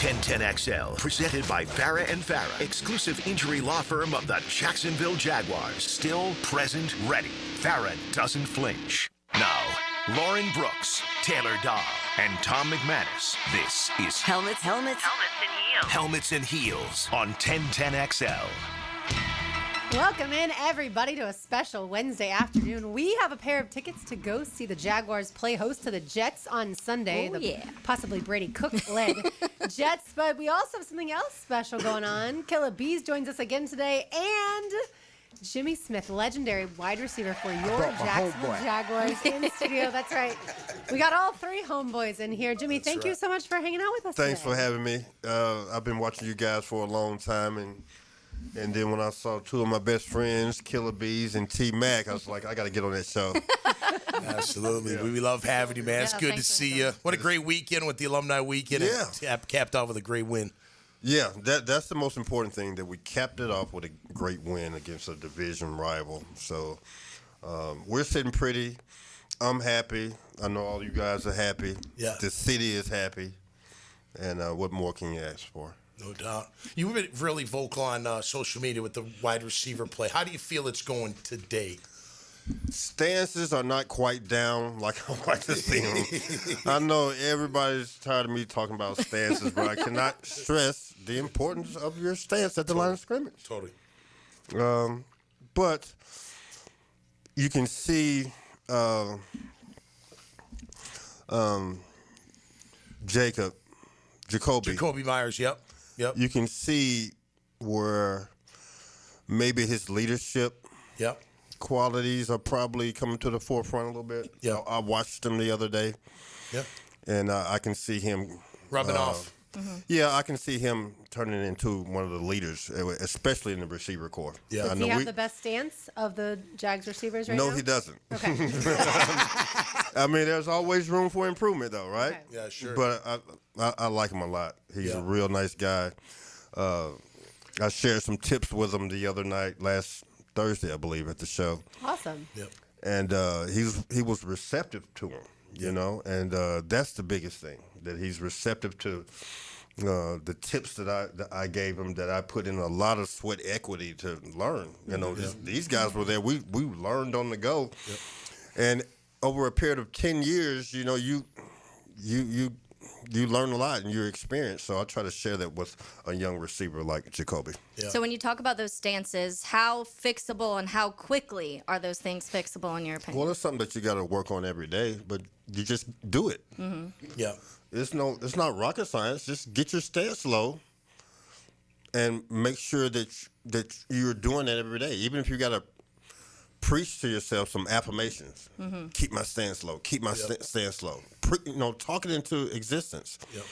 1010XL, presented by Farah and Farah, exclusive injury law firm of the Jacksonville Jaguars. Still, present, ready. Farah doesn't flinch. Now, Lauren Brooks, Taylor Dahl, and Tom McManus. This is Helmets and Heels. Helmets and Heels on 1010XL. Welcome in, everybody, to a special Wednesday afternoon. We have a pair of tickets to go see the Jaguars play host to the Jets on Sunday. Possibly Brady Cook-led Jets. But we also have something else special going on. Killa Bees joins us again today. And Jimmy Smith, legendary wide receiver for your Jacksonville Jaguars in studio. That's right. We got all three homeboys in here. Jimmy, thank you so much for hanging out with us Thanks today. for having me. I've been watching you guys for a long time, and then when I saw two of my best friends, Killa Bees and T-Mac, I was like, I got to get on that show. Absolutely. Yeah. We love having you, man. It's good to see you. What a great weekend with the alumni weekend. Yeah. And capped off with a great win. Yeah, that's the most important thing, that we capped it off with a great win against a division rival. So we're sitting pretty. I'm happy. I know all you guys are happy. Yeah. The city is happy. And what more can you ask for? No doubt. You've been really vocal on social media with the wide receiver play. How do you feel it's going today? Stances are not quite down like I like to see them. I know everybody's tired of me talking about stances, but I cannot stress the importance of your stance at the line of scrimmage. Totally. But you can see Jacoby Myers, yep. You can see where maybe his leadership qualities are probably coming to the forefront a little bit. Yeah. I watched him the other day. Yeah. And I can see him rubbing off. Mm-hmm. Yeah, I can see him turning into one of the leaders, especially in the receiver corps. Yeah. Does he have the best stance of the Jags receivers right now? No, he doesn't. Okay. I mean, there's always room for improvement, though, right? Okay. Yeah, sure. But I like him a lot. He's a real nice guy. I shared some tips with him the other night, last Thursday, I believe, at the show. Awesome. Yep. And he was receptive to him, you know, and that's the biggest thing, that he's receptive to the tips that I gave him, that I put in a lot of sweat equity to learn. You know, these guys were there. We learned on the go. Yep. And over a period of 10 years, you know, you learn a lot in your experience. So I try to share that with a young receiver like Jacoby. Yeah. So when you talk about those stances, how fixable and how quickly are those things fixable in your opinion? Well, it's something that you got to work on every day, but you just do it. Mm-hmm. Yeah. It's not rocket science. Just get your stance low and make sure that you're doing that every day. Even if you got to preach to yourself some affirmations. Mm-hmm. Keep my stance low. Keep my stance low. Talk it into existence. Yep.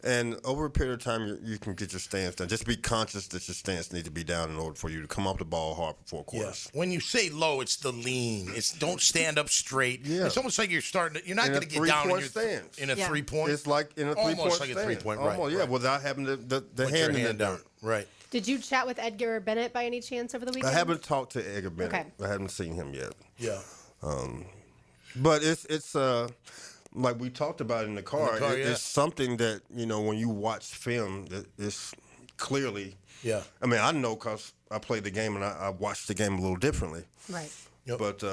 And over a period of time, you can get your stance down. Just be conscious that your stance needs to be down in order for you to come off the ball hard for 4 quarters. Yeah. When you say low, it's the lean. It's don't stand up straight. Yeah. It's almost like you're you're not going to get down in a 3-point. It's like in a 3-point almost like stance. a 3-point, right? Almost, right. without having the Put hand your in the down. dirt. Right. Did you chat with Edgar Bennett by any chance over the weekend? I haven't talked to Edgar Bennett. Okay. I haven't seen him yet. Yeah. But it's like we talked about in the car. It's something that, you know, when you watch film, that it's clearly. Yeah. I mean, I know because I played the game and I watched the game a little differently. Right. Yep. But,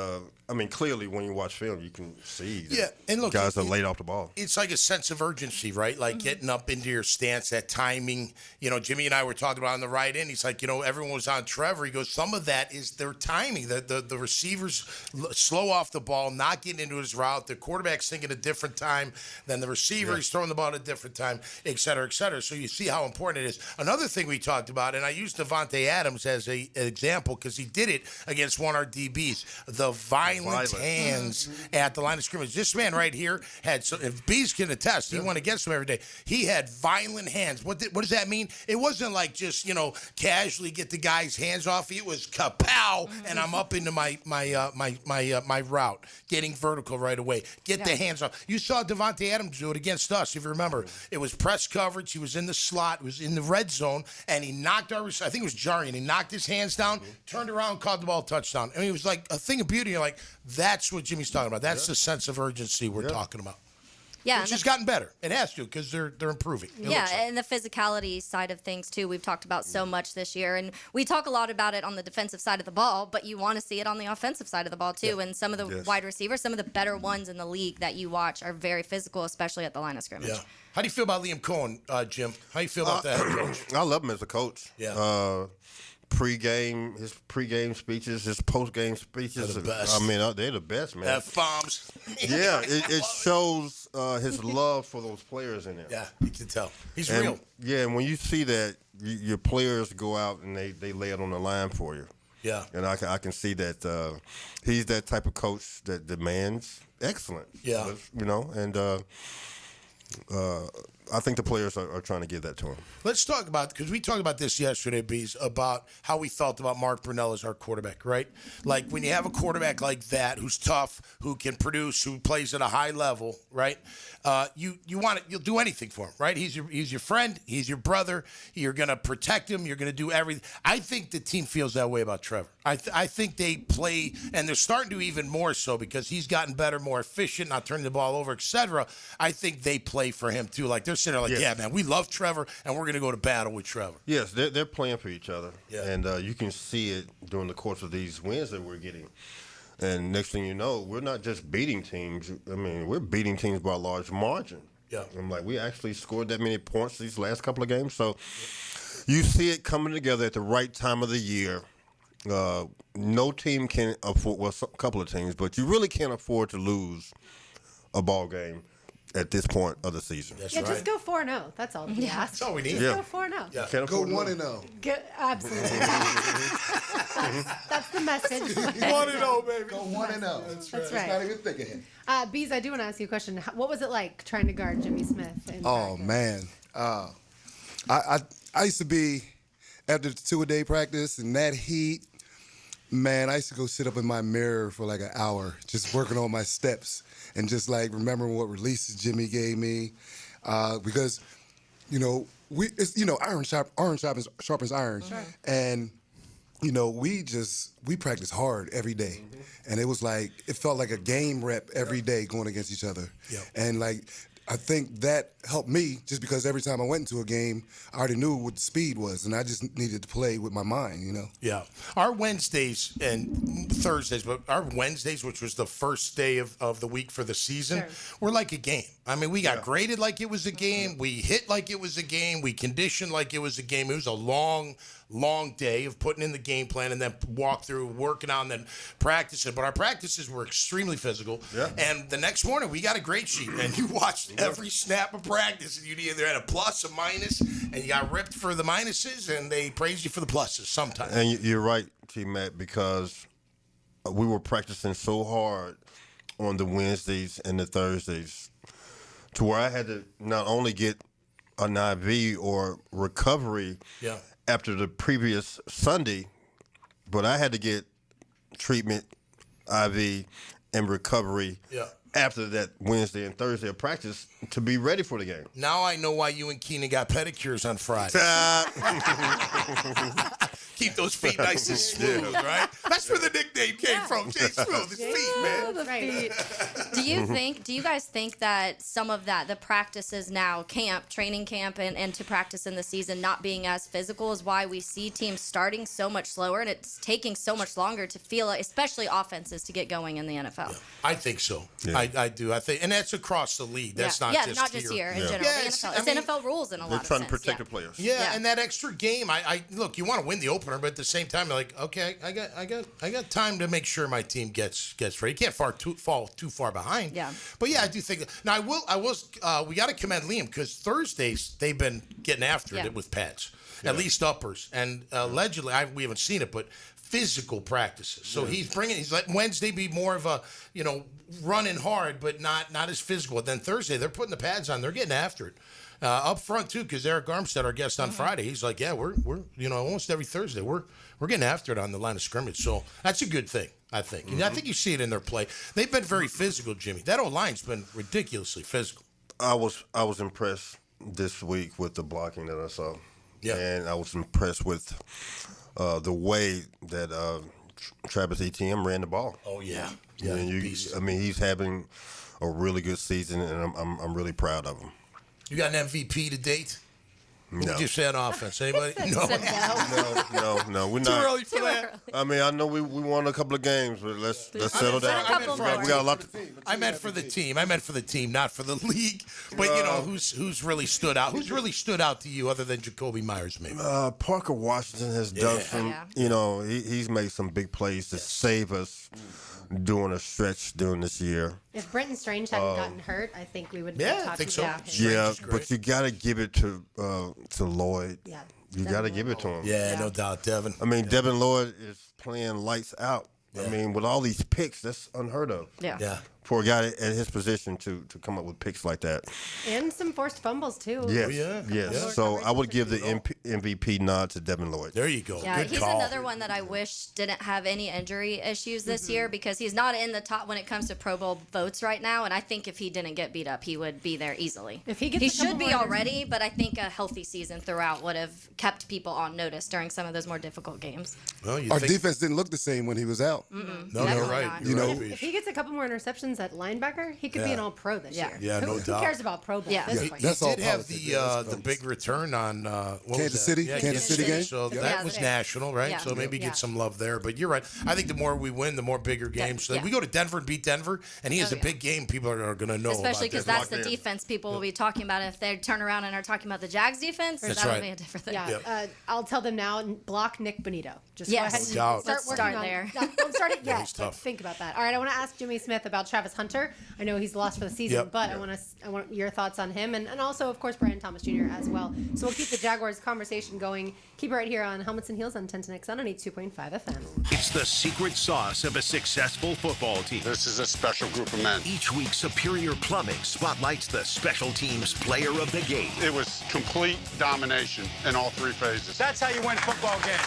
I mean, clearly when you watch film, you can see that and look, guys are laid off the ball. It's like a sense of urgency, right? Like getting up into your stance, that timing. You know, Jimmy and I were talking about on the right end. He's like, you know, everyone was on Trevor. He goes, some of that is their timing. The receivers slow off the ball, not getting into his route. The quarterback's thinking a different time than the receiver. He's throwing the ball at a different time, et cetera, et cetera. So you see how important it is. Another thing we talked about, and I used Devontae Adams as an example because he did it against one of our DBs. The violent hands at the line of scrimmage. This man right here had, if Bees can attest, he went against him every day. He had violent hands. What does that mean? It wasn't like just, you know, casually get the guy's hands off. It was kapow, and I'm up into my route, getting vertical right away. Get the hands off. You saw Devontae Adams do it against us, if you remember. It was press coverage. He was in the slot. It was in the red zone, and he knocked our, I think it was Jarian. He knocked his hands down, turned around, caught the ball, touchdown. I mean, it was like a thing of beauty. You're like, that's what Jimmy's talking about. That's the sense of urgency we're talking about. Yeah, which has gotten better. It has to because they're improving. It Yeah, looks like. and the physicality side of things too. We've talked about so much this year, and we talk a lot about it on the defensive side of the ball. But you want to see it on the offensive side of the ball too. And some of the wide receivers, some of the better ones in the league that you watch, are very physical, especially at the line of scrimmage. Yeah. How do you feel about Liam Coen, Jim? How do you feel about that head coach? I love him as a coach. Yeah. His pregame speeches, his postgame speeches. They're the best. I mean, they're the best, man. F-bombs. Yeah, it shows his love for those players in there. Yeah, you can tell. He's And, real. Yeah, and when you see that, your players go out and they lay it on the line for you. Yeah. And I can see that he's that type of coach that demands excellence. Yeah. You know, and I think the players are trying to give that to him. Let's talk about, because we talked about this yesterday, Bees, about how we felt about Mark Brunell as our quarterback, right? Like when you have a quarterback like that who's tough, who can produce, who plays at a high level, right? You'll do anything for him, right? He's your friend, he's your brother. You're gonna protect him. You're gonna do everything. I think the team feels that way about Trevor. I think they play, and they're starting to even more so because he's gotten better, more efficient, not turning the ball over, etc. I think they play for him too. Like they're sitting there like, yeah, man, we love Trevor, and we're gonna go to battle with Trevor. Yes, they're playing for each other, Yeah. and you can see it during the course of these wins that we're getting. And next thing you know, we're not just beating teams. I mean, we're beating teams by a large margin. Yeah. I'm like, we actually scored that many points these last couple of games. So you see it coming together at the right time of the year. No team can afford, well, a couple of teams, but you really can't afford to lose a ball game at this point of the season. That's Yeah, right. just go 4-0. That's all we ask. That's all we need. Just Yeah. go 4-0. Yeah. Can't Go afford to lose. 1-0. Absolutely. that's the message. 1-0, baby. Go 1-0. That's Let's right. not even think ahead. Bees, I do want to ask you a question. What was it like trying to guard Jimmy Smith? Oh man, I used to be after the 2-a-day practice and that heat. Man, I used to go sit up in my mirror for like an hour, just working on my steps and just like remembering what releases Jimmy gave me, because iron sharpens iron, and we practice hard every day. And it was like, it felt like a game rep every day going against each other. Yep. And like, I think that helped me just because every time I went into a game, I already knew what the speed was, and I just needed to play with my mind, Yeah. Our Wednesdays and Thursdays, but our Wednesdays, which was the first day of the week for the season, were like a game. I mean, we got graded like it was a game. We hit like it was a game. We conditioned like it was a game. It was a long day of putting in the game plan and then walk through, working on, then practicing. But our practices were extremely physical. Yeah. And the next morning, we got a grade sheet, and you watched every snap of practice, and you either had a plus, a minus, and you got ripped for the minuses, and they praised you for the pluses sometimes. And you're right, T-Matt, because we were practicing so hard on the Wednesdays and the Thursdays to where I had to not only get an IV or recovery after the previous Sunday, but I had to get treatment, IV, and recovery after that Wednesday and Thursday of practice to be ready for the game. Now I know why you and Keenan got pedicures on Friday. Keep those feet nice and smooth, right? That's where the nickname came from. Jay Smooth, his feet, man. Right. Do you guys think that some of that, the practices now, training camp, and to practice in the season not being as physical is why we see teams starting so much slower and it's taking so much longer to feel, especially offenses, to get going in the NFL? I think so. Yeah. I do. I think, and that's across the league. That's not just here in Yeah. general. Yeah, the NFL. It's NFL rules in a lot They're of trying sense. to protect the players. Yeah, and that extra game. I look. You want to win the opener, but at the same time, you're like, okay, I got time to make sure my team gets ready. You can't fall too far behind. Yeah. But yeah, I do think. Now we got to commend Liam because Thursdays they've been getting after it with pads, at least uppers, and allegedly we haven't seen it, but physical practices. So he's letting Wednesday be more of a running hard, but not as physical. Then Thursday they're putting the pads on. They're getting after it. Up front too, because Eric Armstead, our guest on Friday, he's like, yeah, we're almost every Thursday we're getting after it on the line of scrimmage. So that's a good thing, I think. And I think you see it in their play. They've been very physical, Jimmy. That O-line's been ridiculously physical. I was impressed this week with the blocking that I saw. Yeah. And I was impressed with the way that Travis Etienne ran the ball. Oh yeah, And he's having a really good season, and I'm really proud of him. You got an MVP to date? No. What would you say on offense? Anybody? No. No, we're Too not. early for that. I mean, I know we won a couple of games, but let's settle down. We got a lot. I meant for the team. I meant for the team, not for the league. But you know, who's really stood out? Who's really stood out to you other than Jacoby Myers, maybe? Parker Washington has done some. Yeah. You know, he's made some big plays to save us during a stretch during this year. If Brenton Strange hadn't gotten hurt, I think we would be Yeah, talking I think so. about him. Strange Yeah, is great. but you got to give it to Lloyd. Yeah. You got to give it to him. Yeah, no doubt, Devin. I mean, Devin Lloyd is playing lights out. I mean, with all these picks, that's unheard of. Yeah. For a guy in his position to come up with picks like that. And some forced fumbles, too. Yes. yeah. Yes. Yeah. So I would give the MVP nod to Devin Lloyd. There you go. Yeah, Good he's call. another one that I wish didn't have any injury issues this year because he's not in the top when it comes to Pro Bowl votes right now. And I think if he didn't get beat up, he would be there easily. If he gets he a couple should be more already, but I think a healthy season throughout would have kept people on notice during some of those more difficult games. Well, you Our think- defense didn't look the same when he was out. No, you're Definitely right. not. You're You know, right, If he gets a couple more interceptions at linebacker, he could be Yeah. an all-pro this Yeah. year. Yeah, no Who doubt. cares about Pro Bowl Yeah. at this He point? That's all did have politics. the big return on what was Kansas that? City? Yeah, Kansas City game? So Yeah. that was Yeah. national, right? Yeah. So maybe Yeah. get some love there. But you're right. I think the more we win, the more bigger games. So Yeah. we go to Denver and beat Denver, and he has Oh, a yeah. big game. People are going to know Especially about because that. that's the defense people will be talking about. If they turn around and are talking about the Jags defense, That's that'll right. be a different thing. Yeah, Yep. I'll tell them now. Block Nick Bonito. Just Yes. go ahead and No doubt. start Let's working start on there. No, don't start it yet. he's but tough. think about that. All right, I want to ask Jimmy Smith about Travis Hunter. I know he's lost for the season, Yep. but I want your thoughts on him, and also of course Brian Thomas Jr. as well. So we'll keep the Jaguars conversation going. Keep it right here on Helmets and Heels on 1010X on 82.5 FM. It's the secret sauce of a successful football team. This is a special group of men. Each week, Superior Plumbing spotlights the special teams player of the game It was complete domination in all three phases. That's how you win football games.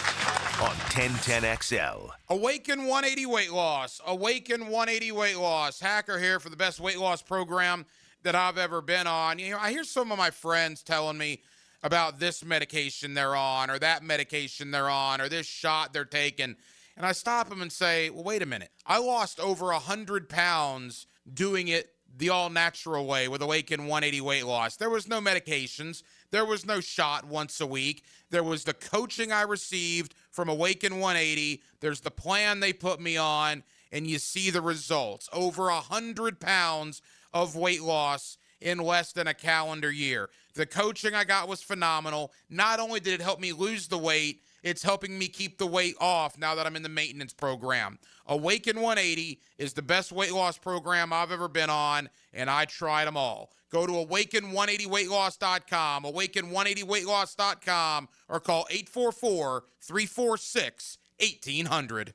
on 1010XL. Awaken 180 weight loss. Awaken 180 weight loss. Hacker here for the best weight loss program that I've ever been on. You know, I hear some of my friends telling me about this medication they're on, or that medication they're on, or this shot they're taking. And I stop them and say, well, wait a minute. I lost over 100 pounds doing it the all-natural way with Awaken 180 weight loss. There was no medications. There was no shot once a week. There was the coaching I received from Awaken 180. There's the plan they put me on, and you see the results. Over 100 pounds of weight loss in less than a calendar year. The coaching I got was phenomenal. Not only did it help me lose the weight, it's helping me keep the weight off now that I'm in the maintenance program. Awaken 180 is the best weight loss program I've ever been on, and I tried them all. Go to awaken180weightloss.com, awaken180weightloss.com, or call 844-346-1800.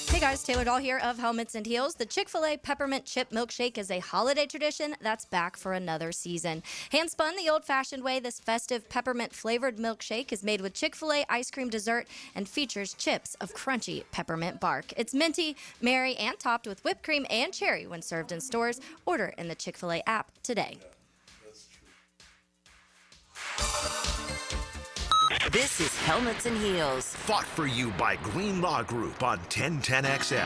Hey guys, Taylor Dahl here of Helmets and Heels. The Chick-fil-A Peppermint Chip Milkshake is a holiday tradition that's back for another season. Hand-spun the old-fashioned way, this festive peppermint-flavored milkshake is made with Chick-fil-A ice cream dessert and features chips of crunchy peppermint bark. It's minty, merry, and topped with whipped cream and cherry when served in stores. Order in the Chick-fil-A app today. This is Helmets and Heels. Fought for you by Green Law Group on 1010XL.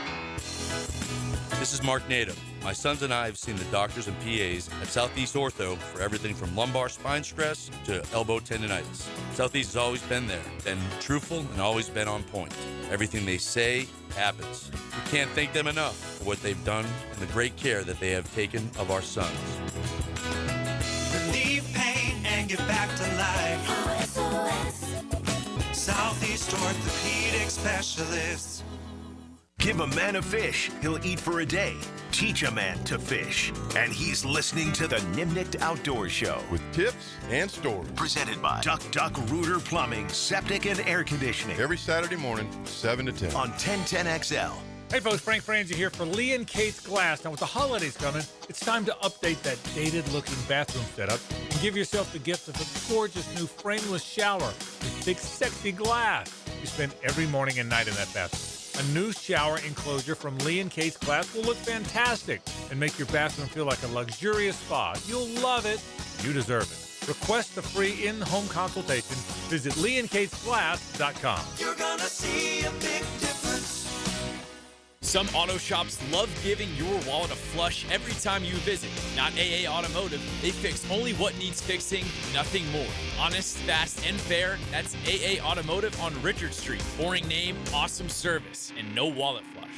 This is Mark Nato. My sons and I have seen the doctors and PAs at Southeast Ortho for everything from lumbar spine stress to elbow tendonitis. Southeast has always been there, been truthful, and always been on point. Everything they say happens. We can't thank them enough for what they've done and the great care that they have taken of our sons. Relieve pain and get back to life. Southeast Orthopedic Specialists. Give a man a fish, he'll eat for a day. Teach a man to fish. And he's listening to the Nimnicht Outdoor Show. With tips and stories. Presented by Duck Duck Rooter Plumbing, Septic and Air Conditioning. Every Saturday morning, 7 to 10. On 1010XL. Hey folks, Frank Franzi here for Lee & Kate's Glass. Now with the holidays coming, it's time to update that dated-looking bathroom setup and give yourself the gift of a gorgeous new frameless shower with big sexy glass. You spend every morning and night in that bathroom. A new shower enclosure from Lee & Kate's Glass will look fantastic and make your bathroom feel like a luxurious spa. You'll love it. You deserve it. Request the free in-home consultation. Visit leeandkatesglass.com. You're gonna see a big difference. Some auto shops love giving your wallet a flush every time you visit. Not AA Automotive. They fix only what needs fixing, nothing more. Honest, fast, and fair. That's AA Automotive on Richard Street. Boring name, awesome service, and no wallet flush.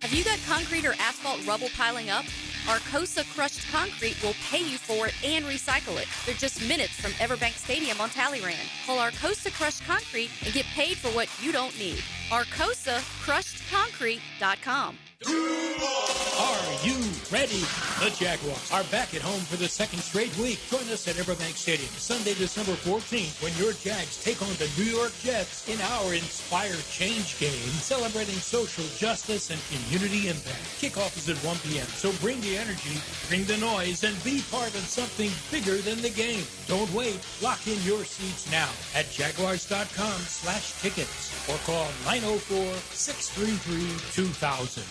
Have you got concrete or asphalt rubble piling up? Arcosa Crushed Concrete will pay you for it and recycle it. They're just minutes from Everbank Stadium on Talleyrand. Call Arcosa Crushed Concrete and get paid for what you don't need. ArcosaCrushedConcrete.com. Are you ready? The Jaguars are back at home for the second straight week. Join us at Everbank Stadium Sunday, December 14th when your Jags take on the New York Jets in our Inspire Change game, celebrating social justice and community impact. Kickoff is at 1 p.m., so bring the energy, bring the noise, and be part of something bigger than the game. Don't wait. Lock in your seats now at Jaguars.com/tickets or call 904-633-2000.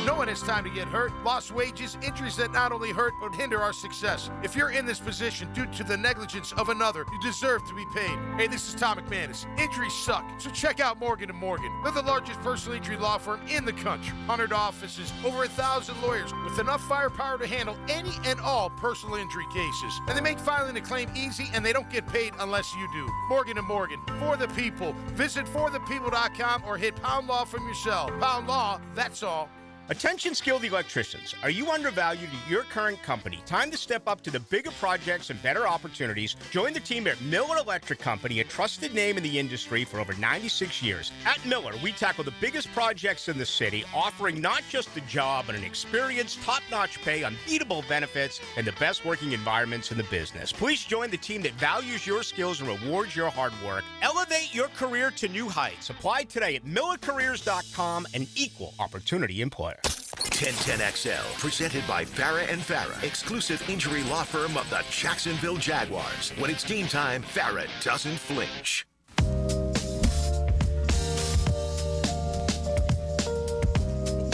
No one has time to get hurt, lost wages, injuries that not only hurt but hinder our success. If you're in this position due to the negligence of another, you deserve to be paid. Hey, this is Tom McManus. Injuries suck, so check out Morgan & Morgan. They're the largest personal injury law firm in the country. 100 offices, over 1,000 lawyers, with enough firepower to handle any and all personal injury cases. And they make filing a claim easy, and they don't get paid unless you do. Morgan & Morgan, for the people. Visit forthepeople.com or hit Pound Law from your cell. Pound Law, that's all. Attention skilled electricians. Are you undervalued at your current company? Time to step up to the bigger projects and better opportunities. Join the team at Miller Electric Company, a trusted name in the industry for over 96 years. At Miller, we tackle the biggest projects in the city, offering not just a job, but an experienced, top-notch pay, unbeatable benefits, and the best working environments in the business. Please join the team that values your skills and rewards your hard work. Elevate your career to new heights. Apply today at millercareers.com, an equal opportunity employer. 1010XL, presented by Farah and Farah, exclusive injury law firm of the Jacksonville Jaguars. When it's game time, Farah doesn't flinch.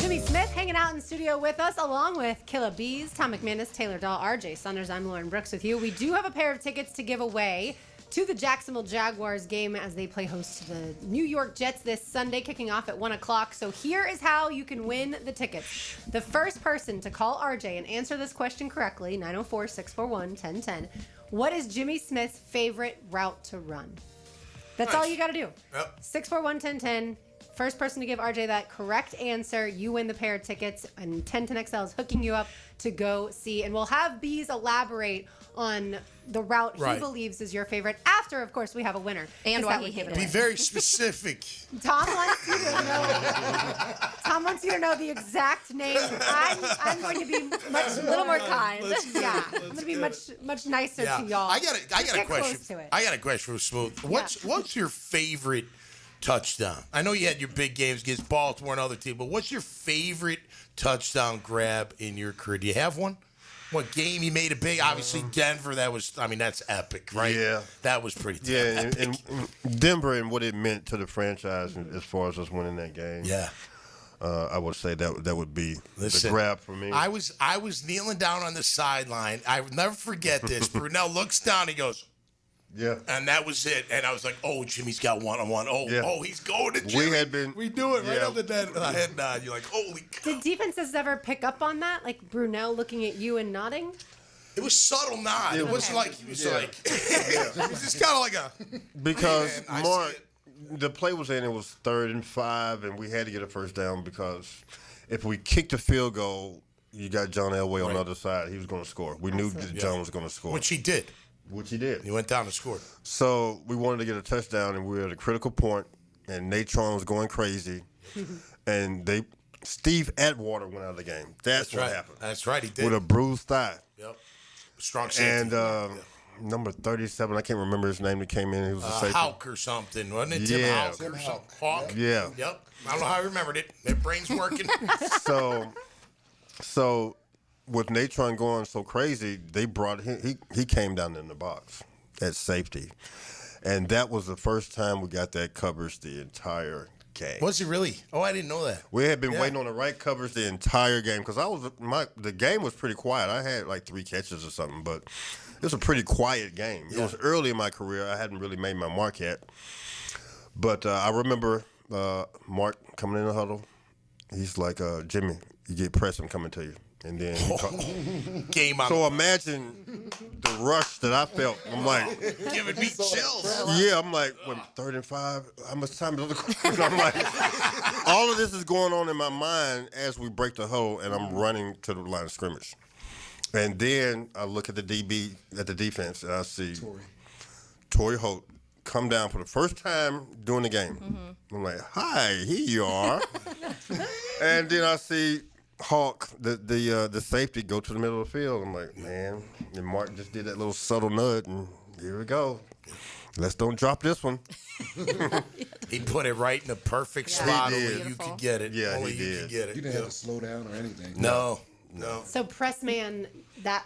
Jimmy Smith hanging out in the studio with us, along with Killa Bees, Tom McManus, Taylor Dahl, RJ Saunders. I'm Lauren Brooks with you. We do have a pair of tickets to give away to the Jacksonville Jaguars game as they play host to the New York Jets this Sunday, kicking off at 1 o'clock. So here is how you can win the tickets. The first person to call RJ and answer this question correctly, 904-641-1010, what is Jimmy Smith's favorite route to run? That's all you got to do. Yep. 641-1010. First person to give RJ that correct answer, you win the pair of tickets, and 1010XL is hooking you up to go see. And we'll have Bees elaborate on the route he believes is your favorite after, of course, we have a winner. And why he hated it. Be very specific. Tom wants you to know. Tom wants you to know the exact name. I'm going to be a little more kind. Yeah, I'm going to be much nicer to y'all. I got a question. I got a question for Smooth. What's your favorite touchdown? I know you had your big games against Baltimore and other teams, but what's your favorite touchdown grab in your career? Do you have one? What game you made it big? Obviously, Denver, that's epic, right? Yeah. That was pretty tough. Yeah, and Denver and what it meant to the franchise as far as us winning that game. Yeah. I would say that would be the grab for me. I was kneeling down on the sideline. I would never forget this. Brunell looks down, he goes, yeah. And that was it. And I was like, oh, Jimmy's got one-on-one. Oh, he's going to Jimmy. We do it right on the head nod. You're like, holy cow. Did defenses ever pick up on that? Like Brunell looking at you and nodding? It was subtle nod. It wasn't like he was like, it was just kind of like a. Because Mark, the play was in, it was 3rd and 5, and we had to get a first down because if we kicked a field goal, you got John Elway on the other side. He was going to score. We knew that John was going to score. Which he did. He went down and scored. So we wanted to get a touchdown, and we were at a critical point, and Natron was going crazy. And Steve Atwater went out of the game. That's what happened. That's right, he did. With a bruised thigh. Yep. Strong safety. And number 37, I can't remember his name that came in. He was a safety. Hawk or something, wasn't it? Tim Hawk or something. Hawk? Yeah. Yep. I don't know how I remembered it. Their brain's working. So with Natron going so crazy, they brought him. He came down in the box at safety, and that was the first time we got that coverage the entire game. Was it really? Oh, I didn't know that. We had been waiting on the right coverage the entire game because the game was pretty quiet. I had like 3 catches or something, but it was a pretty quiet game. It was early in my career. I hadn't really made my mark yet, but I remember Mark coming in the huddle. He's like, Jimmy, you get pressed, I'm coming to you. And then game on. So imagine the rush that I felt. I'm like, giving me chills. Yeah, I'm like, what, 3rd and 5? How much time is it? I'm like, all of this is going on in my mind as we break the huddle, and I'm running to the line of scrimmage. And then I look at the DB, at the defense, and I see Torrey Holt come down for the first time during the game. I'm like, hi, here you are. And then I see Hawk, the safety, go to the middle of the field. I'm like, man, and Mark just did that little subtle nudge, and here we go. Let's don't drop this one. He put it right in the perfect spot where you could get it. Yeah, Only he you did. could get it. You didn't have to slow down or anything. No. So press man,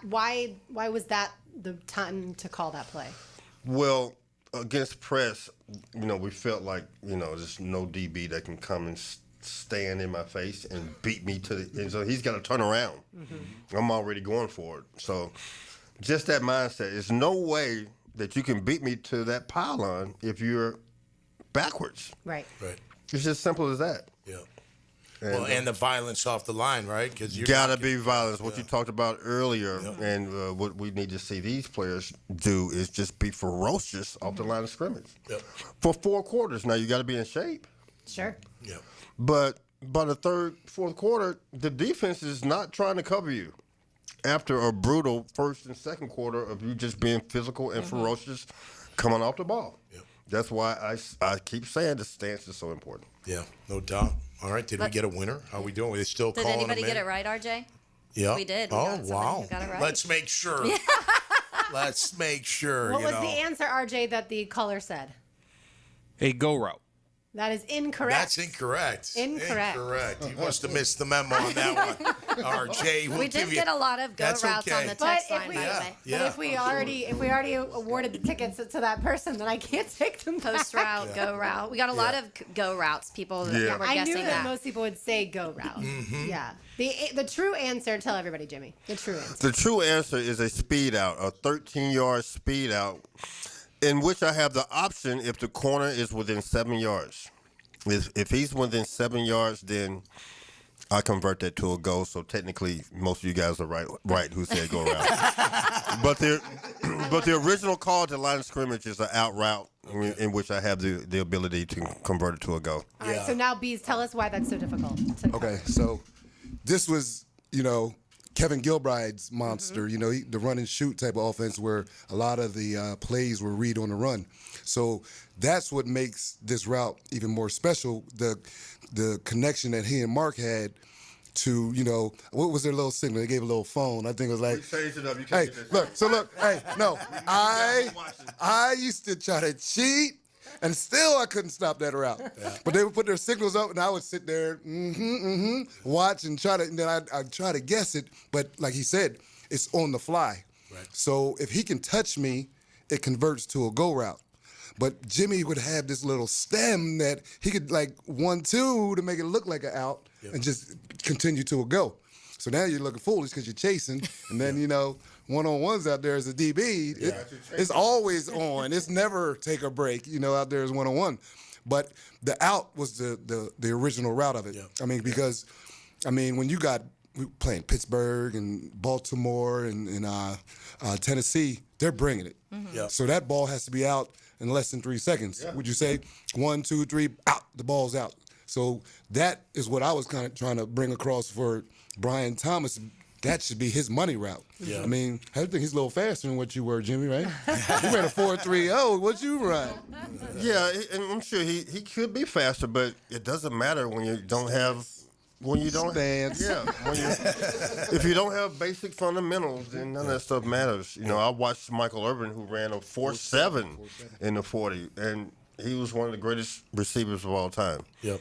why was that the time to call that play? Well, against press, we felt like, there's no DB that can come and stand in my face and beat me and so he's got to turn around. I'm already going for it. So just that mindset. There's no way that you can beat me to that pylon if you're backwards. Right. It's just simple as that. Yeah. And the violence off the line, right? Because you gotta be violence. What you talked about earlier, and what we need to see these players do is just be ferocious off the line of scrimmage for 4 quarters. Now you got to be in shape. Sure. Yeah. But by the 3rd, 4th quarter, the defense is not trying to cover you. After a brutal 1st and 2nd quarter of you just being physical and ferocious, coming off the ball. That's why I keep saying the stance is so important. Yeah, no doubt. All right, did we get a winner? How are we doing? Are they still Did calling anybody them get in? it right, RJ? Yeah. We did. We Oh, got somebody wow. who got it right. Let's make sure. Let's make sure. What was the answer, RJ, that the caller said? A go route. That is incorrect. That's incorrect. Incorrect. You must have missed the memo on that one. RJ, We did get a lot of go routes on the text line, by the way. But if we already awarded the tickets to that person, then I can't take them Post back. route, go route. We got a lot of go routes. People were guessing I knew that. that most people would say go route. Yeah. The true answer, tell everybody, Jimmy. The true answer. The true answer is a speed out, a 13-yard speed out, in which I have the option if the corner is within 7 yards. If he's within 7 yards, then I convert that to a go. So technically, most of you guys are right who said go route. but the original call to line of scrimmage is an out route in which I have the ability to convert it to a go. All right, so now, Bees, tell us why that's so difficult. Okay, so this was, Kevin Gilbride's monster, the run and shoot type of offense where a lot of the plays were read on the run. So that's what makes this route even more special, the connection that he and Mark had to, what was their little signal? They gave a little phone. I think it was like, changed it up. You hey, can't get that look, hey, no, I used to try to cheat. And still, I couldn't stop that route. But they would put their signals up, and I would sit there, watch and try to. And then I'd try to guess it. But like he said, it's on the fly. Right. So if he can touch me, it converts to a go route. But Jimmy would have this little stem that he could 1-2 to make it look like an out, and just continue to a go. So now you're looking foolish because you're chasing, and then one-on-ones out there as a DB, it's always on. It's never take a break, out there as one-on-one. But the out was the original route of it. Yeah. Because when we playing Pittsburgh and Baltimore and Tennessee, they're bringing it. So that ball has to be out in less than 3 seconds. Yeah. Would you say 1, 2, 3, out, the ball's out. So that is what I was kind of trying to bring across for Brian Thomas. That should be his money route. Yeah. I think he's a little faster than what you were, Jimmy, right? You ran a 4.30. What'd you run? Yeah, and I'm sure he could be faster, but it doesn't matter when you don't have stance. Yeah. If you don't have basic fundamentals, then none of that stuff matters. I watched Michael Irvin, who ran a 4.7 in the 40, and he was one of the greatest receivers of all time. Yep.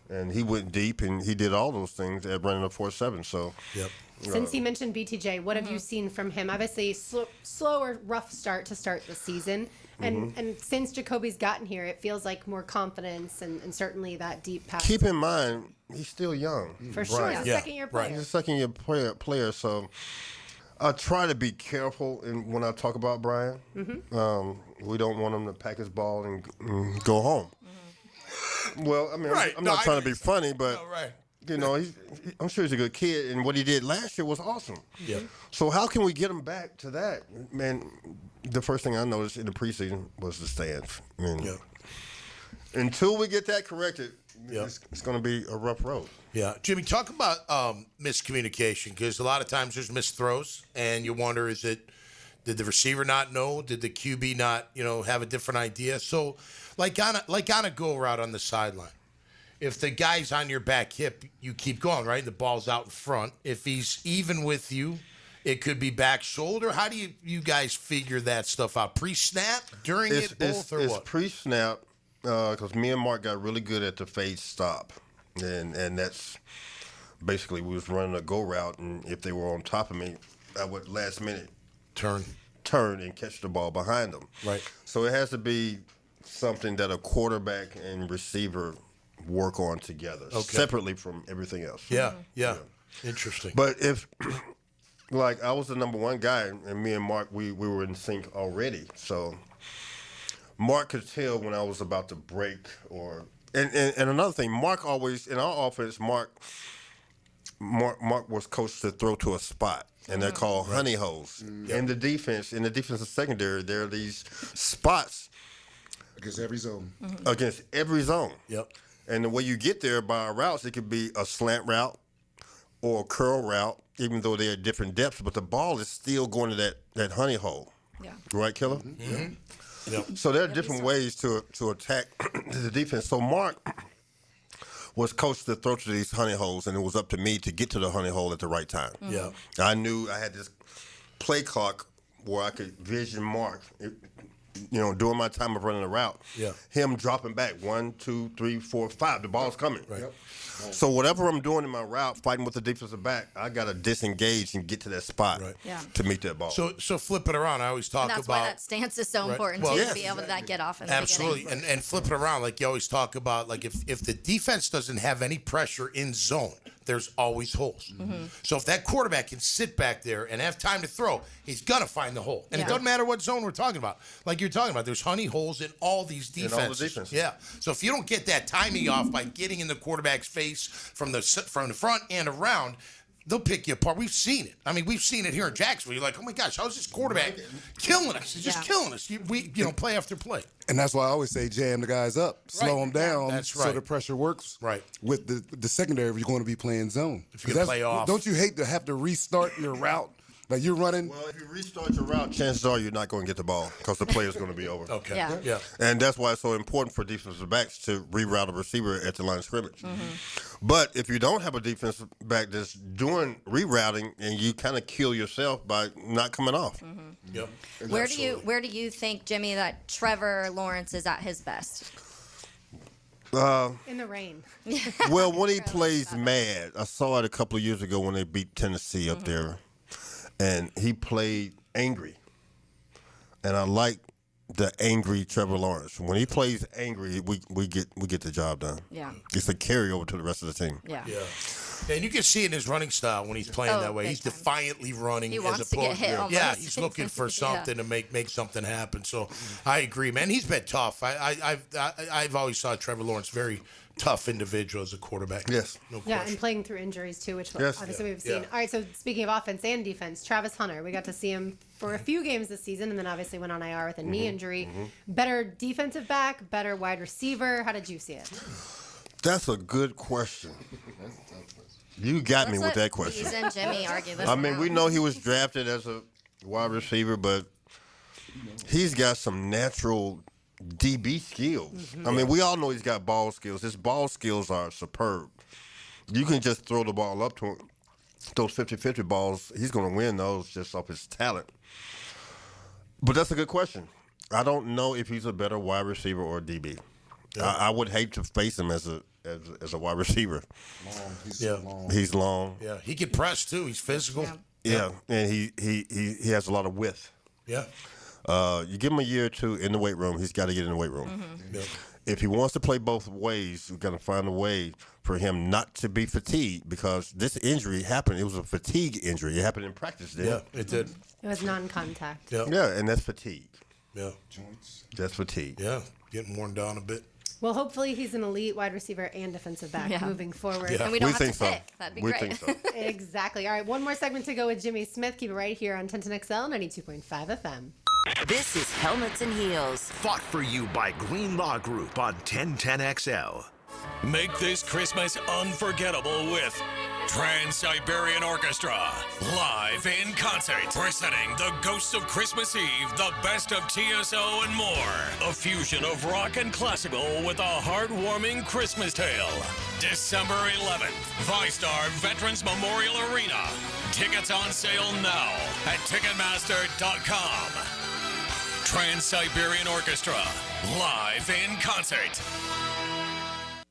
And he went deep, and he did all those things at running a 4.7. So. Yep. Since he mentioned BTJ, what have you seen from him? Obviously, slower, rough start to start the season. And since Jacoby's gotten here, it feels like more confidence and certainly that deep pass. Keep in mind, he's still young. For sure. He's a second-year player. He's a second-year player, so I try to be careful when I talk about Brian. We don't want him to pack his ball and go home. Well, I mean, Right. I'm No, not I trying to be funny, but No, right. you know, I'm sure he's a good kid, and what he did last year was awesome. Yeah. So how can we get him back to that? Man, the first thing I noticed in the preseason was the stands. I mean, until we get that corrected, it's going to be a rough road. Yeah, Jimmy, talk about miscommunication, because a lot of times there's missed throws, and you wonder, did the receiver not know? Did the QB not, have a different idea? So, like on a go route on the sideline, if the guy's on your back hip, you keep going, right? The ball's out in front. If he's even with you, it could be back shoulder. How do you guys figure that stuff out? Pre-snap, during both, or it's what? pre-snap, because me and Mark got really good at the fade stop, and that's basically we was running a go route, and if they were on top of me, I would last minute turn and catch the ball behind them. Right. So it has to be something that a quarterback and receiver work on together, separately from everything else. Yeah. Interesting. But if, like, I was the number one guy, and me and Mark, we were in sync already. So Mark could tell when I was about to break, and another thing, Mark always, in our offense, Mark was coached to throw to a spot, and they're called honey holes. In the defensive secondary, there are these spots against every zone. Against every zone. Yep. And the way you get there by our routes, it could be a slant route or a curl route, even though they're at different depths, but the ball is still going to that honey hole. Yeah. Right, Killer? Mm-hmm. Yep. So there are different ways to attack the defense. So Mark was coached to throw to these honey holes, and it was up to me to get to the honey hole at the right time. Yeah. I knew I had this play clock where I could vision Mark, during my time of running a route. Yeah. Him dropping back 1, 2, 3, 4, 5. The ball's coming. Right. Yep. So whatever I'm doing in my route, fighting with the defensive back, I got to disengage and get to that spot to meet that ball. So flip it around. I always talk And that's about why that stance is so Right. important Well, too, yes. to be able to get off in the Absolutely, beginning. and flip it around, like you always talk about, like if the defense doesn't have any pressure in zone, there's always holes. Mm-hmm. So if that quarterback can sit back there and have time to throw, he's gonna find the hole, and it doesn't matter what zone we're talking about. Like you're talking about, there's honey holes in all these In all the defenses. defenses. Yeah. So if you don't get that timing off by getting in the quarterback's face from the front and around, they'll pick you apart. We've seen it. I mean, we've seen it here in Jacksonville. You're like, oh my gosh, how's this quarterback killing us? He's just killing us. We play after play. And that's why I always say jam the guys up, slow them down, That's so right. the pressure works. Right. With the secondary, if you're going to be playing zone. If you're gonna play off. Don't you hate to have to restart your route? Like you're running. Well, if you restart your route, chances are you're not going to get the ball because the play is going to be over. Okay. Yeah. And that's why it's so important for defensive backs to reroute a receiver at the line of scrimmage. But if you don't have a defensive back that's doing rerouting, and you kind of kill yourself by not coming off. Yep. Where do you think, Jimmy, that Trevor Lawrence is at his best? In the rain. Well, when he plays mad, I saw it a couple of years ago when they beat Tennessee up there, and he played angry. And I like the angry Trevor Lawrence. When he plays angry, we get the job done. Yeah. It's a carryover to the rest of the team. Yeah. And you can see in his running style when he's playing Oh, that way. big He's time. defiantly running. He as wants to get opposed hit Yeah, almost. he's looking for Yeah. something to make something happen. So I agree, man. He's been tough. I've always thought Trevor Lawrence very tough individual as a quarterback. Yes. No Yeah, question. and playing through injuries too, which Yes. obviously we've Yeah. seen. All right, so speaking of offense and defense, Travis Hunter, we got to see him for a few games this season, and then obviously went on IR with a knee injury. Better defensive back, better wide receiver. How did you see it? That's a good question. You got me Let's with let that question. Bees and Jimmy argue this I one mean, out. we know he was drafted as a wide receiver, but he's got some natural DB skills. I mean, we all know he's got ball skills. His ball skills are superb. You can just throw the ball up to him. Those 50-50 balls, he's going to win those just off his talent. But that's a good question. I don't know if he's a better wide receiver or a DB. I would hate to face him as a wide receiver. He's long. Yeah, he can press too. He's physical. Yeah, and he has a lot of width. Yeah. You give him a year or two in the weight room, he's got to get in the weight room. Yeah. If he wants to play both ways, we've got to find a way for him not to be fatigued, because this injury happened. It was a fatigue injury. It happened in practice, didn't it? Yeah, it did. It was non-contact. Yeah. Yeah, and that's fatigue. Yeah. That's fatigue. Yeah, getting worn down a bit. Well, hopefully he's an elite wide receiver and defensive back moving forward. And we don't have to pick. That'd be great. Think so. Exactly. All right, one more segment to go with Jimmy Smith. Keep it right here on 1010XL 92.5 FM. This is Helmets and Heels. Fought for you by Green Law Group on 1010XL. Make this Christmas unforgettable with Trans-Siberian Orchestra, live in concert, presenting the Ghosts of Christmas Eve, the best of TSO and more. A fusion of rock and classical with a heartwarming Christmas tale. December 11th, ViStar Veterans Memorial Arena. Tickets on sale now at Ticketmaster.com. Trans-Siberian Orchestra, live in concert.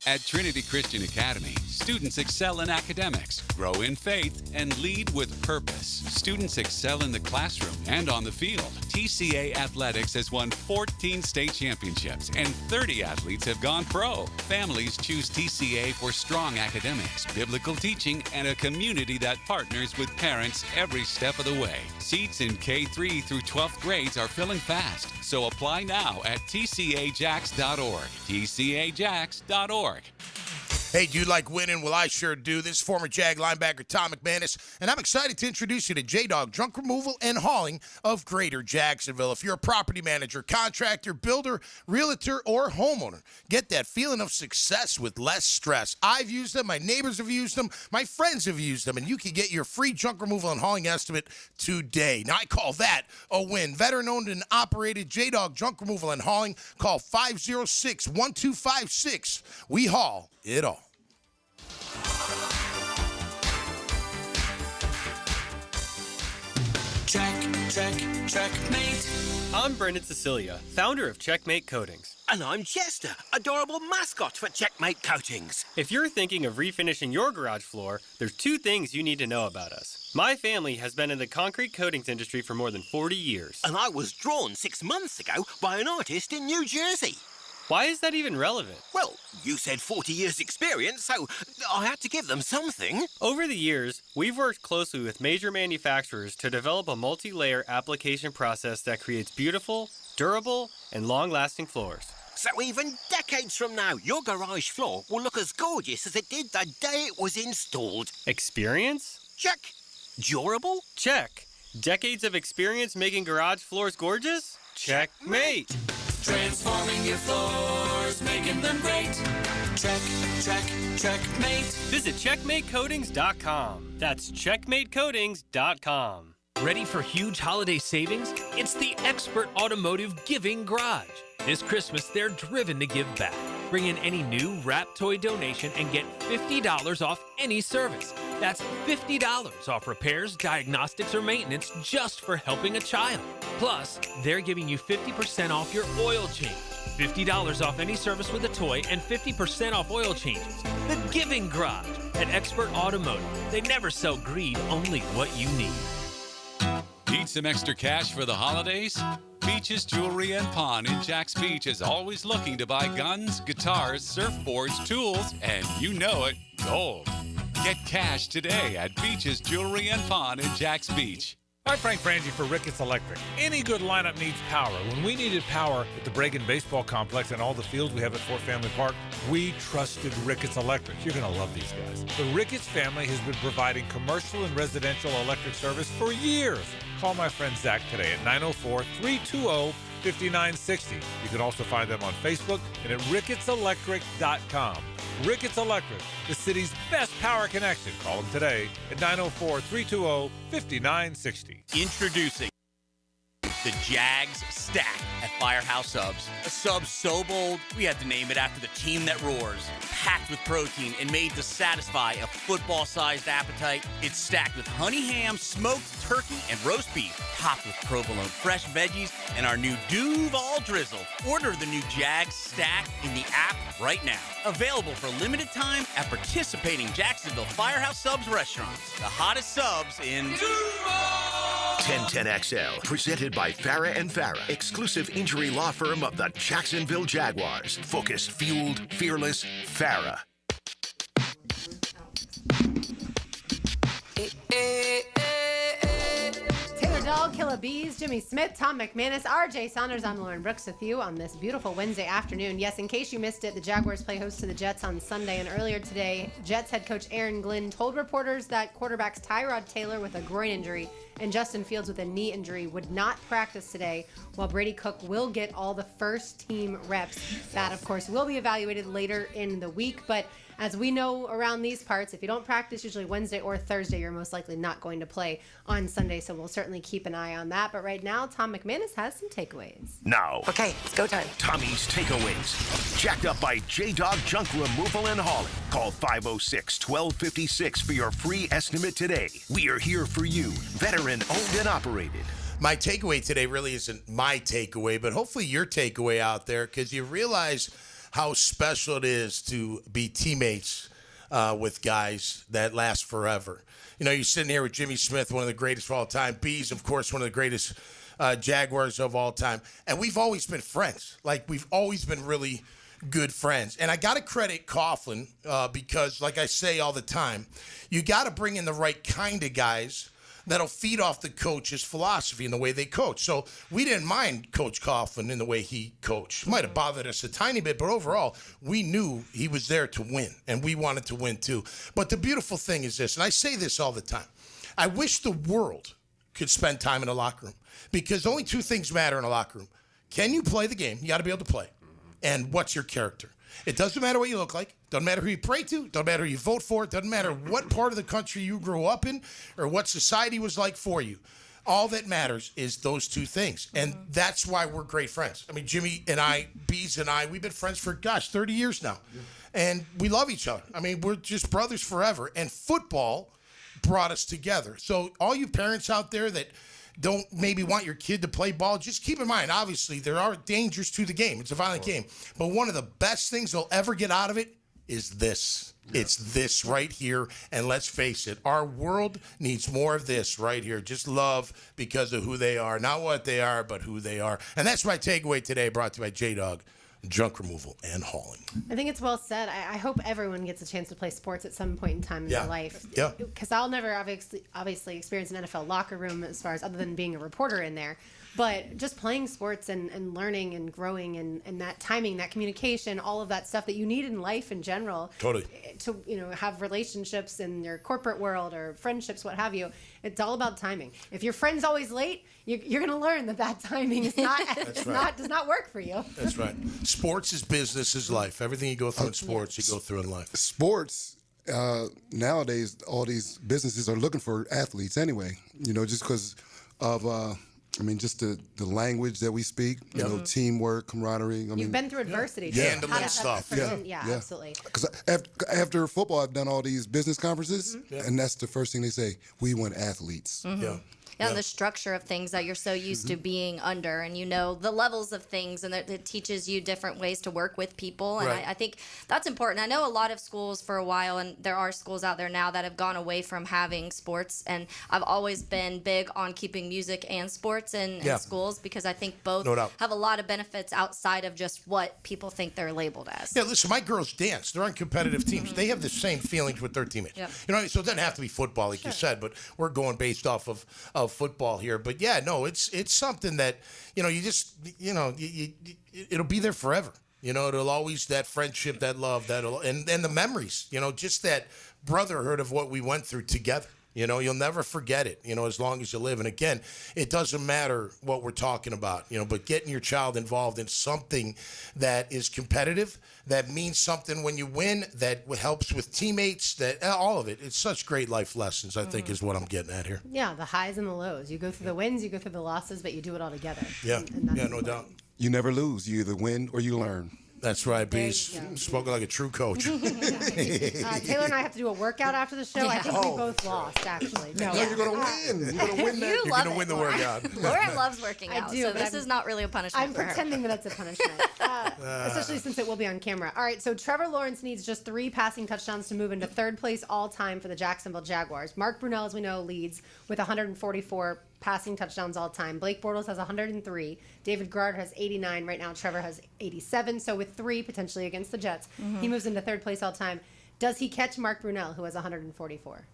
At Trinity Christian Academy, students excel in academics, grow in faith, and lead with purpose. Students excel in the classroom and on the field. TCA Athletics has won 14 state championships, and 30 athletes have gone pro. Families choose TCA for strong academics, biblical teaching, and a community that partners with parents every step of the way. Seats in K3 through 12th grades are filling fast, so apply now at tcajax.org. tcajax.org. Hey, do you like winning? Well, I sure do. This is former Jag linebacker Tom McManus, and I'm excited to introduce you to J-Dog Junk Removal and Hauling of Greater Jacksonville. If you're a property manager, contractor, builder, realtor, or homeowner, get that feeling of success with less stress. I've used them, my neighbors have used them, my friends have used them, and you can get your free junk removal and hauling estimate today. Now, I call that a win. Veteran-owned and operated J-Dog Junk Removal and Hauling. Call 506-1256. We haul it all. Checkmate. I'm Brendan Cecilia, founder of Checkmate Coatings. And I'm Chester, adorable mascot for Checkmate Coatings. If you're thinking of refinishing your garage floor, there's two things you need to know about us. My family has been in the concrete coatings industry for more than 40 years. And I was drawn 6 months ago by an artist in New Jersey. Why is that even relevant? Well, you said 40 years experience, so I had to give them something. Over the years, we've worked closely with major manufacturers to develop a multi-layer application process that creates beautiful, durable, and long-lasting floors. So even decades from now, your garage floor will look as gorgeous as it did the day it was installed. Experience? Check. Durable? Check. Decades of experience making garage floors gorgeous? Checkmate. Transforming your floors, making them great. Checkmate. Visit checkmatecoatings.com. That's checkmatecoatings.com. Ready for huge holiday savings? It's the Expert Automotive Giving Garage. This Christmas, they're driven to give back. Bring in any new wrap toy donation and get $50 off any service. That's $50 off repairs, diagnostics, or maintenance just for helping a child. Plus, they're giving you 50% off your oil change, $50 off any service with a toy, and 50% off oil changes. The Giving Garage at Expert Automotive. They never sell greed, only what you need. Need some extra cash for the holidays? Beaches Jewelry and Pawn in Jax Beach is always looking to buy guns, guitars, surfboards, tools, and you know it, gold. Get cash today at Beaches Jewelry and Pawn in Jax Beach. I'm Frank Frangie for Ricketts Electric. Any good lineup needs power. When we needed power at the Bregan Baseball Complex and all the fields we have at Fort Family Park, we trusted Ricketts Electric. You're going to love these guys. The Ricketts family has been providing commercial and residential electric service for years. Call my friend Zach today at 904-320-5960. You can also find them on Facebook and at rickettselectric.com. Ricketts Electric, the city's best power connection. Call them today at 904-320-5960. Introducing the Jags Stack at Firehouse Subs. A sub so bold, we had to name it after the team that roars. Packed with protein and made to satisfy a football-sized appetite. It's stacked with honey ham, smoked turkey, and roast beef. Topped with provolone fresh veggies and our new Duval drizzle. Order the new Jags Stack in the app right now. Available for limited time at participating Jacksonville Firehouse Subs restaurants. The hottest subs in Duval! 1010XL, presented by Farah and Farah, exclusive injury law firm of the Jacksonville Jaguars. Focused, fueled, fearless, Farah. Taylor Dog All Killer Bees, Jimmy Smith, Tom McManus, RJ Saunders. I'm Lauren Brooks with you on this beautiful Wednesday afternoon. Yes, in case you missed it, the Jaguars play host to the Jets on Sunday, and earlier today, Jets head coach Aaron Glenn told reporters that quarterbacks Tyrod Taylor with a groin injury and Justin Fields with a knee injury would not practice today, while Brady Cook will get all the first-team reps. That, of course, will be evaluated later in the week, but as we know around these parts, if you don't practice usually Wednesday or Thursday, you're most likely not going to play on Sunday, so we'll certainly keep an eye on that. But right now, Tom McManus has some takeaways. Now. Okay, it's go time. Tommy's takeaways. Jacked up by J-Dog Junk Removal and Hauling. Call 506-1256 for your free estimate today. We are here for you. Veteran owned and operated. My takeaway today really isn't my takeaway, but hopefully your takeaway out there, because you realize how special it is to be teammates with guys that last forever. You know, you're sitting here with Jimmy Smith, one of the greatest of all time. Bees, of course, one of the greatest Jaguars of all time. And we've always been friends. Like, we've always been really good friends. And I got to credit Coughlin because, like I say all the time, you got to bring in the right kind of guys that'll feed off the coach's philosophy and the way they coach. So we didn't mind Coach Coughlin in the way he coached. Might have bothered us a tiny bit, but overall, we knew he was there to win, and we wanted to win too. But the beautiful thing is this, and I say this all the time, I wish the world could spend time in a locker room, because only two things matter in a locker room. Can you play the game? You got to be able to play. And what's your character? It doesn't matter what you look like. Doesn't matter who you pray to. Doesn't matter who you vote for. Doesn't matter what part of the country you grew up in or what society was like for you. All that matters is those two things. And that's why we're great friends. I mean, Jimmy and I, Bees and I, we've been friends for, 30 years now. And we love each other. I mean, we're just brothers forever. And football brought us together. So all you parents out there that don't maybe want your kid to play ball, just keep in mind, obviously, there are dangers to the game. It's a violent game. But one of the best things they'll ever get out of it is this. Yeah. It's this right here. And let's face it, our world needs more of this right here. Just love because of who they are. Not what they are, but who they are. And that's my takeaway today, brought to you by J-Dog Junk Removal and Hauling. I think it's well said. I hope everyone gets a chance to play sports at some point in time in their life. Yeah. Because I'll never obviously experience an NFL locker room as far as other than being a reporter in there. But just playing sports and learning and growing and that timing, that communication, all of that stuff that you need in life in general. Totally. To have relationships in your corporate world or friendships, what have you. It's all about timing. If your friend's always late, you're going to learn that timing is not does not work for you. That's right. Sports is business is life. Everything you go through in sports, you go through in life. Sports, nowadays, all these businesses are looking for athletes anyway, just because of, just the language that we speak, teamwork, camaraderie. You've been through adversity. Handling stuff. Yeah, absolutely. Because after football, I've done all these business conferences, and that's the first thing they say. We want athletes. Yeah. Yeah, and the structure of things that you're so used to being under, and the levels of things, and it teaches you different ways to work with people, and I think that's important. I know a lot of schools for a while, and there are schools out there now that have gone away from having sports, and I've always been big on keeping music and sports in schools, because I think both have a lot of benefits outside of just what people think they're labeled as. Yeah, listen, my girls dance. They're on competitive teams. They have the same feelings with their teammates. Yep. So it doesn't have to be football, like you said, but we're going based off of football here. But yeah, no, it's something that you just it'll be there forever. It'll always, that friendship, that love, and the memories. Just that brotherhood of what we went through together. You'll never forget it, as long as you live. And again, it doesn't matter what we're talking about, but getting your child involved in something that is competitive, that means something when you win, that helps with teammates, that all of it. It's such great life lessons, I think, is what I'm getting at here. Yeah, the highs and the lows. You go through the wins, you go through the losses, but you do it all together. Yeah, no doubt. You never lose. You either win or you learn. That's right, Bees. Spoken like a true coach. Taylor and I have to do a workout after the show. I think we both lost, actually. No, you're going to win. You're going to win that. You're going to win the workout. Lauren loves working out, I do, so this is not really a punishment I'm for her. pretending that it's a punishment, especially since it will be on camera. All right, so Trevor Lawrence needs just 3 passing touchdowns to move into 3rd place all-time for the Jacksonville Jaguars. Mark Brunell, as we know, leads with 144 passing touchdowns all time. Blake Bortles has 103. David Garrard has 89. Right now, Trevor has 87. So with 3 potentially against the Jets, he moves into 3rd place all time. Does he catch Mark Brunell, who has 144?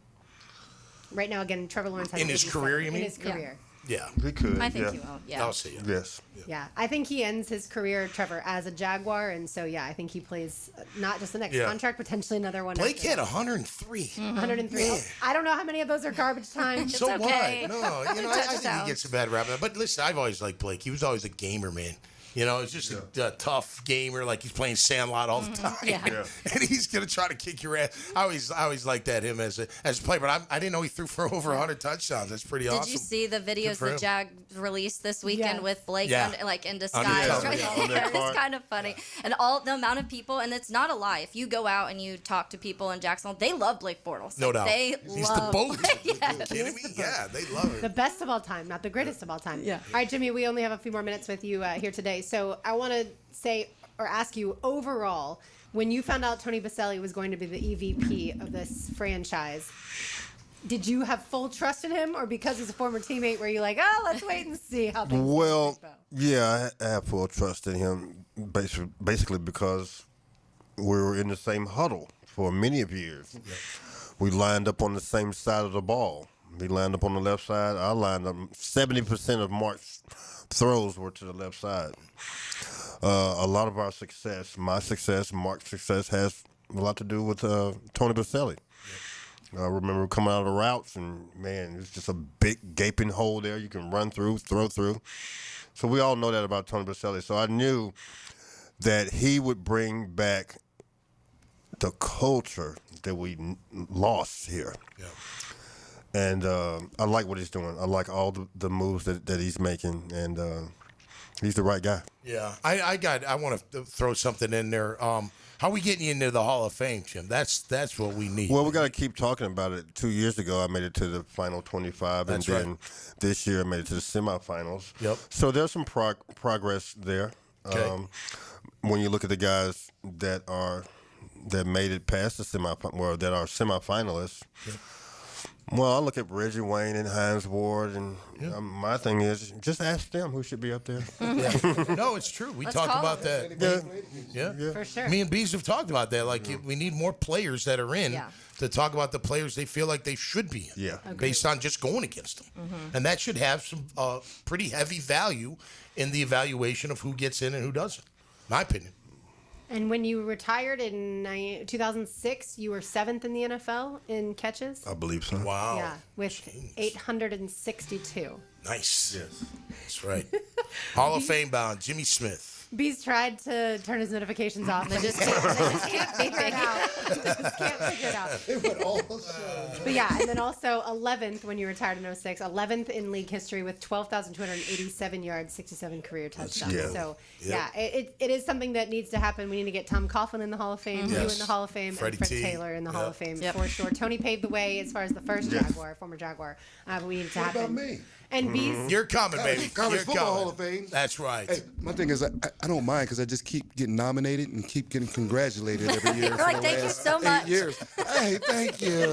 Right now, again, Trevor Lawrence has in his career, you mean? In his career. Yeah. He could. I think he will. Yeah. I'll see him. Yes. Yeah, I think he ends his career, Trevor, as a Jaguar, and so yeah, I think he plays not just the next Yeah. contract, potentially another one. Blake after had that. 103. 103. Man. I don't know how many of those are garbage time. So okay. what? No, you know, I think he Touchdowns. gets a bad rap. But listen, I've always liked Blake. He was always a gamer, man. You know, it's just a tough gamer, like he's playing Sandlot all the time, Yeah. and he's gonna try to kick your ass. I always liked that him as a player, but I didn't know he threw for over 100 touchdowns. That's pretty awesome. Did you see the videos for the him. Jags released this weekend with Blake Yeah. in disguise? Undercover, Right? yeah, on their It's card. kind of funny. And all the amount of people, and it's not a lie. If you go out and you talk to people in Jacksonville, they love Blake Bortles. No Like, doubt. They He's love the boat. Blake. Yes. Are you kidding me? Yeah, they love him. The best of all time, not the greatest of all time. Yeah. All right, Jimmy, we only have a few more minutes with you here today. So I want to say or ask you overall, when you found out Tony Baselli was going to be the EVP of this franchise, did you have full trust in him, or because he's a former teammate, were you like, oh, let's wait and see how things Well, yeah, I have full trust in him, basically because we were in the same huddle for many of years. We lined up on the same side of the ball. He lined up on the left side. I lined up. 70% of Mark's throws were to the left side. A lot of our success, my success, Mark's success, has a lot to do with Tony Baselli. I remember coming out of the routes, and, man, it's just a big gaping hole there you can run through, throw through. So we all know that about Tony Baselli. So I knew that he would bring back the culture that we lost here. Yeah. And I like what he's doing. I like all the moves that he's making, and he's the right guy. Yeah, I want to throw something in there. How are we getting you into the Hall of Fame, Jim? That's what we need. Well, we got to keep talking about it. 2 years ago, I made it to the final 25, That's and then right. this year I made it to the semifinals. Yep. So there's some progress there. Okay. When you look at the guys that made it past the that are semifinalists. Yep. Well, I look at Reggie Wayne and Hines Ward, and my thing is just ask them who should be up there. No, it's true. We Let's talked call about them. that. Yeah. For sure. Me and Bees have talked about that. Like, we need more players that are in to talk about the players they feel like they should be in. Yeah. Based on just going against them. Mm-hmm. And that should have some pretty heavy value in the evaluation of who gets in and who doesn't. My opinion. And when you retired in 2006, you were 7th in the NFL in catches? I believe so. Wow. Yeah, with 862. Nice. Yes. That's right. Hall of Fame bound Jimmy Smith. Bees tried to turn his notifications off. They just can't figure it out. Just can't figure it out. But yeah, and then also 11th when you retired in 06, 11th in league history with 12,287 yards, 67 career touchdowns. Yeah. So yeah, it is something that needs to happen. We need to get Tom Coughlin in the Hall of Fame, you in the Hall of Fame, Freddie and Fred T. Taylor in the Hall of Fame Yep. for sure. Tony paved the way as far as the first Jaguar, former Jaguar. But we need it to happen. What about me? And Bees, You're coming, baby. College You're Football coming. Hall of Fame. That's right. Hey, my thing is, I don't mind because I just keep getting nominated and keep getting congratulated every year. You're for like, the "Thank you last so 8 much." years. Hey, thank you.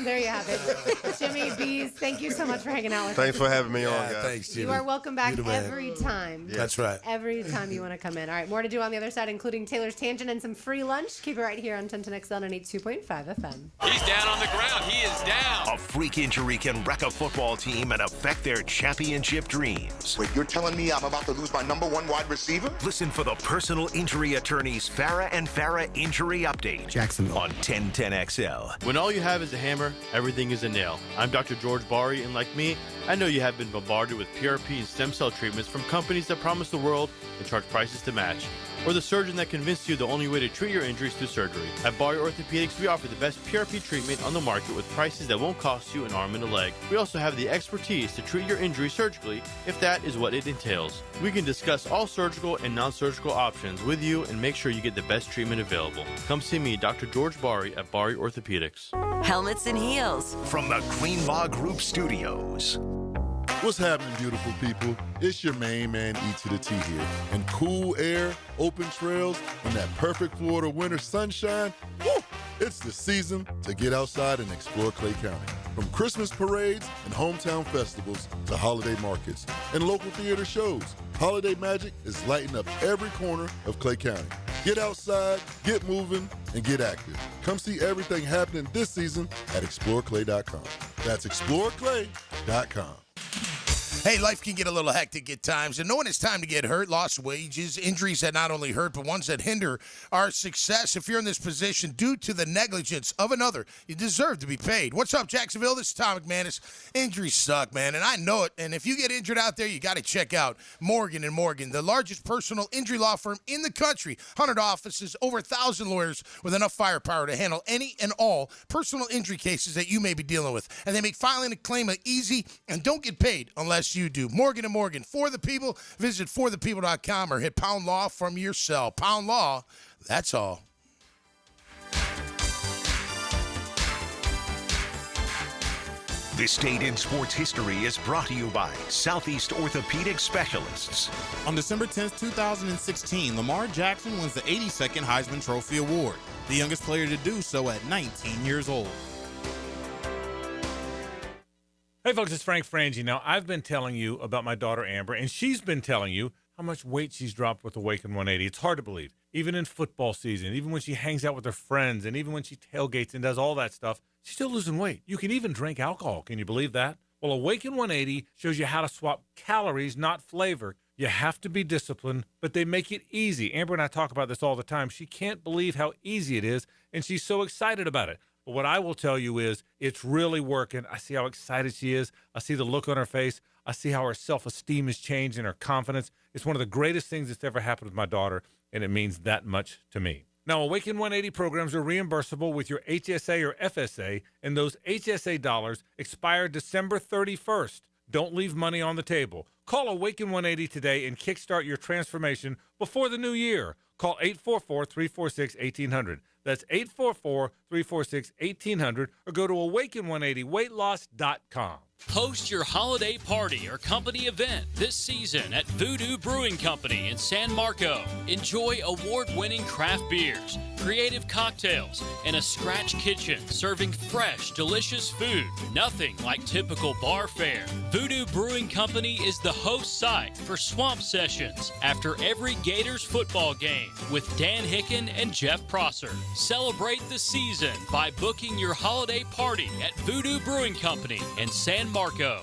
there you have it. Jimmy, Bees, thank you so much for hanging out with us. Thanks for having me on, Yeah, guys. thanks, Jimmy. You are welcome back You the man. every time. That's right. Every time you want to come in. All right, more to do on the other side, including Taylor's Tangent and some free lunch. Keep it right here on 1010XL 92.5 FM. He's down on the ground. He is down. A freak injury can wreck a football team and affect their championship dreams. Wait, you're telling me I'm about to lose my number one wide receiver? Listen for the personal injury attorney's Farrah and Farrah Injury Update. Jacksonville. On 1010XL. When all you have is a hammer, everything is a nail. I'm Dr. George Bari, and like me, I know you have been bombarded with PRP and stem cell treatments from companies that promise the world and charge prices to match. Or the surgeon that convinced you the only way to treat your injuries through surgery. At Bari Orthopedics, we offer the best PRP treatment on the market with prices that won't cost you an arm and a leg. We also have the expertise to treat your injury surgically, if that is what it entails. We can discuss all surgical and non-surgical options with you and make sure you get the best treatment available. Come see me, Dr. George Bari at Bari Orthopedics. Helmets and heels. From the Greenlaw Group Studios. What's happening, beautiful people? It's your main man, E to the T here. And cool air, open trails, and that perfect Florida winter sunshine, woo, it's the season to get outside and explore Clay County. From Christmas parades and hometown festivals to holiday markets and local theater shows, holiday magic is lighting up every corner of Clay County. Get outside, get moving, and get active. Come see everything happening this season at exploreclay.com. That's exploreclay.com. CareCredit.com. Hey, life can get a little hectic at times, and knowing it's time to get hurt, lost wages, injuries that not only hurt, but ones that hinder our success. If you're in this position due to the negligence of another, you deserve to be paid. What's up, Jacksonville? This is Tom McManus. Injuries suck, man, and I know it. And if you get injured out there, you got to check out Morgan & Morgan, the largest personal injury law firm in the country. 100 offices, over 1,000 lawyers with enough firepower to handle any and all personal injury cases that you may be dealing with. And they make filing a claim easy and don't get paid unless you do. Morgan & Morgan, for the people. Visit forthepeople.com or hit Pound Law from your cell. Pound Law, that's all. This date in sports history is brought to you by Southeast Orthopedic Specialists. On December 10th, 2016, Lamar Jackson wins the 82nd Heisman Trophy Award, the youngest player to do so at 19 years old. Hey, folks, it's Frank Frangie. Now, I've been telling you about my daughter, Amber, and she's been telling you how much weight she's dropped with Awaken 180. It's hard to believe. Even in football season, even when she hangs out with her friends, and even when she tailgates and does all that stuff, she's still losing weight. You can even drink alcohol. Can you believe that? Well, Awaken 180 shows you how to swap calories, not flavor. You have to be disciplined, but they make it easy. Amber and I talk about this all the time. She can't believe how easy it is, and she's so excited about it. But what I will tell you is it's really working. I see how excited she is. I see the look on her face. I see how her self-esteem has changed and her confidence. It's one of the greatest things that's ever happened with my daughter, and it means that much to me. Now, Awaken 180 programs are reimbursable with your HSA or FSA, and those HSA dollars expire December 31st. Don't leave money on the table. Call Awaken 180 today and kickstart your transformation before the new year. Call 844-346-1800. That's 844-346-1800, or go to awaken180weightloss.com. Host your holiday party or company event this season at Voodoo Brewing Company in San Marco. Enjoy award-winning craft beers, creative cocktails, and a scratch kitchen serving fresh, delicious food. Nothing like typical bar fare. Voodoo Brewing Company is the host site for Swamp Sessions after every Gators football game with Dan Hicken and Jeff Prosser. Celebrate the season by booking your holiday party at Voodoo Brewing Company in San Marco.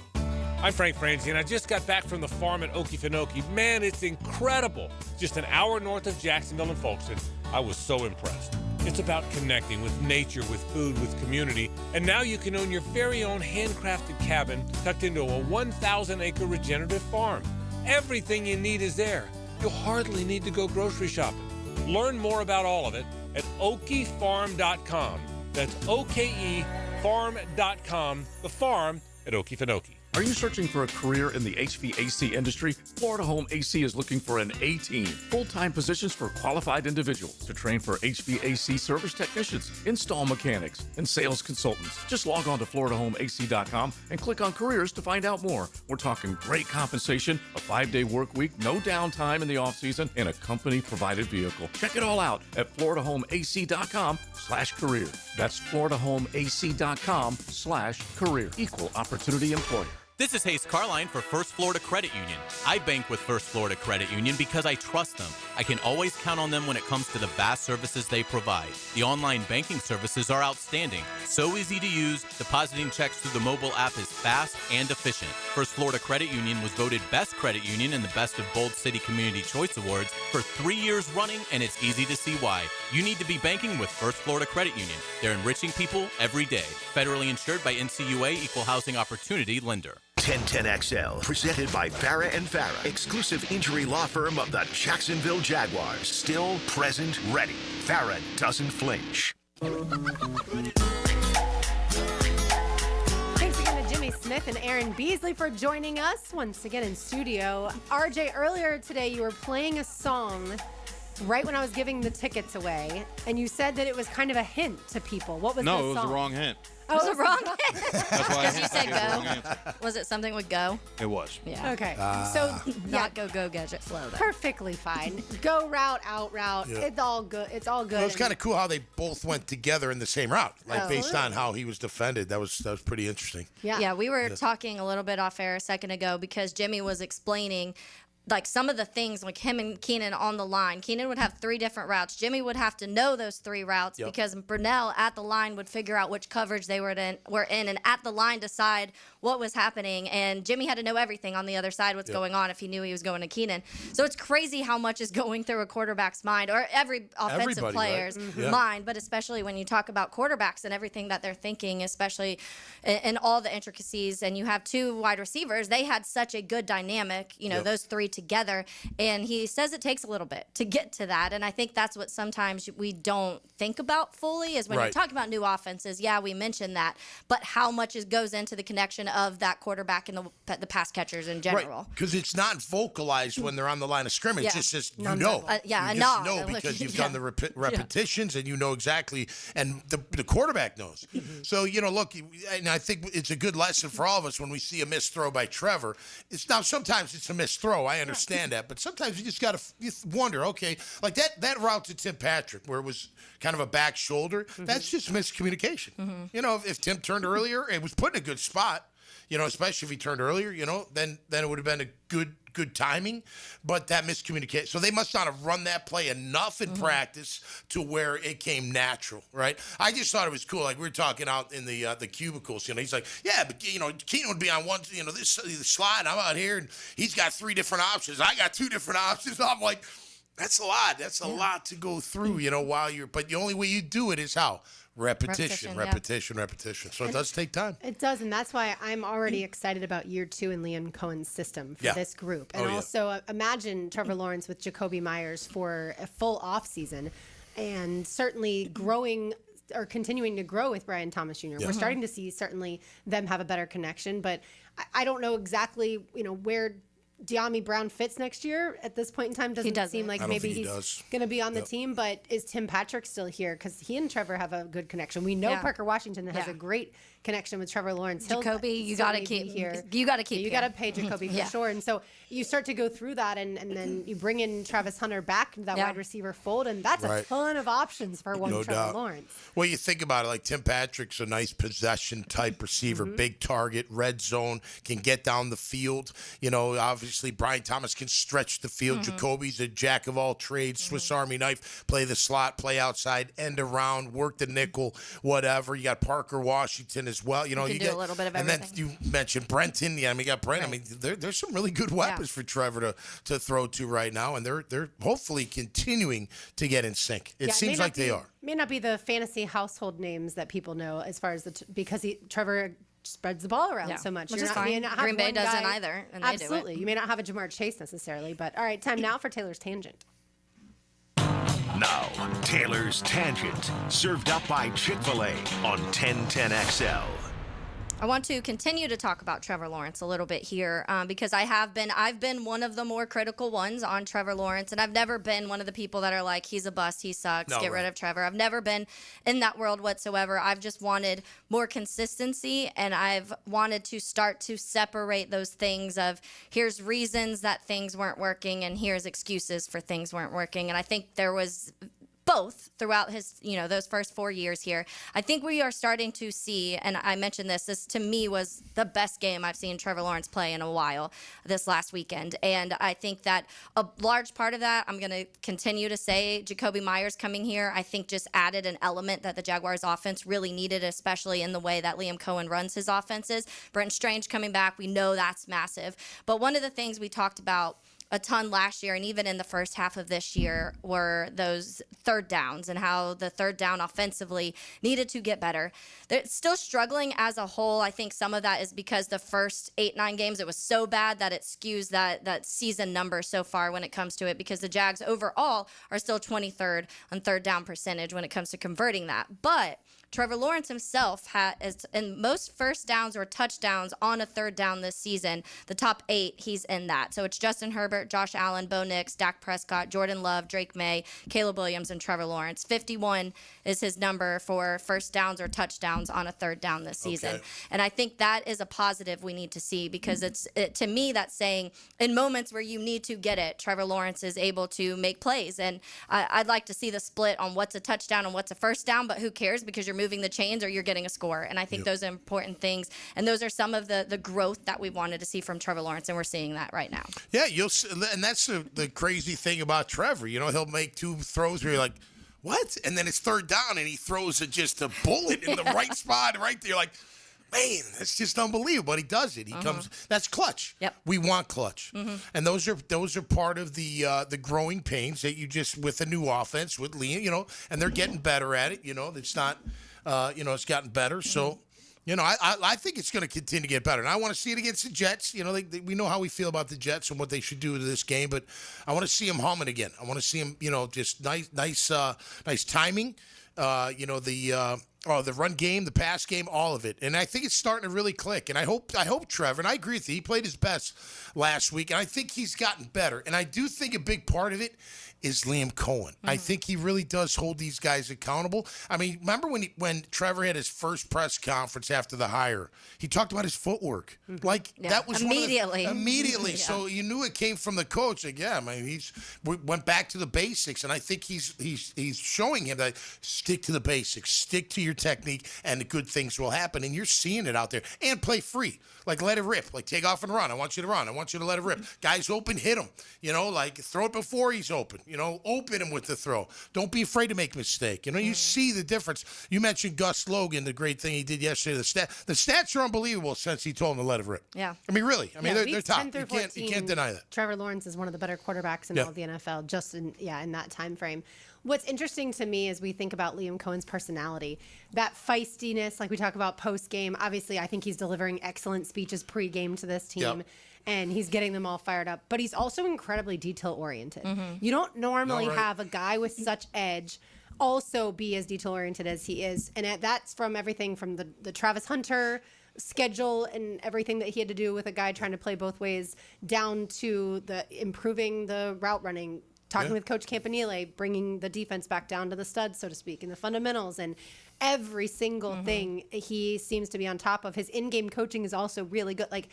I'm Frank Frangie, and I just got back from the farm at Okefenokee. Man, it's incredible. Just an hour north of Jacksonville and Folkestone. I was so impressed. It's about connecting with nature, with food, with community. And now you can own your very own handcrafted cabin tucked into a 1,000-acre regenerative farm. Everything you need is there. You'll hardly need to go grocery shopping. Learn more about all of it at okefarm.com. That's OKEfarm.com, the farm at Okefenokee. Are you searching for a career in the HVAC industry? Florida Home AC is looking for an A-team. Full-time positions for qualified individuals to train for HVAC service technicians, install mechanics, and sales consultants. Just log on to FloridaHomeAC.com and click on careers to find out more. We're talking great compensation, a 5-day work week, no downtime in the off-season, and a company-provided vehicle. Check it all out at FloridaHomeAC.com/career. That's FloridaHomeAC.com/career. Equal opportunity employer. This is Hayes Carline for First Florida Credit Union. I bank with First Florida Credit Union because I trust them. I can always count on them when it comes to the vast services they provide. The online banking services are outstanding. So easy to use, depositing checks through the mobile app is fast and efficient. First Florida Credit Union was voted Best Credit Union in the Best of Bold City Community Choice Awards for 3 years running, and it's easy to see why. You need to be banking with First Florida Credit Union. They're enriching people every day. Federally insured by NCUA, Equal Housing Opportunity Lender. 1010XL, presented by Farah and Farah, exclusive injury law firm of the Jacksonville Jaguars. Still, present, ready. Farah doesn't flinch. Thanks again to Jimmy Smith and Aaron Beasley for joining us once again in studio. RJ, earlier today you were playing a song right when I was giving the tickets away, and you said that it was kind of a hint to people. What was the song? No, it was the wrong hint. Oh, was it wrong? That's why I Because you said gave go. Was it something with go? It was. Yeah. Okay. So Not go gadget flow though. perfectly fine. Go route, out route. Yeah. It's all good. It's all good. Well, it's kind of cool how they both went together in the same route, like Oh, based really? on how he was defended. That was pretty interesting. Yeah, we were talking a little bit off air a second ago because Jimmy was explaining like some of the things like him and Keenan on the line. Keenan would have 3 different routes. Jimmy would have to know those 3 routes because Brunell at the line would figure out which coverage they were in and at the line decide what was happening. And Jimmy had to know everything on the other side, what's going on, if he knew he was going to Keenan. So it's crazy how much is going through a quarterback's mind, or every offensive Everybody, player's right? mind, but especially when you talk about quarterbacks and everything that they're thinking, especially in all the intricacies. And you have two wide receivers. They had such a good dynamic, those three together. And he says it takes a little bit to get to that. And I think that's what sometimes we don't think about fully is when you're talking about new offenses. Yeah, we mentioned that, but how much goes into the connection of that quarterback and the pass catchers in general. Because it's not vocalized when they're on the line of scrimmage. Yeah. It's just, A you nod. just know because you've done the repetitions and you know exactly, and the quarterback knows. So, look, and I think it's a good lesson for all of us when we see a missed throw by Trevor. Sometimes it's a missed throw. I understand that. But sometimes you just got to wonder, okay, like that route to Tim Patrick where it was kind of a back shoulder, that's just miscommunication. If Tim turned earlier and was put in a good spot, especially if he turned earlier, then it would have been a good timing, but that miscommunication. So they must not have run that play enough in practice to where it came natural, right? I just thought it was cool. Like we were talking out in the cubicles, he's like, yeah, but Keenan would be on one, this slide. I'm out here and he's got 3 different options. I got 2 different options. I'm like, that's a lot. That's a lot to go through, but the only way you do it is how? Repetition. So it does take time. It does, and that's why I'm already excited about year 2 in Liam Coen's system for this group. And also imagine Trevor Lawrence with Jacoby Myers for a full off season, and certainly growing or continuing to grow with Brian Thomas Jr. We're starting to see certainly them have a better connection, but I don't know exactly where De'Ami Brown fits next year. At this point in time, doesn't seem like maybe he's going to be on the team, but is Tim Patrick still here? Because he and Trevor have a good connection. We know Parker Washington has a great connection with Trevor Lawrence. Jacoby, you got to keep here. You got to keep. You got to pay Jacoby for sure. And so you start to go through that, and then you bring in Travis Hunter back into that wide receiver fold, and that's a ton of options for one Trevor Lawrence. Well, you think about it, like Tim Patrick's a nice possession type receiver, big target, red zone, can get down the field. Obviously Brian Thomas can stretch the field. Jacoby's a jack of all trades, Swiss Army knife, play the slot, play outside, end around, work the nickel, whatever. You got Parker Washington as well. You can do a little bit of everything. And then you mentioned Brenton. Yeah, you got Brent. There's some really good weapons for Trevor to throw to right now, and they're hopefully continuing to get in sync. It seems like they are. May not be the fantasy household names that people know as far as because Trevor spreads the ball around so much. Which is fine. Green Bay doesn't either. And absolutely. They do it. You may not have a Jamar Chase necessarily, but all right, time now for Taylor's Tangent. Now, Taylor's Tangent, served up by Chick-fil-A on 1010XL. I want to continue to talk about Trevor Lawrence a little bit here because I've been one of the more critical ones on Trevor Lawrence, and I've never been one of the people that are like, he's a bust, he sucks, get rid of Trevor. I've never been in that world whatsoever. I've just wanted more consistency, and I've wanted to start to separate those things of here's reasons that things weren't working and here's excuses for things weren't working. And I think there was both throughout his, those first 4 years here. I think we are starting to see, and I mentioned this to me was the best game I've seen Trevor Lawrence play in a while this last weekend. And I think that a large part of that, I'm going to continue to say, Jacoby Myers coming here, I think just added an element that the Jaguars offense really needed, especially in the way that Liam Coen runs his offenses. Brenton Strange coming back, we know that's massive. But one of the things we talked about a ton last year and even in the first half of this year were those third downs and how the third down offensively needed to get better. They're still struggling as a whole. I think some of that is because the first 8-9 games, it was so bad that it skews that season number so far when it comes to it, because the Jags overall are still 23rd on third down percentage when it comes to converting that. But Trevor Lawrence himself is in most first downs or touchdowns on a third down this season. The top 8, he's in that. So it's Justin Herbert, Josh Allen, Bo Nix, Dak Prescott, Jordan Love, Drake May, Caleb Williams, and Trevor Lawrence. 51 is his number for first downs or touchdowns on a third down this season. And I think that is a positive we need to see, because to me, that's saying in moments where you need to get it, Trevor Lawrence is able to make plays. And I'd like to see the split on what's a touchdown and what's a first down, but who cares, because you're moving the chains or you're getting a score. And I think those are important things. And those are some of the growth that we wanted to see from Trevor Lawrence, and we're seeing that right now. Yeah, and that's the crazy thing about Trevor. He'll make 2 throws where you're like, what? And then it's third down, and he throws just a bullet in the right spot right there. You're like, man, that's just unbelievable. But he does it. He comes. That's clutch. Yep. We want clutch, and those are part of the growing pains that you just with a new offense with Liam, and they're getting better at it. It's not, it's gotten better. So. I think it's going to continue to get better. And I want to see it against the Jets. We know how we feel about the Jets and what they should do to this game, but I want to see them humming again. I want to see them, just nice timing. The run game, the pass game, all of it. And I think it's starting to really click. And I hope Trevor, and I agree with you, he played his best last week, and I think he's gotten better. And I do think a big part of it is Liam Coen. I think he really does hold these guys accountable. I mean, remember when Trevor had his first press conference after the hire, he talked about his footwork. That was immediately. Immediately. Yeah. So you knew it came from the coach. We went back to the basics, and I think he's showing him that stick to the basics, stick to your technique, and the good things will happen. And you're seeing it out there. And play free. Let it rip. Take off and run. I want you to run. I want you to let it rip. Guys open, hit him. Throw it before he's open. Open him with the throw. Don't be afraid to make a mistake. You see the difference. You mentioned Gus Logan, the great thing he did yesterday. The stats are unbelievable since he told him to let it rip. Yeah. I mean, really. They're top. 10 through You can't deny that. Trevor Lawrence is one of the better quarterbacks in all of the NFL, just in that time frame. What's interesting to me as we think about Liam Cohen's personality, that feistiness, like we talk about post-game. Obviously, I think he's delivering excellent speeches pre-game to this team. Yep. And he's getting them all fired up. But he's also incredibly detail-oriented. You don't normally have a guy with such edge also be as detail-oriented as he is. And that's from everything from the Travis Hunter schedule and everything that he had to do with a guy trying to play both ways, down to the improving the route running, talking with Coach Campanile, bringing the defense back down to the studs, so to speak, and the fundamentals. And every single thing he seems to be on top of. His in-game coaching is also really good.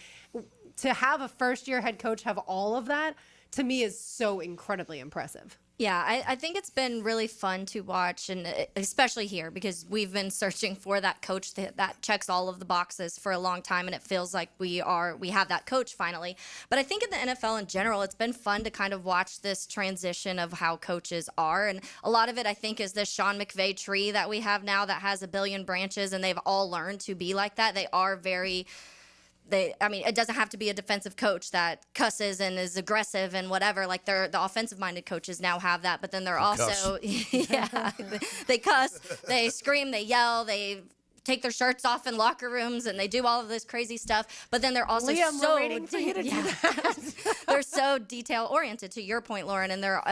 To have a first-year head coach have all of that, to me, is so incredibly impressive. Yeah, I think it's been really fun to watch, and especially here, because we've been searching for that coach that checks all of the boxes for a long time, and it feels like we have that coach finally. But I think in the NFL in general, it's been fun to kind of watch this transition of how coaches are, and a lot of it, I think, is this Sean McVay tree that we have now that has a billion branches, and they've all learned to be like that. They are very... it doesn't have to be a defensive coach that cusses and is aggressive and whatever. The offensive-minded coaches now have that, but then they're also, they cuss, they scream, they yell, they take their shirts off in locker rooms, and they do all of this crazy stuff. But then they're also we're waiting for you to do that. They're so detail-oriented, to your point, Lauren, and they're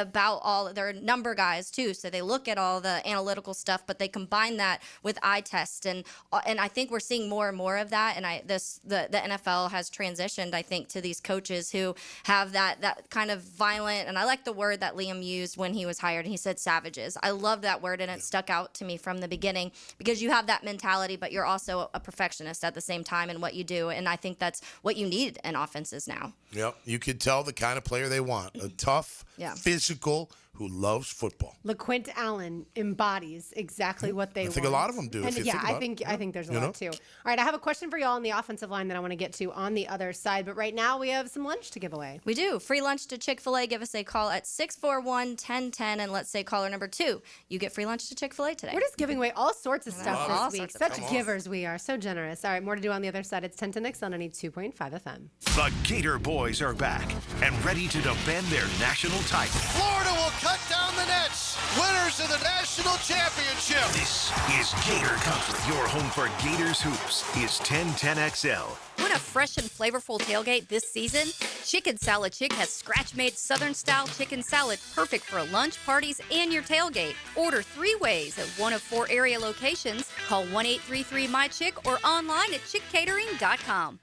number guys, too. So they look at all the analytical stuff, but they combine that with eye test. And I think we're seeing more and more of that. And the NFL has transitioned, I think, to these coaches who have that kind of violent, and I like the word that Liam used when he was hired. He said savages. I love that word, and it stuck out to me from the beginning, because you have that mentality, but you're also a perfectionist at the same time in what you do. And I think that's what you need in offenses now. Yep. You could tell the kind of player they want. A tough, physical, who loves football. LaQuint Allen embodies exactly what they want. I think a lot of them do. And I think there's a lot too. All right, I have a question for y'all on the offensive line that I want to get to on the other side. But right now we have some lunch to give away. We do. Free lunch to Chick-fil-A. Give us a call at 641-1010. And let's say caller number 2, you get free lunch to Chick-fil-A today. We're just giving away all sorts of stuff this week. Such Come givers we are. So generous. All right, more to do on the other side. It's 1010X on 92.5 FM. The Gator Boys are back and ready to defend their national title. Florida will cut down the nets. Winners of the national championship. This is Gator Country. Your home for Gators hoops is 1010XL. Want a fresh and flavorful tailgate this season? Chicken Salad Chick has scratch-made Southern-style chicken salad perfect for lunch, parties, and your tailgate. Order 3 ways at one of 4 area locations. Call 1-833-MY-CHICK or online at chickcatering.com.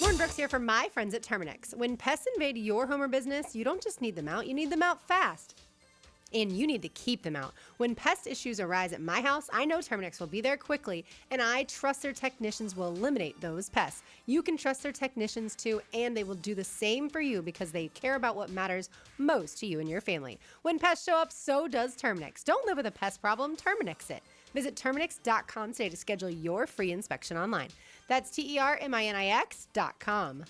Lauren Brooks here from my friends at Terminix. When pests invade your home or business, you don't just need them out, you need them out fast. And you need to keep them out. When pest issues arise at my house, I know Terminix will be there quickly, and I trust their technicians will eliminate those pests. You can trust their technicians too, and they will do the same for you because they care about what matters most to you and your family. When pests show up, so does Terminix. Don't live with a pest problem, Terminix it. Visit Terminix.com today to schedule your free inspection online. That's TERMINIX.com.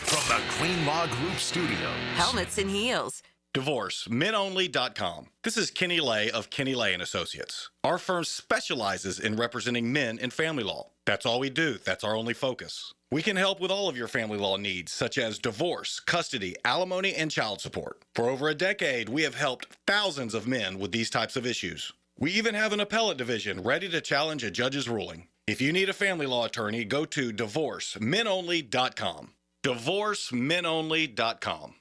From the Queen Law Group Studio. Helmets and Heels. DivorceMenOnly.com. This is Kenny Lay of Kenny Lay & Associates. Our firm specializes in representing men in family law. That's all we do. That's our only focus. We can help with all of your family law needs, such as divorce, custody, alimony, and child support. For over a decade, we have helped thousands of men with these types of issues. We even have an appellate division ready to challenge a judge's ruling. If you need a family law attorney, go to DivorceMenOnly.com. DivorceMenOnly.com.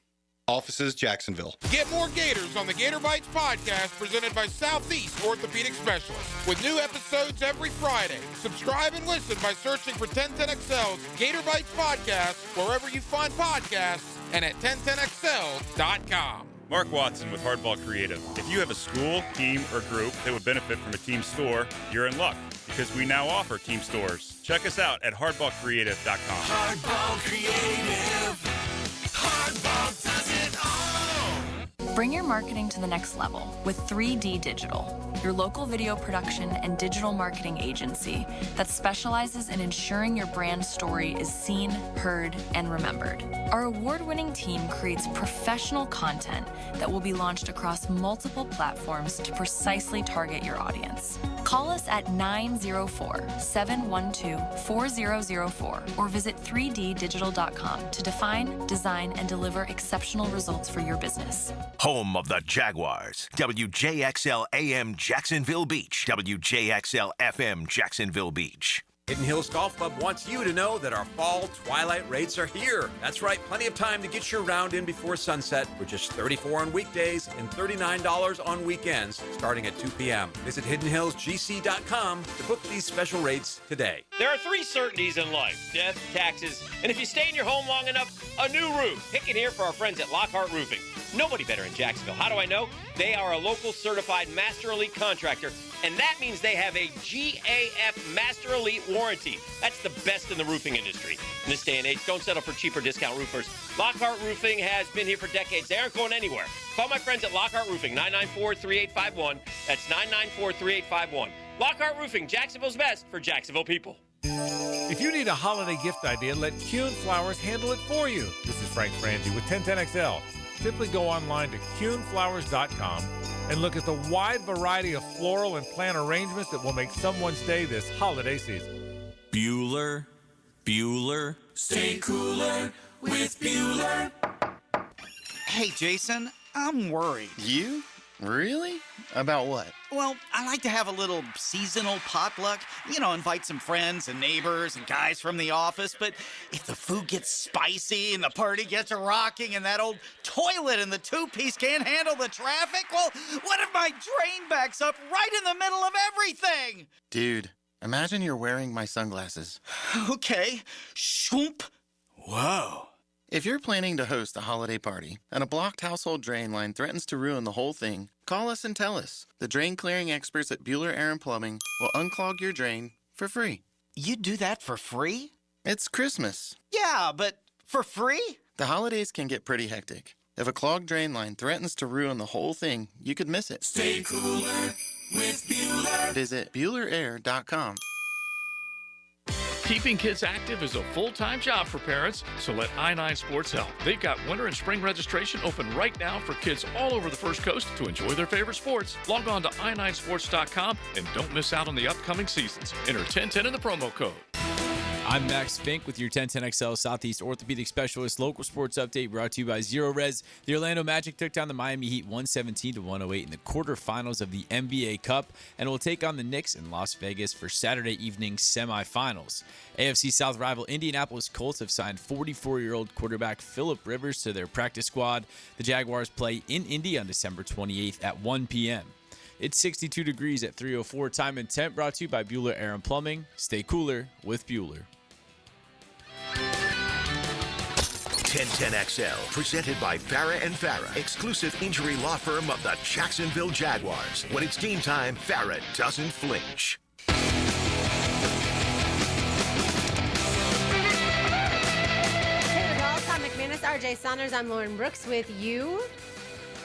Offices, Jacksonville. Get more Gators on the Gator Bites podcast presented by Southeast Orthopedic Specialists with new episodes every Friday. Subscribe and listen by searching for 1010XL's Gator Bites podcast wherever you find podcasts and at 1010XL.com. Mark Watson with Hardball Creative. If you have a school, team, or group that would benefit from a team store, you're in luck because we now offer team stores. Check us out at hardballcreative.com. Hardball Creative. Hardball does it all. Bring your marketing to the next level with 3D Digital, your local video production and digital marketing agency that specializes in ensuring your brand story is seen, heard, and remembered. Our award-winning team creates professional content that will be launched across multiple platforms to precisely target your audience. Call us at 904-712-4004 or visit 3ddigital.com to define, design, and deliver exceptional results for your business. Home of the Jaguars. WJXL AM Jacksonville Beach. WJXL FM Jacksonville Beach. Hidden Hills Golf Club wants you to know that our fall twilight rates are here. That's right, plenty of time to get your round in before sunset for just $34 on weekdays and $39 on weekends, starting at 2 p.m. Visit hiddenhillsgc.com to book these special rates today. There are 3 certainties in life: death, taxes, and if you stay in your home long enough, a new roof. Pick it here for our friends at Lockhart Roofing. Nobody better in Jacksonville. How do I know? They are a local certified Master Elite contractor, and that means they have a GAF Master Elite warranty. That's the best in the roofing industry. In this day and age, don't settle for cheaper discount roofers. Lockhart Roofing has been here for decades. They aren't going anywhere. Call my friends at Lockhart Roofing, 994-3851. That's 994-3851. Lockhart Roofing, Jacksonville's best for Jacksonville people. If you need a holiday gift idea, let Coen Flowers handle it for you. This is Frank Frangie with 1010XL. Simply go online to CoenFlowers.com and look at the wide variety of floral and plant arrangements that will make someone's day this holiday season. Bueller, stay cooler with Bueller. Hey, Jason, I'm worried. You? Really? About what? Well, I like to have a little seasonal potluck. You know, invite some friends and neighbors and guys from the office. But if the food gets spicy and the party gets rocking and that old toilet in the two-piece can't handle the traffic, well, what if my drain backs up right in the middle of everything? Dude, imagine you're wearing my sunglasses. Okay. Shoomp. Whoa. If you're planning to host a holiday party and a blocked household drain line threatens to ruin the whole thing, call us and tell us. The drain clearing experts at Bueller Air and Plumbing will unclog your drain for free. You do that for free? It's Christmas. Yeah, but for free? The holidays can get pretty hectic. If a clogged drain line threatens to ruin the whole thing, you could miss it. Stay cooler with Bueller. Visit BuellerAir.com. Keeping kids active is a full-time job for parents, so let I-9 Sports help. They've got winter and spring registration open right now for kids all over the First Coast to enjoy their favorite sports. Log on to i9sports.com and don't miss out on the upcoming seasons. Enter 1010 in the promo code. I'm Max Fink with your 1010XL Southeast Orthopedic Specialist local sports update brought to you by Zero Res. The Orlando Magic took down the Miami Heat 117-108 in the quarterfinals of the NBA Cup and will take on the Knicks in Las Vegas for Saturday evening semifinals. AFC South rival Indianapolis Colts have signed 44-year-old quarterback Phillip Rivers to their practice squad. The Jaguars play in Indy on December 28th at 1 p.m. It's 62 degrees at 3:04. Time and temp brought to you by Bueller Air and Plumbing. Stay cooler with Bueller. 1010XL, presented by Farah and Farah, exclusive injury law firm of the Jacksonville Jaguars. When it's game time, Farah doesn't flinch. Hey, y'all. Tom McManus, RJ Saunders. I'm Lauren Brooks with you.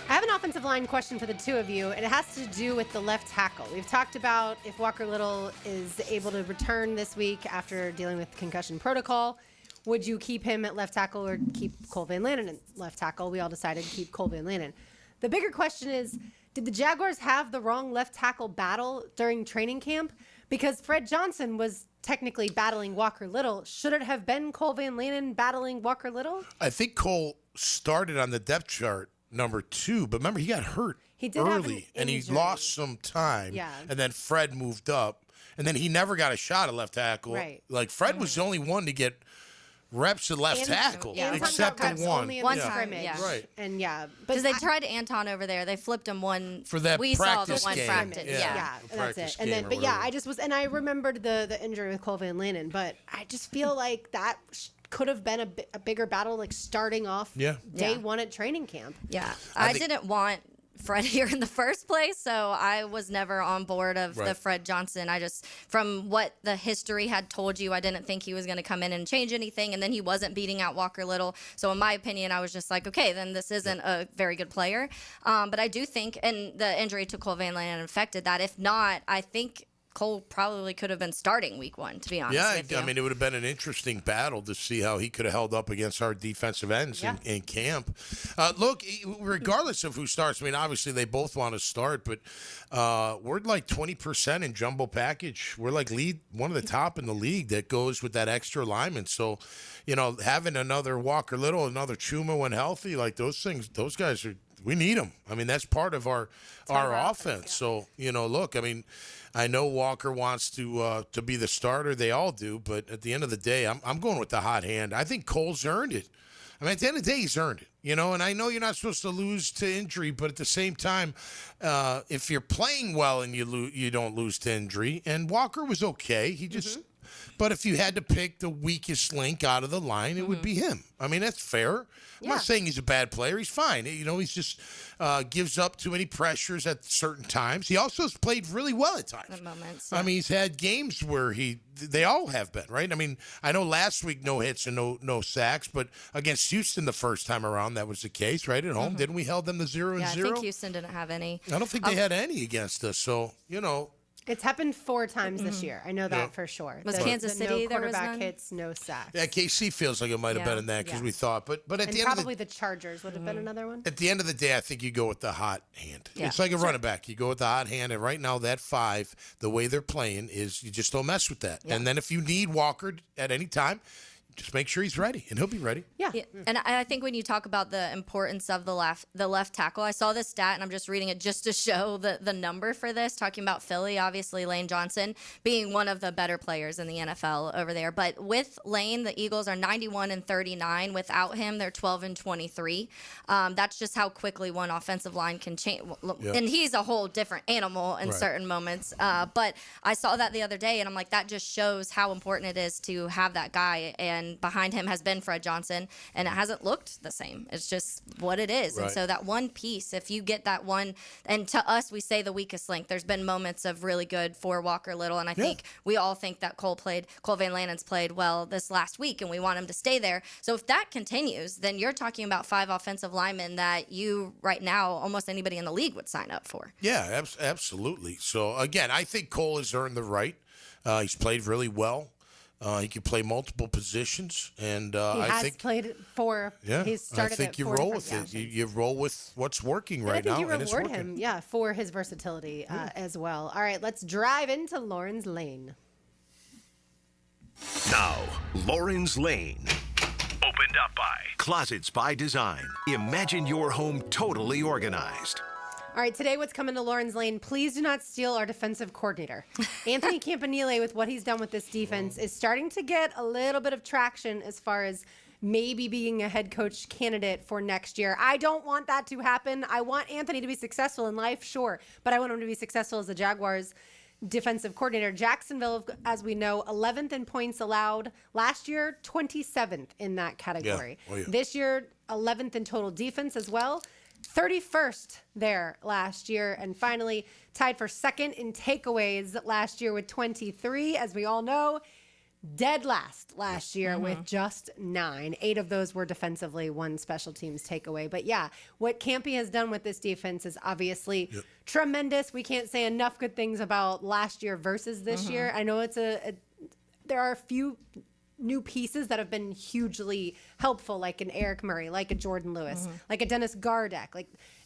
I have an offensive line question for the two of you, and it has to do with the left tackle. We've talked about if Walker Little is able to return this week after dealing with concussion protocol. Would you keep him at left tackle or keep Cole Van Lanen at left tackle? We all decided to keep Cole Van Lanen. The bigger question is, did the Jaguars have the wrong left tackle battle during training camp? Because Fred Johnson was technically battling Walker Little. Should it have been Cole Van Lanen battling Walker Little? I think Cole started on the depth chart number 2, but remember he got hurt He did have early, an and he injury. lost some time. Yeah. And then Fred moved up, and then he never got a shot at left tackle. Right. Like Fred was the only one to get reps at left tackle, except the one. Only in One the time, scrimmage. yeah. Right. And Because they tried Anton over there. They flipped him one. For that we saw the practice one game. practice. Yeah, and that's it. And then, but yeah, I just was, and I remembered the injury with Cole Van Lanen, but I just feel like that could have been a bigger battle, like starting off day one at training camp. Yeah, I didn't want Fred here in the first place, so I was never on board of the Fred Johnson. I just, from what the history had told you, I didn't think he was going to come in and change anything, and then he wasn't beating out Walker Little. So in my opinion, I was just like, okay, then this isn't a very good player. But I do think, and the injury to Cole Van Lanen affected that. If not, I think Cole probably could have been starting week 1, to be honest with you. I mean, it would have been an interesting battle to see how he could have held up against our defensive ends in camp. Look, regardless of who starts, I mean, obviously they both want to start, but we're like 20% in jumbo package. We're like one of the top in the league that goes with that extra lineman. So, having another Walker Little, another Chuma when healthy, like those guys we need them. I mean, that's part of our offense. So, look, I mean, I know Walker wants to be the starter. They all do. But at the end of the day, I'm going with the hot hand. I think Cole's earned it. I mean, at the end of the day, he's earned it. And I know you're not supposed to lose to injury, but at the same time, if you're playing well and you don't lose to injury, and Walker was okay. He just But if you had to pick the weakest link out of the line, it would be him. I mean, that's fair. I'm not saying he's a bad player. He's fine. He's just gives up too many pressures at certain times. He also has played really well at times. At moments. I mean, he's had games where they all have been, right? I mean, I know last week no hits and no sacks, but against Houston the first time around that was the case, right? At home, didn't we held them to 0-0? Yeah, I think Houston didn't have any. I don't think they had any against us. So, It's happened 4 times this year. I know that for sure. Was Kansas City no there was quarterback none? hits, no sacks. Yeah, KC feels like it might have been in that because we thought. But at the end probably of the Chargers would have been another one. At the end of the day, I think you go with the hot hand. Yeah, It's like a running back. You go with the hot hand, and right now that 5, the way they're playing is you just don't mess with that. Yeah. And then if you need Walker at any time, just make sure he's ready, and he'll be ready. Yeah. And I think when you talk about the importance of the left tackle, I saw this stat, and I'm just reading it just to show the number for this, talking about Philly, obviously Lane Johnson being one of the better players in the NFL over there. But with Lane, the Eagles are 91-39. Without him, they're 12-23. That's just how quickly one offensive line can change. Yeah. And he's a whole different animal in certain moments. But I saw that the other day, and I'm like, that just shows how important it is to have that guy. And behind him has been Fred Johnson, and it hasn't looked the same. It's just what it is. And so that one piece, if you get that one, and to us, we say the weakest link. There's been moments of really good for Walker Little, and I think we all think that Cole Van Lanen's played well this last week, and we want him to stay there. So if that continues, then you're talking about 5 offensive linemen that you, right now, almost anybody in the league would sign up for. Yeah, absolutely. So, again, I think Cole has earned the right. He's played really well. He can play multiple positions, and I think played 4. Yeah, He's started I think at you 4 roll different with it. You roll with what's working right and I now, think you and it's reward working. him, for his versatility as well. All right, let's drive into Lauren's Lane. Now, Lauren's Lane. Opened up by Closets by Design. Imagine your home totally organized. All right, today what's coming to Lauren's Lane, please do not steal our defensive coordinator. Anthony Campanile, with what he's done with this defense, is starting to get a little bit of traction as far as maybe being a head coach candidate for next year. I don't want that to happen. I want Anthony to be successful in life, sure, but I want him to be successful as the Jaguars defensive coordinator. Jacksonville, as we know, 11th in points allowed. Last year, 27th in that category. Yeah. Oh, yeah. This year, 11th in total defense as well. 31st there last year, and finally tied for second in takeaways last year with 23. As we all know, dead last year with just 9. 8 of those were defensively, 1 special teams takeaway. But yeah, what Campy has done with this defense is obviously tremendous. We can't say enough good things about last year versus this year. I know there are a few new pieces that have been hugely helpful, like an Eric Murray, like a Jordan Lewis, like a Dennis Gardeck.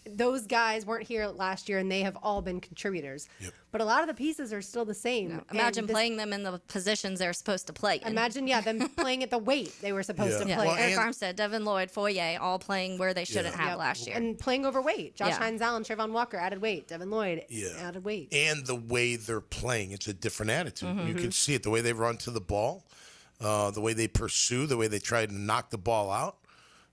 those guys weren't here last year, and they have all been contributors. But a lot of the pieces are still the same. Imagine playing them in the positions they're supposed to play in. Imagine, them playing at the weight they were supposed to play. Well, Eric Armstead, Devin Lloyd, Foye, all playing where they shouldn't have last year. And playing overweight. Josh Hines Allen, Trayvon Walker added weight. Devin Lloyd added weight. And the way they're playing, it's a different attitude. You can see it, the way they run to the ball, the way they pursue, the way they try to knock the ball out,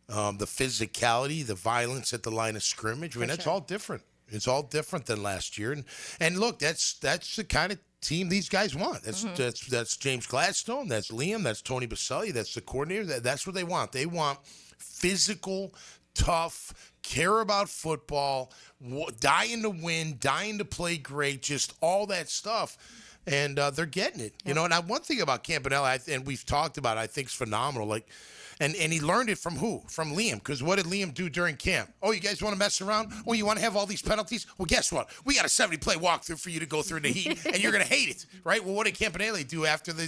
the physicality, the violence at the line of scrimmage. I mean, that's all different. It's all different than last year. And look, that's the kind of team these guys want. That's James Gladstone. That's Liam. That's Tony Baselli. That's the coordinator. That's what they want. They want physical, tough, care about football, dying to win, dying to play great, just all that stuff. And they're getting it. You know, and one thing about Campanella, and we've talked about, I think is phenomenal. Like, and he learned it from who? From Liam. Because what did Liam do during camp? Oh, you guys want to mess around? Oh, you want to have all these penalties? Well, guess what? We got a 70-play walkthrough for you to go through in the heat, and you're going to hate it, right? Well, what did Campanella do after the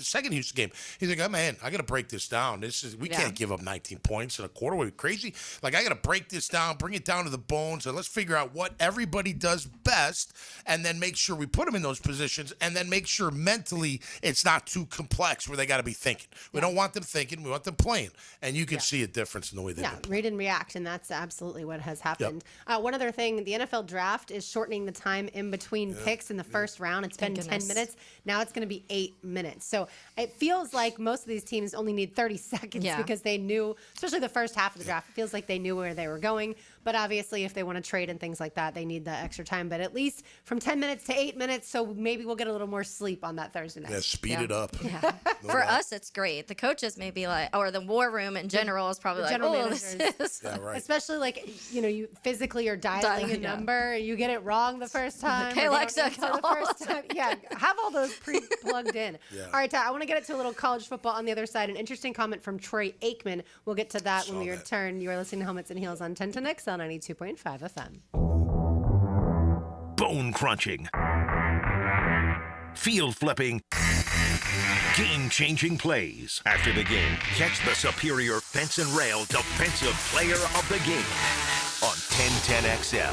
second Houston game? He's like, oh, man, I got to break this down. We can't give up 19 points in a quarter. We're crazy. Like, I got to break this down, bring it down to the bones, and let's figure out what everybody does best, and then make sure we put them in those positions, and then make sure mentally it's not too complex where they got to be thinking. We don't want them thinking. We want them playing. And you can see a difference in the way they do. Read and react, and that's absolutely what has happened. One other thing, the NFL draft is shortening the time in between picks in the first round. It's been 10 minutes. Now it's going to be 8 minutes. So it feels like most of these teams only need 30 seconds because they knew, especially the first half of the draft, it feels like they knew where they were going. But obviously, if they want to trade and things like that, they need the extra time. But at least from 10 minutes to 8 minutes, so maybe we'll get a little more sleep on that Thursday night. Yeah, speed it up. Yeah. For us, it's great. The coaches may be like, or the war room in general is probably like, oh, this is. Especially like, you physically are dialing a number, you get it wrong the first time. Okay, Alexa, the first time. Yeah, have all those pre-plugged in. All right, Ty, I want to get it to a little college football on the other side. An interesting comment from Troy Aikman. We'll get to that when we return. You are listening to Helmets and Heels on 1010XL 92.5 FM. Bone crunching, field flipping, game-changing plays. After the game, catch the superior fence and rail defensive player of the game on 1010XL.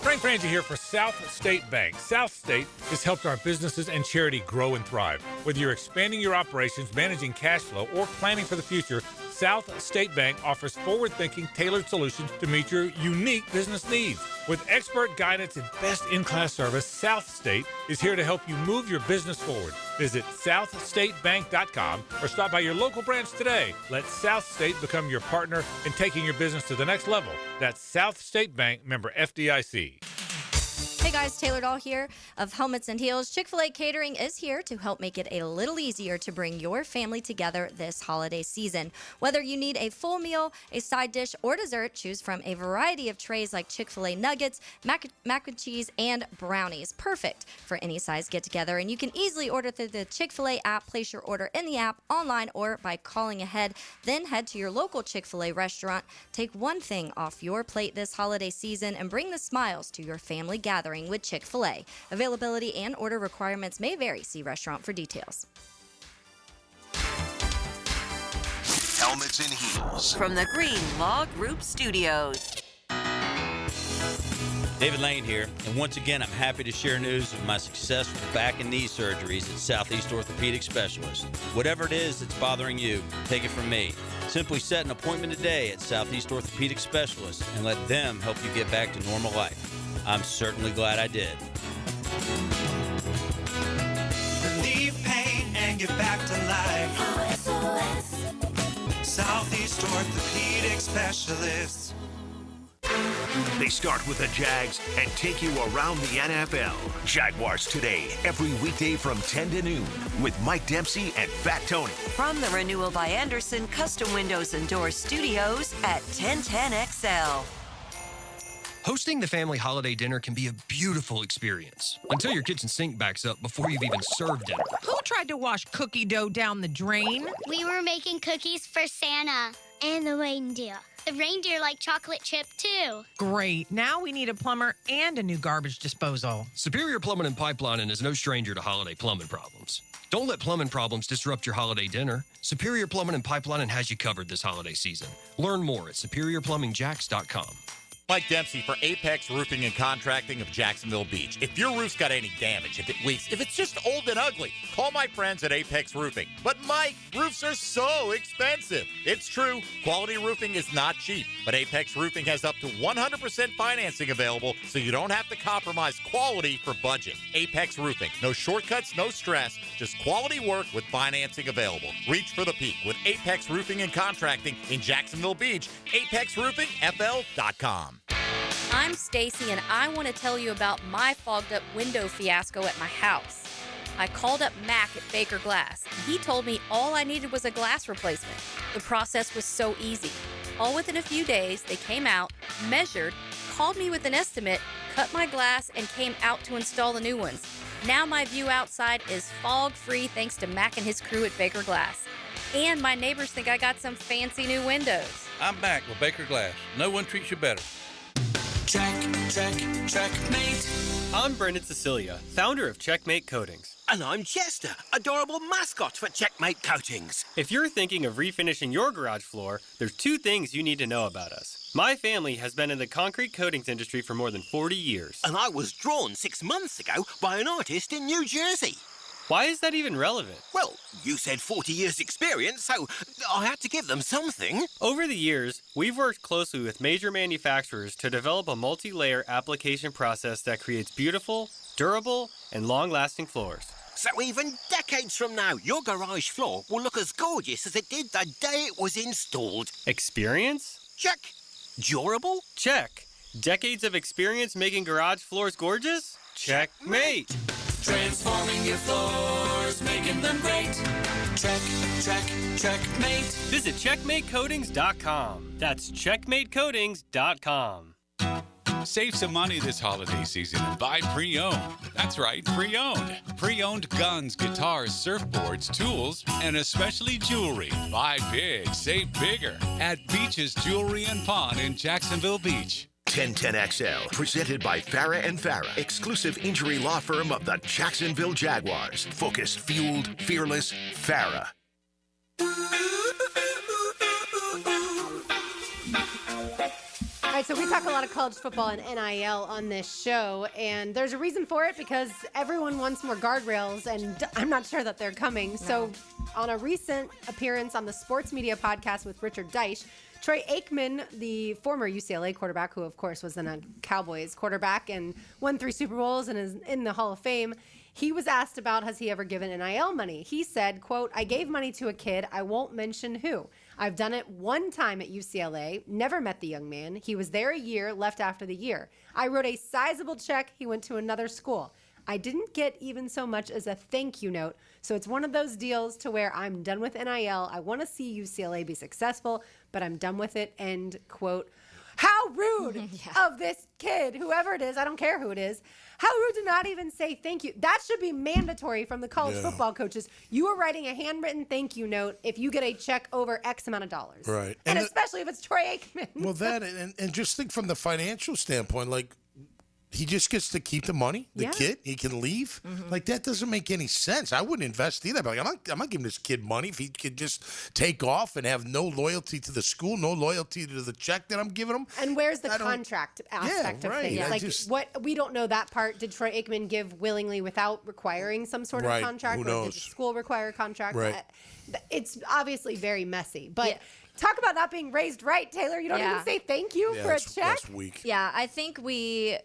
Frank Frangie here for South State Bank. South State has helped our businesses and charity grow and thrive. Whether you're expanding your operations, managing cash flow, or planning for the future, South State Bank offers forward-thinking, tailored solutions to meet your unique business needs. With expert guidance and best-in-class service, South State is here to help you move your business forward. Visit southstatebank.com or stop by your local branch today. Let South State become your partner in taking your business to the next level. That's South State Bank, member FDIC. Hey guys, Taylor Dahl here of Helmets and Heels. Chick-fil-A Catering is here to help make it a little easier to bring your family together this holiday season. Whether you need a full meal, a side dish, or dessert, choose from a variety of trays like Chick-fil-A nuggets, mac and cheese, and brownies. Perfect for any size get-together. And you can easily order through the Chick-fil-A app. Place your order in the app, online, or by calling ahead. Then head to your local Chick-fil-A restaurant. Take one thing off your plate this holiday season and bring the smiles to your family gathering with Chick-fil-A. Availability and order requirements may vary. See restaurant for details. Helmets and Heels. From the Green Law Group Studios. David Lane here, and once again, I'm happy to share news of my successful back and knee surgeries at Southeast Orthopedic Specialist. Whatever it is that's bothering you, take it from me. Simply set an appointment today at Southeast Orthopedic Specialist and let them help you get back to normal life. I'm certainly glad I did. Relieve pain and get back to life. SOS. Southeast Orthopedic Specialists. They start with the Jags and take you around the NFL. Jaguars Today, every weekday from 10 to noon with Mike Dempsey and Fat Tony. From the Renewal by Anderson Custom Windows and Doors Studios at 1010XL. Hosting the family holiday dinner can be a beautiful experience until your kitchen sink backs up before you've even served dinner. Who tried to wash cookie dough down the drain? We were making cookies for Santa and the reindeer. The reindeer like chocolate chip, too. Great. Now we need a plumber and a new garbage disposal. Superior Plumbing and Pipelining is no stranger to holiday plumbing problems. Don't let plumbing problems disrupt your holiday dinner. Superior Plumbing and Pipelining has you covered this holiday season. Learn more at superiorplumbingjacks.com. Mike Dempsey for Apex Roofing and Contracting of Jacksonville Beach. If your roof's got any damage, if it leaks, if it's just old and ugly, call my friends at Apex Roofing. But Mike, roofs are so expensive. It's true, quality roofing is not cheap, but Apex Roofing has up to 100% financing available, so you don't have to compromise quality for budget. Apex Roofing, no shortcuts, no stress, just quality work with financing available. Reach for the peak with Apex Roofing and Contracting in Jacksonville Beach. ApexRoofingFL.com. I'm Stacy, and I want to tell you about my fogged up window fiasco at my house. I called up Mac at Baker Glass, and he told me all I needed was a glass replacement. The process was so easy. All within a few days, they came out, measured, called me with an estimate, cut my glass, and came out to install the new ones. Now my view outside is fog-free thanks to Mac and his crew at Baker Glass. And my neighbors think I got some fancy new windows. I'm back with Baker Glass. No one treats you better. Checkmate. I'm Brendan Cecilia, founder of Checkmate Coatings. And I'm Chester, adorable mascot for Checkmate Coatings. If you're thinking of refinishing your garage floor, there's 2 things you need to know about us. My family has been in the concrete coatings industry for more than 40 years. And I was drawn 6 months ago by an artist in New Jersey. Why is that even relevant? Well, you said 40 years experience, so I had to give them something. Over the years, we've worked closely with major manufacturers to develop a multi-layer application process that creates beautiful, durable, and long-lasting floors. So even decades from now, your garage floor will look as gorgeous as it did the day it was installed. Experience? Check. Durable? Check. Decades of experience making garage floors gorgeous? Checkmate. Transforming your floors, making them great. Checkmate. Visit checkmatecoatings.com. That's checkmatecoatings.com. Save some money this holiday season and buy pre-owned. That's right, pre-owned. Pre-owned guns, guitars, surfboards, tools, and especially jewelry. Buy big, save bigger at Beach's Jewelry and Pawn in Jacksonville Beach. 1010XL, presented by Farah and Farah, exclusive injury law firm of the Jacksonville Jaguars. Focused, fueled, fearless, Farah. All right, so we talk a lot of college football and NIL on this show, and there's a reason for it because everyone wants more guardrails, and I'm not sure that they're coming. No. So on a recent appearance on the Sports Media Podcast with Richard Deitch, Troy Aikman, the former UCLA quarterback, who of course was then a Cowboys quarterback and won 3 Super Bowls and is in the Hall of Fame, he was asked about has he ever given NIL money. He said, quote, "I gave money to a kid. I won't mention who. I've done it one time at UCLA, never met the young man. He was there a year, left after the year. I wrote a sizable check. He went to another school. I didn't get even so much as a thank you note. So it's one of those deals to where I'm done with NIL. I want to see UCLA be successful, but I'm done with it." End quote. How rude of this kid, whoever it is, I don't care who it is, how rude to not even say thank you. That should be mandatory from the college football coaches. You are writing a handwritten thank you note if you get a check over X amount of dollars. Right. And especially if it's Troy Aikman. Well, that, and just think from the financial standpoint, like, he just gets to keep the money, the kid. He can leave. Like, that doesn't make any sense. I wouldn't invest either. But like, I'm not giving this kid money if he could just take off and have no loyalty to the school, no loyalty to the check that I'm giving him. And where's the contract aspect of things? Like, what we don't know that part. Did Troy Aikman give willingly without requiring some sort of contract? Who knows? Or did the school require a contract? Right. It's obviously very messy. But talk about not being raised right, Taylor. You don't even say thank you for a check? That's weak. Yeah, I think we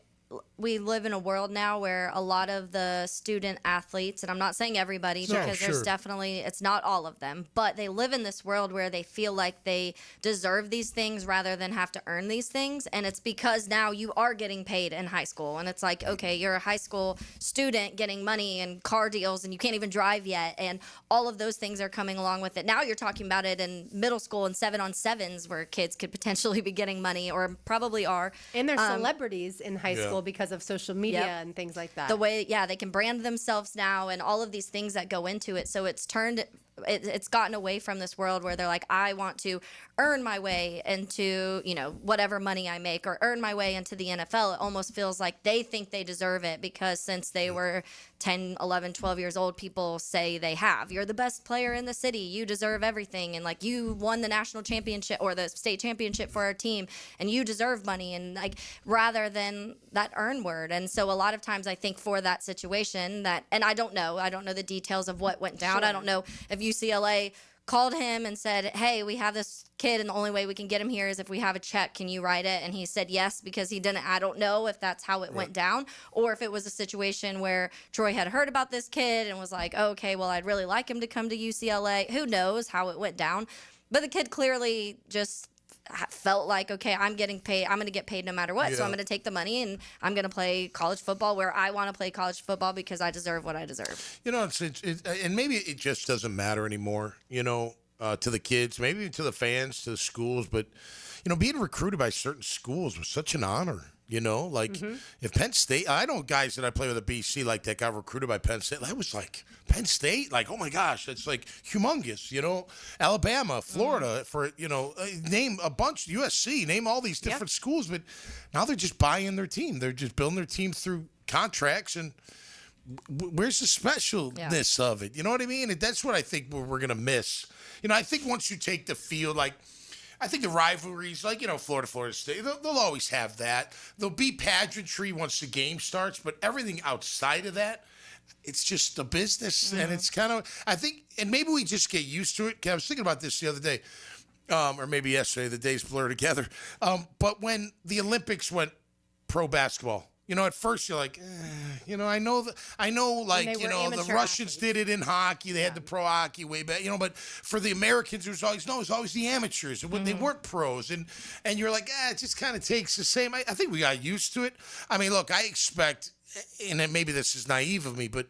live in a world now where a lot of the student athletes, and I'm not saying everybody because there's definitely, it's not all of them, but they live in this world where they feel like they deserve these things rather than have to earn these things. And it's because now you are getting paid in high school. And it's like, okay, you're a high school student getting money and car deals and you can't even drive yet. And all of those things are coming along with it. Now you're talking about it in middle school and 7-on-7s where kids could potentially be getting money or probably are. And they're celebrities in high school because of social media and things like that. The way, they can brand themselves now and all of these things that go into it. So it's turned it's gotten away from this world where they're like, I want to earn my way into, whatever money I make, or earn my way into the NFL. It almost feels like they think they deserve it because since they were 10, 11, 12 years old, people say they have. You're the best player in the city. You deserve everything. And like, you won the national championship or the state championship for our team, and you deserve money. And like, rather than that earn word. And so a lot of times I think for that situation and I don't know the details of what went down. Sure. I don't know if UCLA called him and said, hey, we have this kid and the only way we can get him here is if we have a check. Can you write it? And he said yes, because he didn't. I don't know if that's how it went down, or if it was a situation where Troy had heard about this kid and was like, oh, okay, well, I'd really like him to come to UCLA. Who knows how it went down? But the kid clearly just felt like, okay, I'm getting paid. I'm going to get paid no matter what. So I'm going to take the money and I'm going to play college football where I want to play college football because I deserve what I deserve. And maybe it just doesn't matter anymore, to the kids, maybe even to the fans, to the schools. But, being recruited by certain schools was such an honor. If Penn State, I know guys that I play with at BC that got recruited by Penn State. That was like Penn State, oh my gosh, it's like humongous. Alabama, Florida, for name a bunch, USC, name all these different schools. But now they're just buying their team. They're just building their team through contracts. And where's the specialness of it? You know what I mean? And that's what I think we're gonna miss. I think once you take the field, I think the rivalries, Florida State, they'll always have that. There'll be pageantry once the game starts, but everything outside of that, it's just a business. And it's kind of, I think, and maybe we just get used to it. I was thinking about this the other day, or maybe yesterday, the days blur together. But when the Olympics went pro basketball, at first you're like, I know, the Russians did it in hockey. They had the pro hockey way back, but for the Americans, it was always the amateurs. They weren't pros. And you're like, it just kind of takes the same. I think we got used to it. I mean, look, I expect, and then maybe this is naive of me, but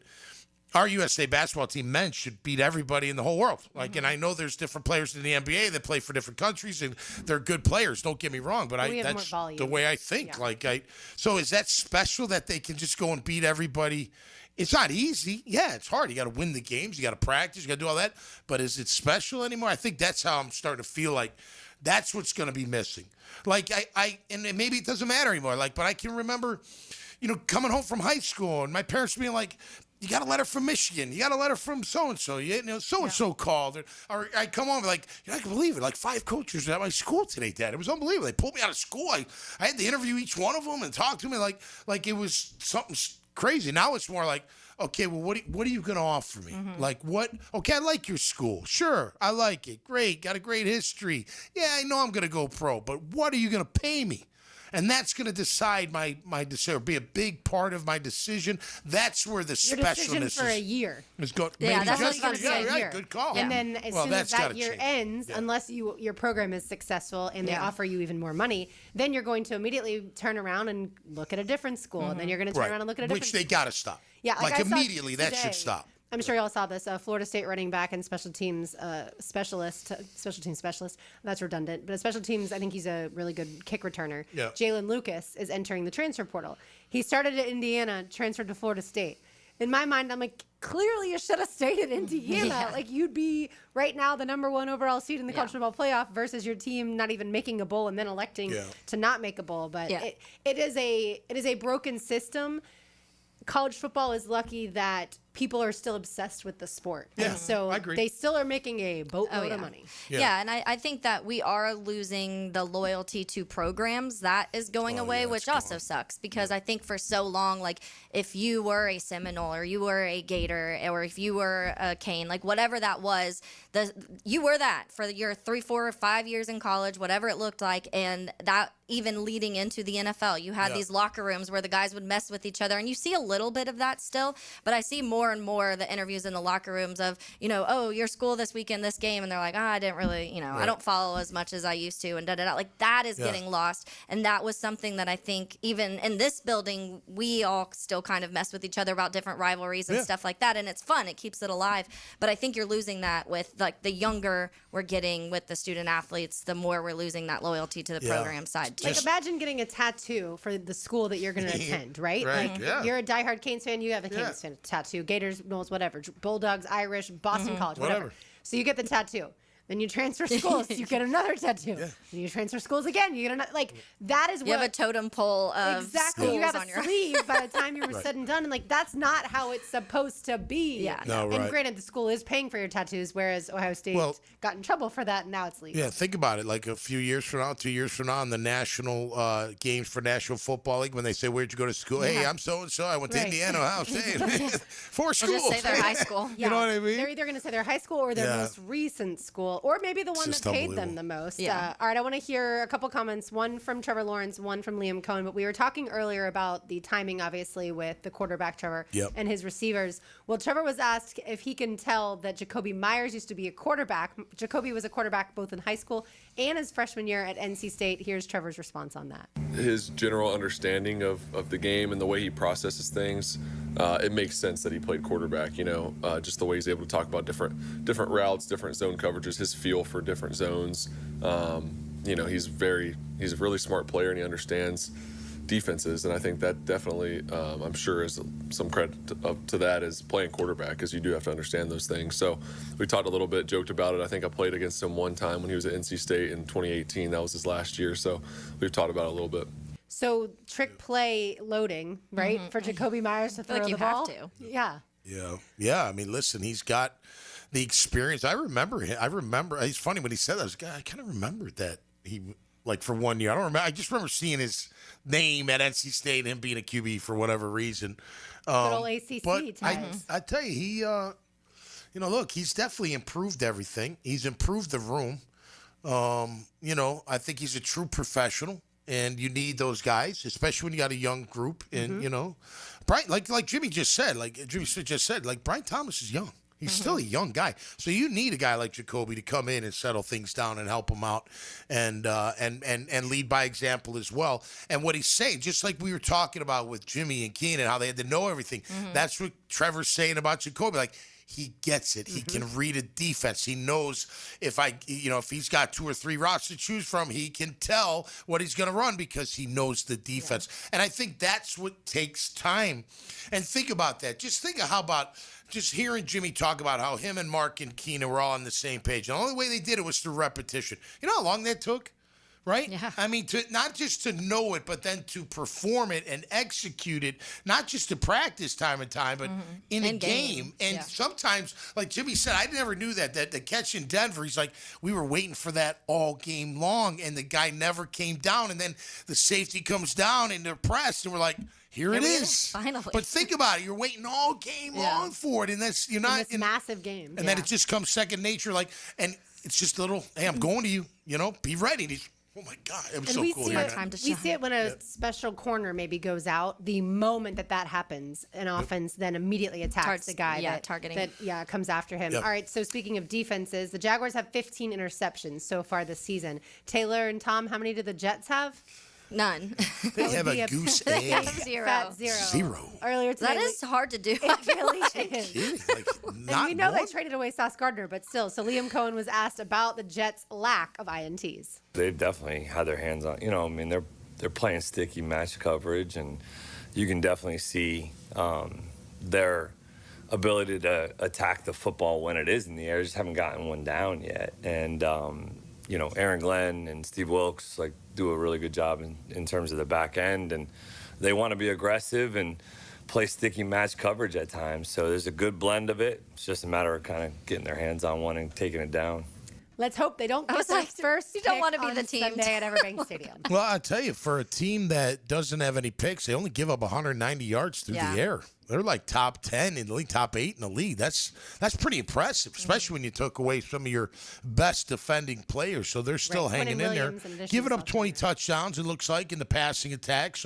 our USA basketball team men should beat everybody in the whole world. And I know there's different players in the NBA that play for different countries, and they're good players. Don't get me wrong, but that's the way I think. So is that special that they can just go and beat everybody? It's not easy. Yeah, it's hard. You got to win the games. You got to practice. You got to do all that. But is it special anymore? I think that's how I'm starting to feel like that's what's going to be missing. And maybe it doesn't matter anymore. But I can remember, coming home from high school and my parents being like, you got a letter from Michigan. You got a letter from so-and-so. So-and-so called. Or I come home you're not going to believe it. 5 coaches at my school today, Dad. It was unbelievable. They pulled me out of school. I had to interview each one of them and talk to me like it was something crazy. Now it's more like, okay, well, what are you going to offer me? What? Okay, I like your school. Sure, I like it. Great. Got a great history. Yeah, I know I'm going to go pro. But what are you going to pay me? And that's going to decide my decision, be a big part of my decision. That's where the specialness is. For a year. Is go, yeah, maybe that's just what for a year. Right, good call. And then as soon as that year ends, unless your program is successful and they offer you even more money, then you're going to immediately turn around and look at a different school. And then you're going to turn around and look at a different school. Which they got to stop. Yeah, immediately, that should stop. I'm sure y'all saw this. Florida State running back and special teams specialist. That's redundant. But special teams, I think he's a really good kick returner. Yeah. Jalen Lucas is entering the transfer portal. He started at Indiana, transferred to Florida State. In my mind, I'm like, clearly you should have stayed at Indiana. You'd be right now the number 1 overall seed in the college football playoff versus your team not even making a bowl and then electing to not make a bowl. But it is a broken system. College football is lucky that people are still obsessed with the sport. Yeah, and so I agree. They still are making a boatload of money. Yeah, and I think that we are losing the loyalty to programs. That is going away, which also sucks because I think for so long, if you were a Seminole or you were a Gator or if you were a Cane, whatever that was, you were that for your 3, 4, or 5 years in college, whatever it looked like, and that even leading into the NFL. You had these locker rooms where the guys would mess with each other, and you see a little bit of that still, but I see more and more the interviews in the locker rooms of, oh, your school this weekend, this game, and they're like, I didn't really, I don't follow as much as I used to, and da-da-da. That is getting lost, and that was something that I think even in this building, we all still kind of mess with each other about different rivalries and stuff like that, and it's fun. It keeps it alive, but I think you're losing that with, the younger we're getting with the student athletes, the more we're losing that loyalty to the program side. Imagine getting a tattoo for the school that you're going to attend, right? You're a diehard Canes fan, you have a Canes fan tattoo, Gators, Knowles, whatever, Bulldogs, Irish, Boston College, whatever. So you get the tattoo. Then you transfer schools, you get another tattoo. Then you transfer schools again, you get another. Like, that is what. You have a totem pole of exactly. schools You have on a your sleeve by the time you were said and done. And, like, that's not how it's supposed to be. Yeah. No, And right. granted, the school is paying for your tattoos, whereas Ohio State got in trouble for that, and now it's legal. Yeah, think about it. Like a few years from now, 2 years from now, in the national games for National Football League, when they say, "Where'd you go to school?" Hey, I'm so and so. I went to Indiana, Ohio State. 4 schools. Or just say their high school. You know what I mean? They're either going to say their high school or their most recent school, or maybe the one that paid them the most. Yeah. All right, I want to hear a couple comments, one from Trevor Lawrence, one from Liam Coen, but we were talking earlier about the timing, obviously, with the quarterback, Trevor, and his receivers. Well, Trevor was asked if he can tell that Jacoby Myers used to be a quarterback. Jacoby was a quarterback both in high school and his freshman year at NC State. Here's Trevor's response on that. His general understanding of the game and the way he processes things, it makes sense that he played quarterback. Just the way he's able to talk about different routes, different zone coverages, his feel for different zones. He's a really smart player, and he understands defenses, and I think that definitely, I'm sure, is some credit to that is playing quarterback, because you do have to understand those things. So we talked a little bit, joked about it. I think I played against him one time when he was at NC State in 2018. That was his last year, so we've talked about it a little bit. So trick play loading, right, for Jacoby Myers to throw the ball? Have to. Yeah. Yeah. I mean, listen, he's got the experience. I remember. It's funny when he said that. I kind of remembered that he, like, for 1 year. I don't remember. I just remember seeing his name at NC State and him being a QB for whatever reason. Good old ACC but times. I tell you, he, look, he's definitely improved everything. He's improved the room. I think he's a true professional, and you need those guys, especially when you got a young group. And Brian, like Jimmy just said, Brian Thomas is young. He's still a young guy, so you need a guy like Jacoby to come in and settle things down and help him out, and lead by example as well. And what he's saying, just like we were talking about with Jimmy and Keenan, how they had to know everything. That's what Trevor's saying about Jacoby. Like, he gets it. He can read a defense. He knows if he's got 2 or 3 routes to choose from, he can tell what he's going to run because he knows the defense. Yeah. And I think that's what takes time. And think about that. Just think of how about just hearing Jimmy talk about how him and Mark and Keenan were all on the same page. The only way they did it was through repetition. You know how long that took? Right? Yeah. I mean, not just to know it, but then to perform it and execute it, not just to practice time and time, but in a game. And sometimes, like Jimmy said, I never knew that the catch in Denver, he's like, we were waiting for that all game long, and the guy never came down. And then the safety comes down, and they're pressed, and we're like, here it is. Finally. But think about it. You're waiting all game long for it, and that's you're not in massive games. And then it just comes second nature, and it's just a little, hey, I'm going to you, be ready. And he's, oh my God, it was so cool. We see it when a special corner maybe goes out. The moment that happens, an offense then immediately attacks the guy that comes after him. All right, so speaking of defenses, the Jaguars have 15 interceptions so far this season. Taylor and Tom, how many do the Jets have? None. They have a goose egg. Zero. Earlier today. That is hard to do. It really is. And we know they traded away Sauce Gardner, but still. So Liam Coen was asked about the Jets' lack of INTs. They've definitely had their hands on, they're playing sticky match coverage, and you can definitely see their ability to attack the football when it is in the air. Just haven't gotten one down yet. And, Aaron Glenn and Steve Wilkes, do a really good job in terms of the back end, and they want to be aggressive and play sticky match coverage at times. So there's a good blend of it. It's just a matter of kind of getting their hands on one and taking it down. Let's hope they don't get their first. You don't want to be the team Sunday at Everbank Stadium. Well, I tell you, for a team that doesn't have any picks, they only give up 190 yards through the air. They're like top 10 in the league, top 8 in the league. That's pretty impressive, especially when you took away some of your best defending players. So they're still hanging in there, giving up 20 touchdowns. It looks like in the passing attack.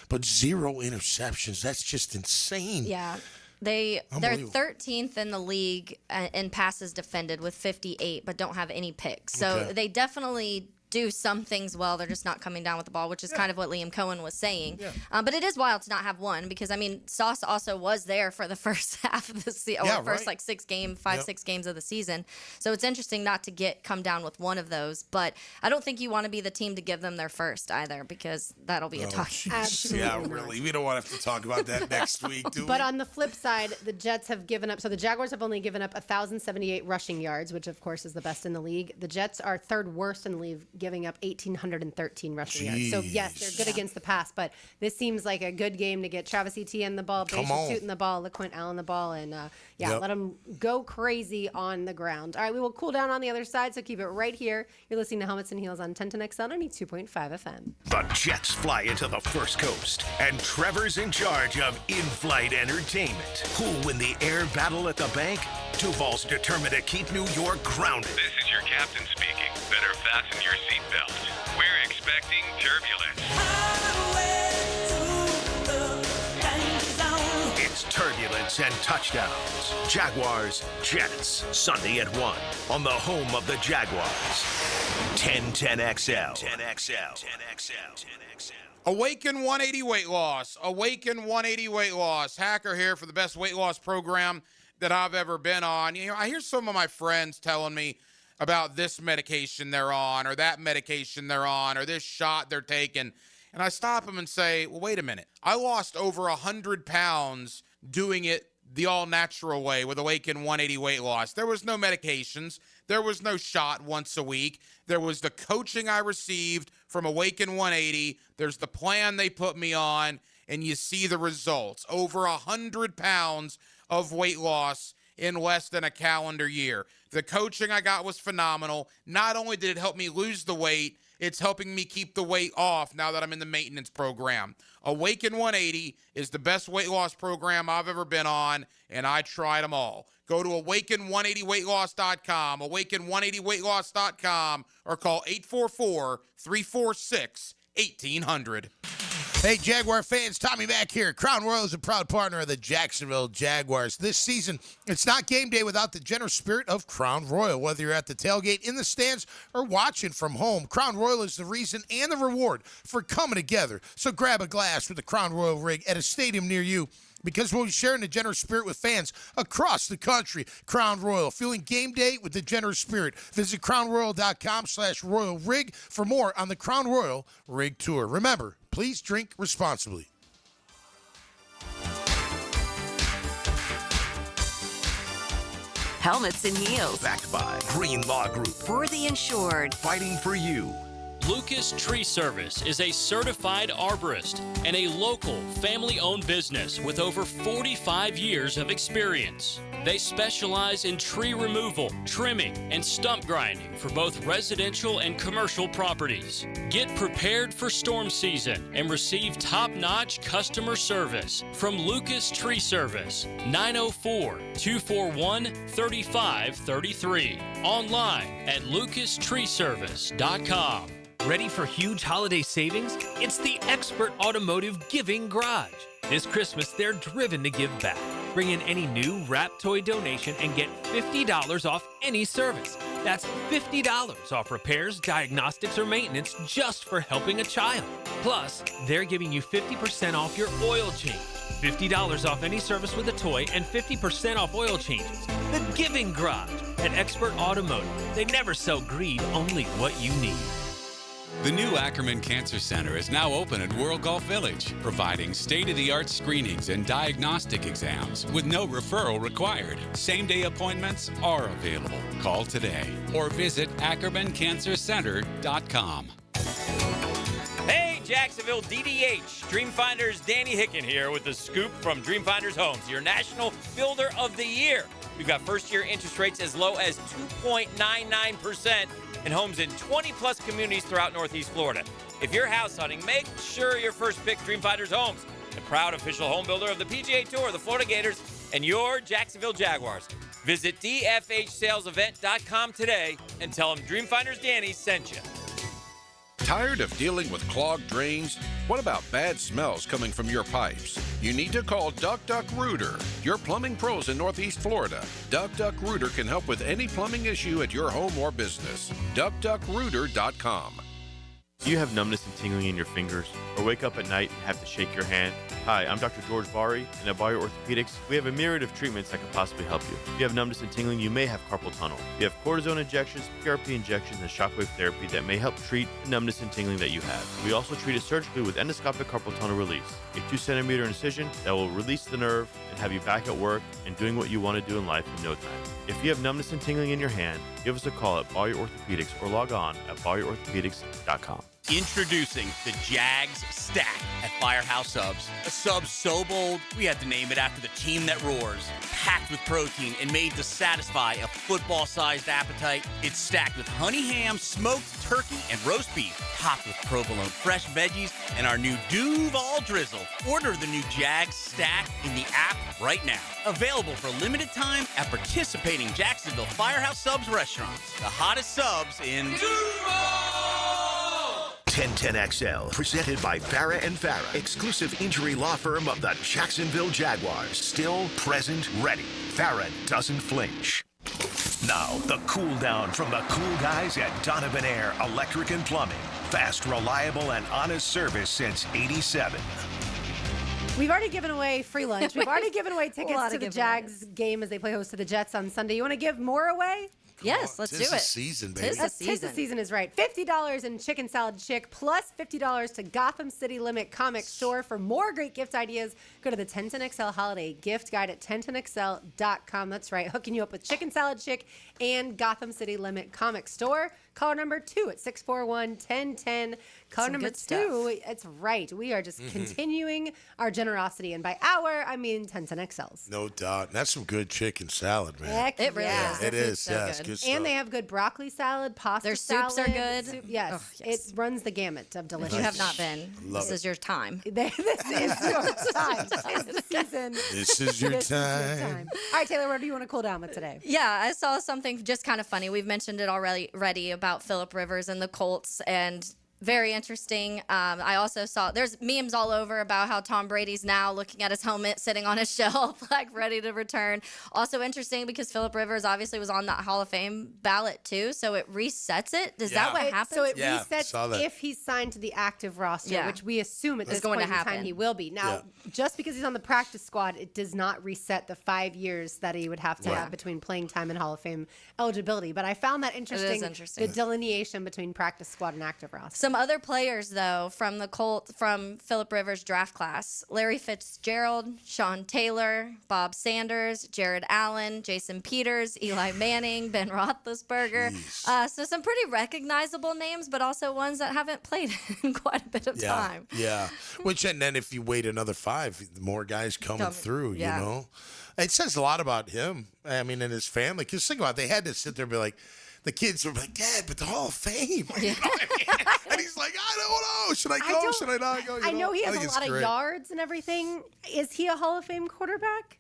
But 0 interceptions. That's just insane. Yeah. They're 13th in the league in passes defended with 58, but don't have any picks. So they definitely do some things well. They're just not coming down with the ball, which is kind of what Liam Coen was saying. But it is wild to not have one because, I mean, Sauce also was there for the first half of the season, or first like 6 games of the season. So it's interesting not to come down with one of those. But I don't think you want to be the team to give them their first either, because that'll be a talking. Yeah, really. We don't want to have to talk about that next week, do we? But on the flip side, the Jets have given up. So the Jaguars have only given up 1,078 rushing yards, which of course is the best in the league. The Jets are third worst in the league, giving up 1,813 rushing yards. So yes, they're good against the pass, but this seems like a good game to get Travis Etienne the ball, Bajal Tutin the ball, LaQuint Allen the ball, and let them go crazy on the ground. All right, we will cool down on the other side, so keep it right here. You're listening to Helmets and Heels on 1010XL 92.5 FM. The Jets fly into the First Coast, and Trevor's in charge of in-flight entertainment. Who'll win the air battle at the bank? Duval's determined to keep New York grounded. This is your captain speaking. Better fasten your seatbelt. We're expecting turbulence. It's turbulence and touchdowns. Jaguars, Jets, Sunday at 1 on the home of the Jaguars. 1010XL. 10XL. 10XL. Awaken 180 weight loss. Awaken 180 weight loss. Hacker here for the best weight loss program that I've ever been on. You know, I hear some of my friends telling me about this medication they're on, or that medication they're on, or this shot they're taking. And I stop them and say, well, wait a minute. I lost over 100 pounds doing it the all-natural way with Awaken 180 weight loss. There was no medications. There was no shot once a week. There was the coaching I received from Awaken 180. There's the plan they put me on, and you see the results. Over 100 pounds of weight loss in less than a calendar year. The coaching I got was phenomenal. Not only did it help me lose the weight, it's helping me keep the weight off now that I'm in the maintenance program. Awaken 180 is the best weight loss program I've ever been on, and I tried them all. Go to awaken180weightloss.com, awaken180weightloss.com, or call 844-346-1800. Hey, Jaguar fans, Tommy Mack here. Crown Royal is a proud partner of the Jacksonville Jaguars. This season, it's not game day without the generous spirit of Crown Royal. Whether you're at the tailgate, in the stands, or watching from home, Crown Royal is the reason and the reward for coming together. So grab a glass with the Crown Royal rig at a stadium near you, because we'll be sharing the generous spirit with fans across the country. Crown Royal, feeling game day with the generous spirit. Visit crownroyal.com/royal rig for more on the Crown Royal Rig Tour. Remember, please drink responsibly. Helmets and Heels. Backed by Green Law Group. For the insured. Fighting for you. Lucas Tree Service is a certified arborist and a local family-owned business with over 45 years of experience. They specialize in tree removal, trimming, and stump grinding for both residential and commercial properties. Get prepared for storm season and receive top-notch customer service from Lucas Tree Service, 904-241-3533. Online at lucastreeservice.com. Ready for huge holiday savings? It's the Expert Automotive Giving Garage. This Christmas, they're driven to give back. Bring in any new wrap toy donation and get $50 off any service. That's $50 off repairs, diagnostics, or maintenance just for helping a child. Plus, they're giving you 50% off your oil change, $50 off any service with a toy, and 50% off oil changes. The Giving Garage at Expert Automotive. They never sell greed, only what you need. The new Ackerman Cancer Center is now open at World Golf Village, providing state-of-the-art screenings and diagnostic exams with no referral required. Same-day appointments are available. Call today or visit AckermanCancerCenter.com. Hey, Jacksonville DDH. Dreamfinders Danny Hicken here with the scoop from Dreamfinders Homes, your National Builder of the Year. We've got first-year interest rates as low as 2.99%. and homes in 20-plus communities throughout Northeast Florida. If you're house hunting, make sure your first pick Dreamfinders Homes, the proud official home builder of the PGA Tour, the Florida Gators, and your Jacksonville Jaguars. Visit DFHSalesEvent.com today and tell them Dreamfinders Danny sent you. Tired of dealing with clogged drains? What about bad smells coming from your pipes? You need to call Duck Duck Rooter, your plumbing pros in Northeast Florida. Duck Duck Rooter can help with any plumbing issue at your home or business. DuckDuckRooter.com. Do you have numbness and tingling in your fingers, or wake up at night and have to shake your hand? Hi, I'm Dr. George Bari, and at Bari Orthopedics, we have a myriad of treatments that could possibly help you. If you have numbness and tingling, you may have carpal tunnel. We have cortisone injections, PRP injections, and shockwave therapy that may help treat the numbness and tingling that you have. We also treat it surgically with endoscopic carpal tunnel release, a 2-centimeter incision that will release the nerve and have you back at work and doing what you want to do in life in no time. If you have numbness and tingling in your hand, give us a call at Bari Orthopedics or log on at BariOrthopedics.com. Introducing the Jags Stack at Firehouse Subs. A sub so bold, we had to name it after the team that roars. Packed with protein and made to satisfy a football-sized appetite. It's stacked with honey ham, smoked turkey, and roast beef. Topped with provolone fresh veggies and our new Duval drizzle. Order the new Jags Stack in the app right now. Available for a limited time at participating Jacksonville Firehouse Subs restaurants. The hottest subs in Duval! 1010XL, presented by Farah and Farah, exclusive injury law firm of the Jacksonville Jaguars. Still, present, ready. Farah doesn't flinch. Now, the cool down from the cool guys at Donovan Air Electric and Plumbing. Fast, reliable, and honest service since '87. We've already given away free lunch. We've already given away tickets to the giveaways. Jags game as they play host to the Jets on Sunday. You want to give more away? Yes, let's do it. Tis the season, baby. Tis Tis the season is right. $50 in chicken salad chick plus $50 to Gotham City Limit Comic Store. For more great gift ideas, go to the 1010XL Holiday Gift Guide at 1010XL.com. That's right, hooking you up with chicken salad chick and Gotham City Limit Comic Store. Caller number 2 at 641-1010. Caller Some number good 2, stuff. it's right. We are just continuing our generosity. And by our, I mean 1010XLs. No doubt. And that's some good chicken salad, man. Heck It really yeah. is. It This is, so yes. good. Good stuff. And they have good broccoli salad, pasta Their soups are salad, good. soup- yes, Oh, yes. it runs the gamut of If delicious. you have not been, Love this it. is your time. This is your time. This is the season. This is your This is your time. time. All right, Taylor, what do you want to cool down with today? Yeah, I saw something just kind of funny. We've mentioned it already about Phillip Rivers and the Colts, and very interesting. I also saw there's memes all over about how Tom Brady's now looking at his helmet sitting on his shelf, like ready to return. Also interesting because Phillip Rivers obviously was on that Hall of Fame ballot too, so it resets it. Is that what happens? So it Yeah, saw resets that. if he's signed to the active roster, Yeah. which we assume at It's this going point to in time happen. he will be. Now, just because he's on the practice squad, it does not reset the 5 years that he would have to have between playing time and Hall of Fame eligibility. But I found that interesting. interesting. The delineation between practice squad and active roster. Some other players, though, from the from Phillip Rivers draft class: Larry Fitzgerald, Sean Taylor, Bob Sanders, Jared Allen, Jason Peters, Eli Manning, Ben Roethlisberger. So some pretty recognizable names, but also ones that haven't played in quite a bit of time. Yeah. Which, and then if you wait another 5, more guys coming through, yeah. you know? It says a lot about him, I mean, and his family. Because think about it, they had to sit there and be like, the kids were like, Dad, but the Hall of Fame. You know what I mean? And he's like, I don't know. Should I go? Should I not go? You I know he has think a it's lot of great. yards and everything. Is he a Hall of Fame quarterback?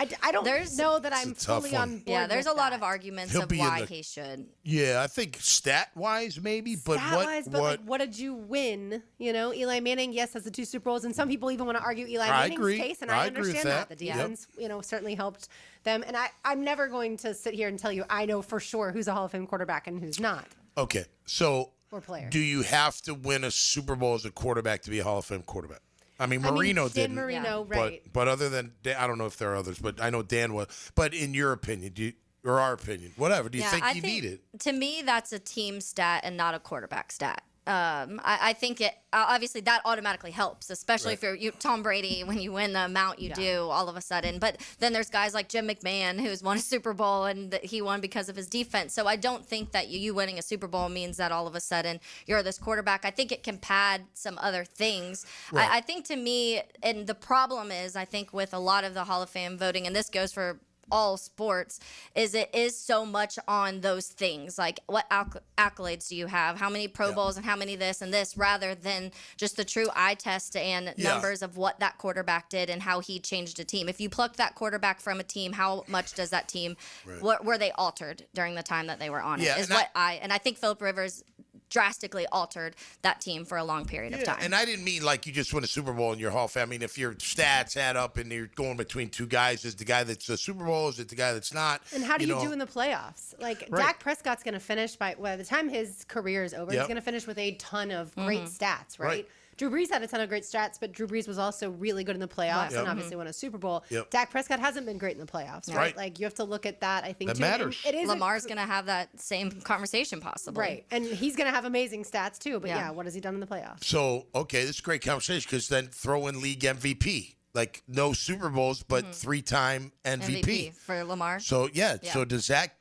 I don't know that I'm a tough fully one. on board. Yeah, there's a with lot that. of arguments He'll of be in why the- he should. Yeah, I think stat-wise maybe, but Stat-wise, but what like, what did you win? You know, Eli Manning, yes, has the 2 Super Bowls, and some people even want to argue Eli I Manning's agree. case, and I I agree with understand that. that. The Yep. defense, you know, certainly helped them. And I'm never going to sit here and tell you I know for sure who's a Hall of Fame quarterback and who's not. Okay, so Or player. do you have to win a Super Bowl as a quarterback to be a Hall of Fame quarterback? I mean, Marino Dan didn't. Marino, right. But other than Dan, I don't know if there are others, but I know Dan was. But in your opinion, or our opinion, whatever, do you think you need it? To me, that's a team stat and not a quarterback stat. I think it obviously that automatically helps, especially if you're Tom Brady when you win the amount you do all of a sudden. But then there's guys like Jim McMahon who's won a Super Bowl and that he won because of his defense. So I don't think that you winning a Super Bowl means that all of a sudden you're this quarterback. I think it can pad some other things. Right. I think to me, and the problem is I think with a lot of the Hall of Fame voting, and this goes for all sports, is it is so much on those things like what accolades do you have, how many Pro Bowls and how many this and this, rather than just the true eye test and numbers of what that quarterback did and how he changed a team. If you pluck that quarterback from a team, how much does that team were they altered during the time that they were on it? Yeah, Is and what I think Phillip Rivers drastically altered that team for a long period of time. And I didn't mean like you just win a Super Bowl in your Hall of Fame. I mean, if your stats add up and you're going between two guys, is the guy that's a Super Bowl, is it the guy that's not? And how do you do in the playoffs? Like, Dak Prescott's going to finish by the time his career is over, he's going to finish with a ton of great stats, right? Drew Brees had a ton of great stats, but Drew Brees was also really good in the playoffs and obviously won a Super Bowl. Dak Prescott hasn't been great in the playoffs, right? Like, you have to look at that, I think, that too. matters. And it is Lamar's going to have that same conversation possibly. Right. And he's going to have amazing stats, too. But, what has he done in the playoffs? So, okay, this is a great conversation because then throw in league MVP. Like, no Super Bowls, but 3-time MVP. For Lamar. So, so does that,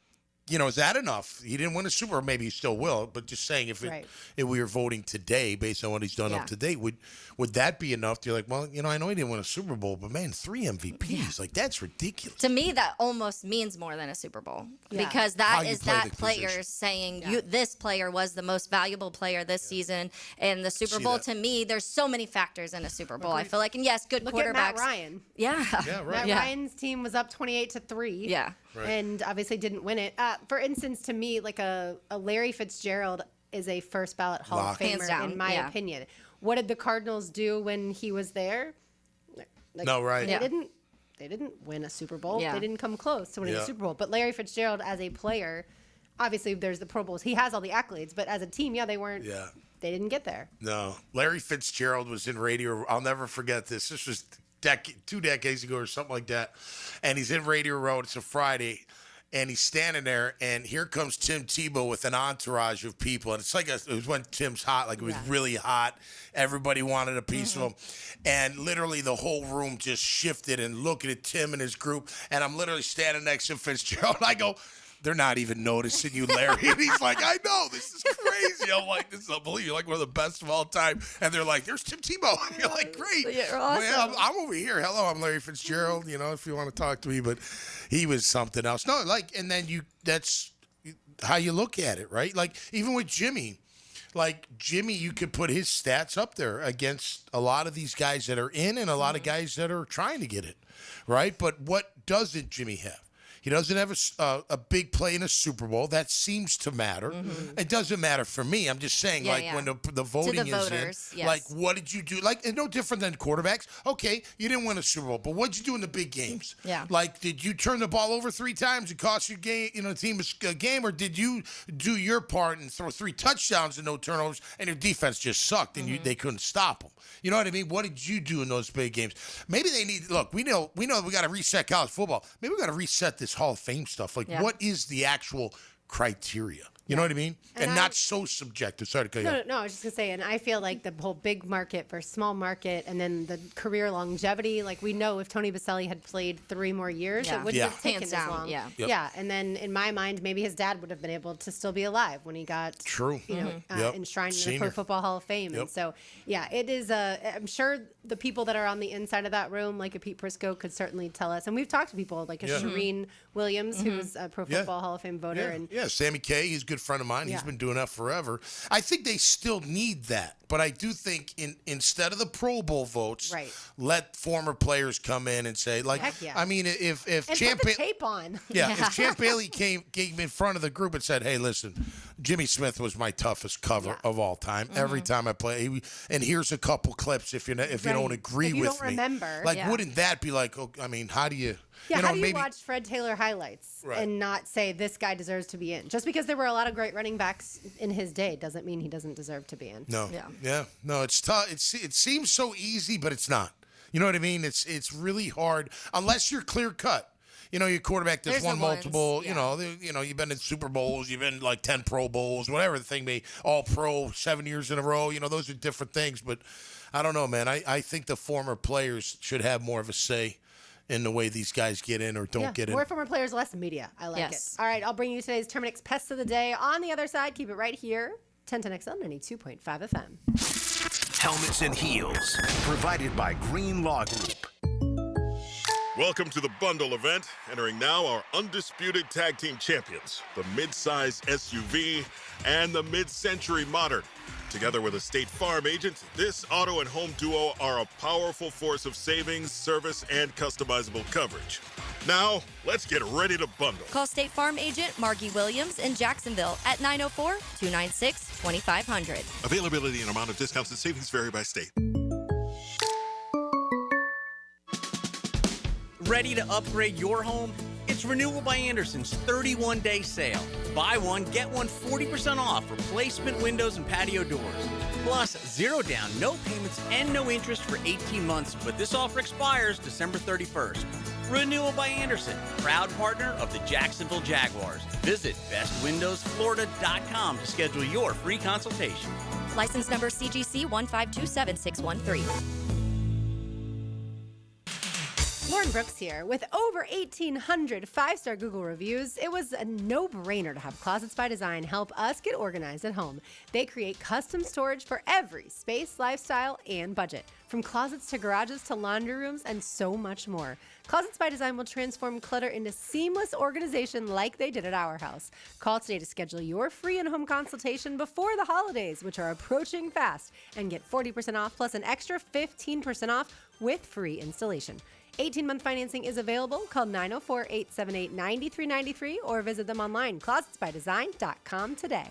is that enough? He didn't win a Super Bowl. Maybe he still will. But just saying, if we were voting today based on what he's done up to date, would that be enough? You're like, well, I know he didn't win a Super Bowl, but, man, 3 MVPs. Like, that's ridiculous. To me, that almost means more than a Super Bowl because that is that player saying this player was the most valuable player this season. And the Super Bowl, to me, there's so many factors in a Super Bowl. I feel like, and yes, good Look quarterbacks. at Matt Ryan. Yeah. Matt Ryan's team was up 28-3. Yeah. And obviously didn't win it. For instance, to me, like a Larry Fitzgerald is a first ballot Hall of Famer, in my opinion. What did the Cardinals do when he was there? They didn't win a Super Bowl. They didn't come close to winning a Super Bowl. But Larry Fitzgerald, as a player, obviously there's the Pro Bowls. He has all the accolades. But as a team, they weren't. Yeah. They didn't get there. No. Larry Fitzgerald was in Radio. I'll never forget this. This was 2 decades ago or something like that. And he's in Radio Row. It's a Friday. And he's standing there, and here comes Tim Tebow with an entourage of people. And it's like it was when Tim's hot, like it was really hot. Everybody wanted a piece of him. And literally the whole room just shifted and looking at Tim and his group. And I'm literally standing next to Fitzgerald. And I go, they're not even noticing you, Larry. And he's like, I know, this is crazy. I'm like, this is unbelievable. You're like one of the best of all time. And they're like, there's Tim Tebow. And you're like, great. You're awesome. Well, I'm over here. Hello, I'm Larry Fitzgerald, if you want to talk to me. But he was something else. No, and then that's how you look at it, right? Like, even with Jimmy. Like, Jimmy, you could put his stats up there against a lot of these guys that are in and a lot of guys that are trying to get it, right? But what doesn't Jimmy have? He doesn't have a big play in a Super Bowl. That seems to matter. It doesn't matter for me. I'm just saying, when the voting is in, like, what did you do? Like, it's no different than quarterbacks. Okay, you didn't win a Super Bowl, but what did you do in the big games? Yeah. Like, did you turn the ball over 3 times and cost your game, team a game, or did you do your part and throw 3 touchdowns and no turnovers, and your defense just sucked and they couldn't stop them? You know what I mean? What did you do in those big games? Maybe they need. Look, we know we got to reset college football. Maybe we got to reset this Hall of Fame stuff. Like, what is the actual criteria? You know what I mean? And not so subjective. Sorry to cut you off. No, I was just going to say, and I feel like the whole big market versus small market and then the career longevity, like we know if Tony Baselli had played 3 more years, it wouldn't have taken as long. Yeah, and then in my mind, maybe his dad would have been able to still be alive when he got enshrined in the Pro Football Hall of Fame. And so, it is I'm sure the people that are on the inside of that room, like a Pete Prisco, could certainly tell us. And we've talked to people like a Shireen Williams, who's a Pro Football Hall of Fame voter. And Sammy Kay, he's a good friend of mine. He's been doing that forever. I think they still need that. But I do think instead of the Pro Bowl votes, let former players come in and say, like, I mean, if Champ put the tape on. If Champ Bailey came in front of the group and said, hey, listen, Jimmy Smith was my toughest cover of all time. Every time I play, and here's a couple clips if you don't agree with me. Remember. Like, wouldn't that be like, I mean, how do you... how do you watch Fred Taylor highlights and not say this guy deserves to be in? Just because there were a lot of great running backs in his day doesn't mean he doesn't deserve to be in. No. Yeah. No, it's tough. It seems so easy, but it's not. You know what I mean? It's really hard unless you're clear cut. Your quarterback that's won multiple, you've been in Super Bowls, you've been like 10 Pro Bowls, whatever the thing may, all pro 7 years in a row. Those are different things. But I don't know, man. I think the former players should have more of a say in the way these guys get in or don't get in. More former players, less media. I like it. All right, I'll bring you today's Terminix Pest of the Day. On the other side, keep it right here. 1010XL 92.5 FM. Helmets and Heels, provided by Green Law Group. Welcome to the bundle event. Entering now our undisputed tag team champions, the mid-size SUV and the mid-century modern. Together with a State Farm agent, this auto and home duo are a powerful force of savings, service, and customizable coverage. Now, let's get ready to bundle. Call State Farm agent Margie Williams in Jacksonville at 904-296-2500. Availability and amount of discounts and savings vary by state. Ready to upgrade your home? It's Renewal by Anderson's 31-day sale. Buy one, get one 40% off replacement windows and patio doors. Plus, 0 down, no payments, and no interest for 18 months. But this offer expires December 31st. Renewal by Anderson, proud partner of the Jacksonville Jaguars. Visit bestwindowsflorida.com to schedule your free consultation. License number CGC 1527613. Lauren Brooks here. With over 1,800 five-star Google reviews, it was a no-brainer to have Closets by Design help us get organized at home. They create custom storage for every space, lifestyle, and budget. From closets to garages to laundry rooms and so much more. Closets by Design will transform clutter into seamless organization like they did at our house. Call today to schedule your free in-home consultation before the holidays, which are approaching fast, and get 40% off plus an extra 15% off with free installation. 18-month financing is available. Call 904-878-9393 or visit them online, closetsbydesign.com today.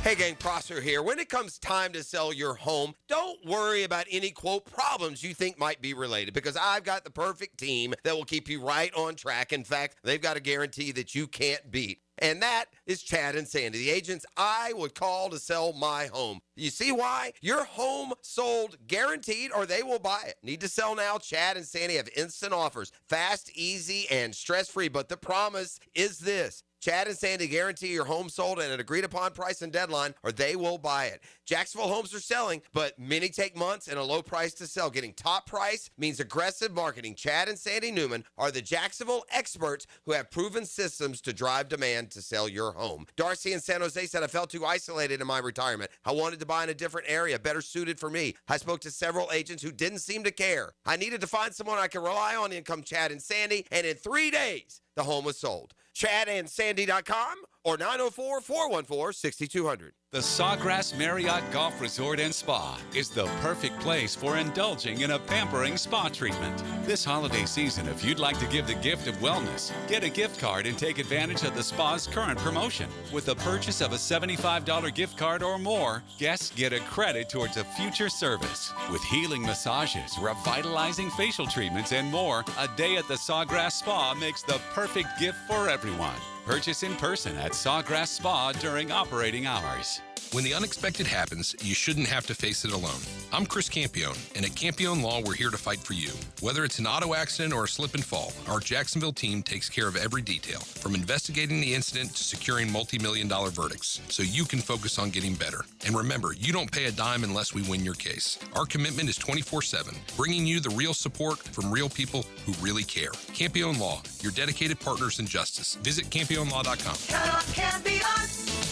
Hey gang, Prosser here. When it comes time to sell your home, don't worry about any, quote, problems you think might be related, because I've got the perfect team that will keep you right on track. In fact, they've got a guarantee that you can't beat. And that is Chad and Sandy, the agents I would call to sell my home. You see why? Your home sold guaranteed or they will buy it. Need to sell now? Chad and Sandy have instant offers. Fast, easy, and stress-free. But the promise is this. Chad and Sandy guarantee your home sold at an agreed-upon price and deadline, or they will buy it. Jacksonville homes are selling, but many take months and a low price to sell. Getting top price means aggressive marketing. Chad and Sandy Newman are the Jacksonville experts who have proven systems to drive demand to sell your home. Darcy in San Jose said, I felt too isolated in my retirement. I wanted to buy in a different area, better suited for me. I spoke to several agents who didn't seem to care. I needed to find someone I could rely on. In come Chad and Sandy, and in 3 days, the home was sold. ChadandSandy.com or 904-414-6200. The Sawgrass Marriott Golf Resort and Spa is the perfect place for indulging in a pampering spa treatment. This holiday season, if you'd like to give the gift of wellness, get a gift card and take advantage of the spa's current promotion. With the purchase of a $75 gift card or more, guests get a credit towards a future service. With healing massages, revitalizing facial treatments, and more, a day at the Sawgrass Spa makes the perfect gift for everyone. Purchase in person at Sawgrass Spa during operating hours. When the unexpected happens, you shouldn't have to face it alone. I'm Chris Campione, and at Campione Law, we're here to fight for you. Whether it's an auto accident or a slip and fall, our Jacksonville team takes care of every detail, from investigating the incident to securing multi-million-dollar verdicts, so you can focus on getting better. And remember, you don't pay a dime unless we win your case. Our commitment is 24/7, bringing you the real support from real people who really care. Campione Law, your dedicated partners in justice. Visit CampioneLaw.com. Count on Campione,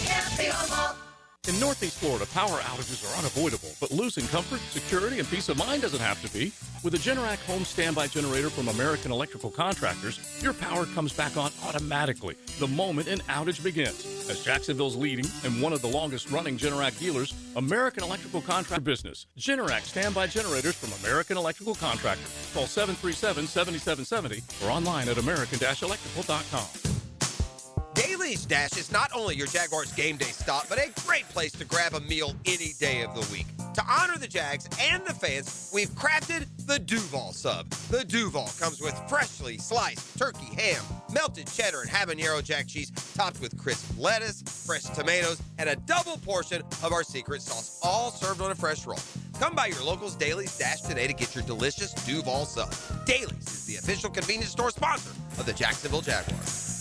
Campione Law. In Northeast Florida, power outages are unavoidable, but losing comfort, security, and peace of mind doesn't have to be. With a Generac home standby generator from American Electrical Contractors, your power comes back on automatically the moment an outage begins. As Jacksonville's leading and one of the longest-running Generac dealers, American Electrical Contractor Business. Generac standby generators from American Electrical Contractors. Call 737-7770 or online at american-electrical.com. Daly's Dash is not only your Jaguars game day stop, but a great place to grab a meal any day of the week. To honor the Jags and the fans, we've crafted the Duval sub. The Duval comes with freshly sliced turkey, ham, melted cheddar, and habanero jack cheese, topped with crisp lettuce, fresh tomatoes, and a double portion of our secret sauce, all served on a fresh roll. Come by your local's Daly's Dash today to get your delicious Duval sub. Daly's is the official convenience store sponsor of the Jacksonville Jaguars.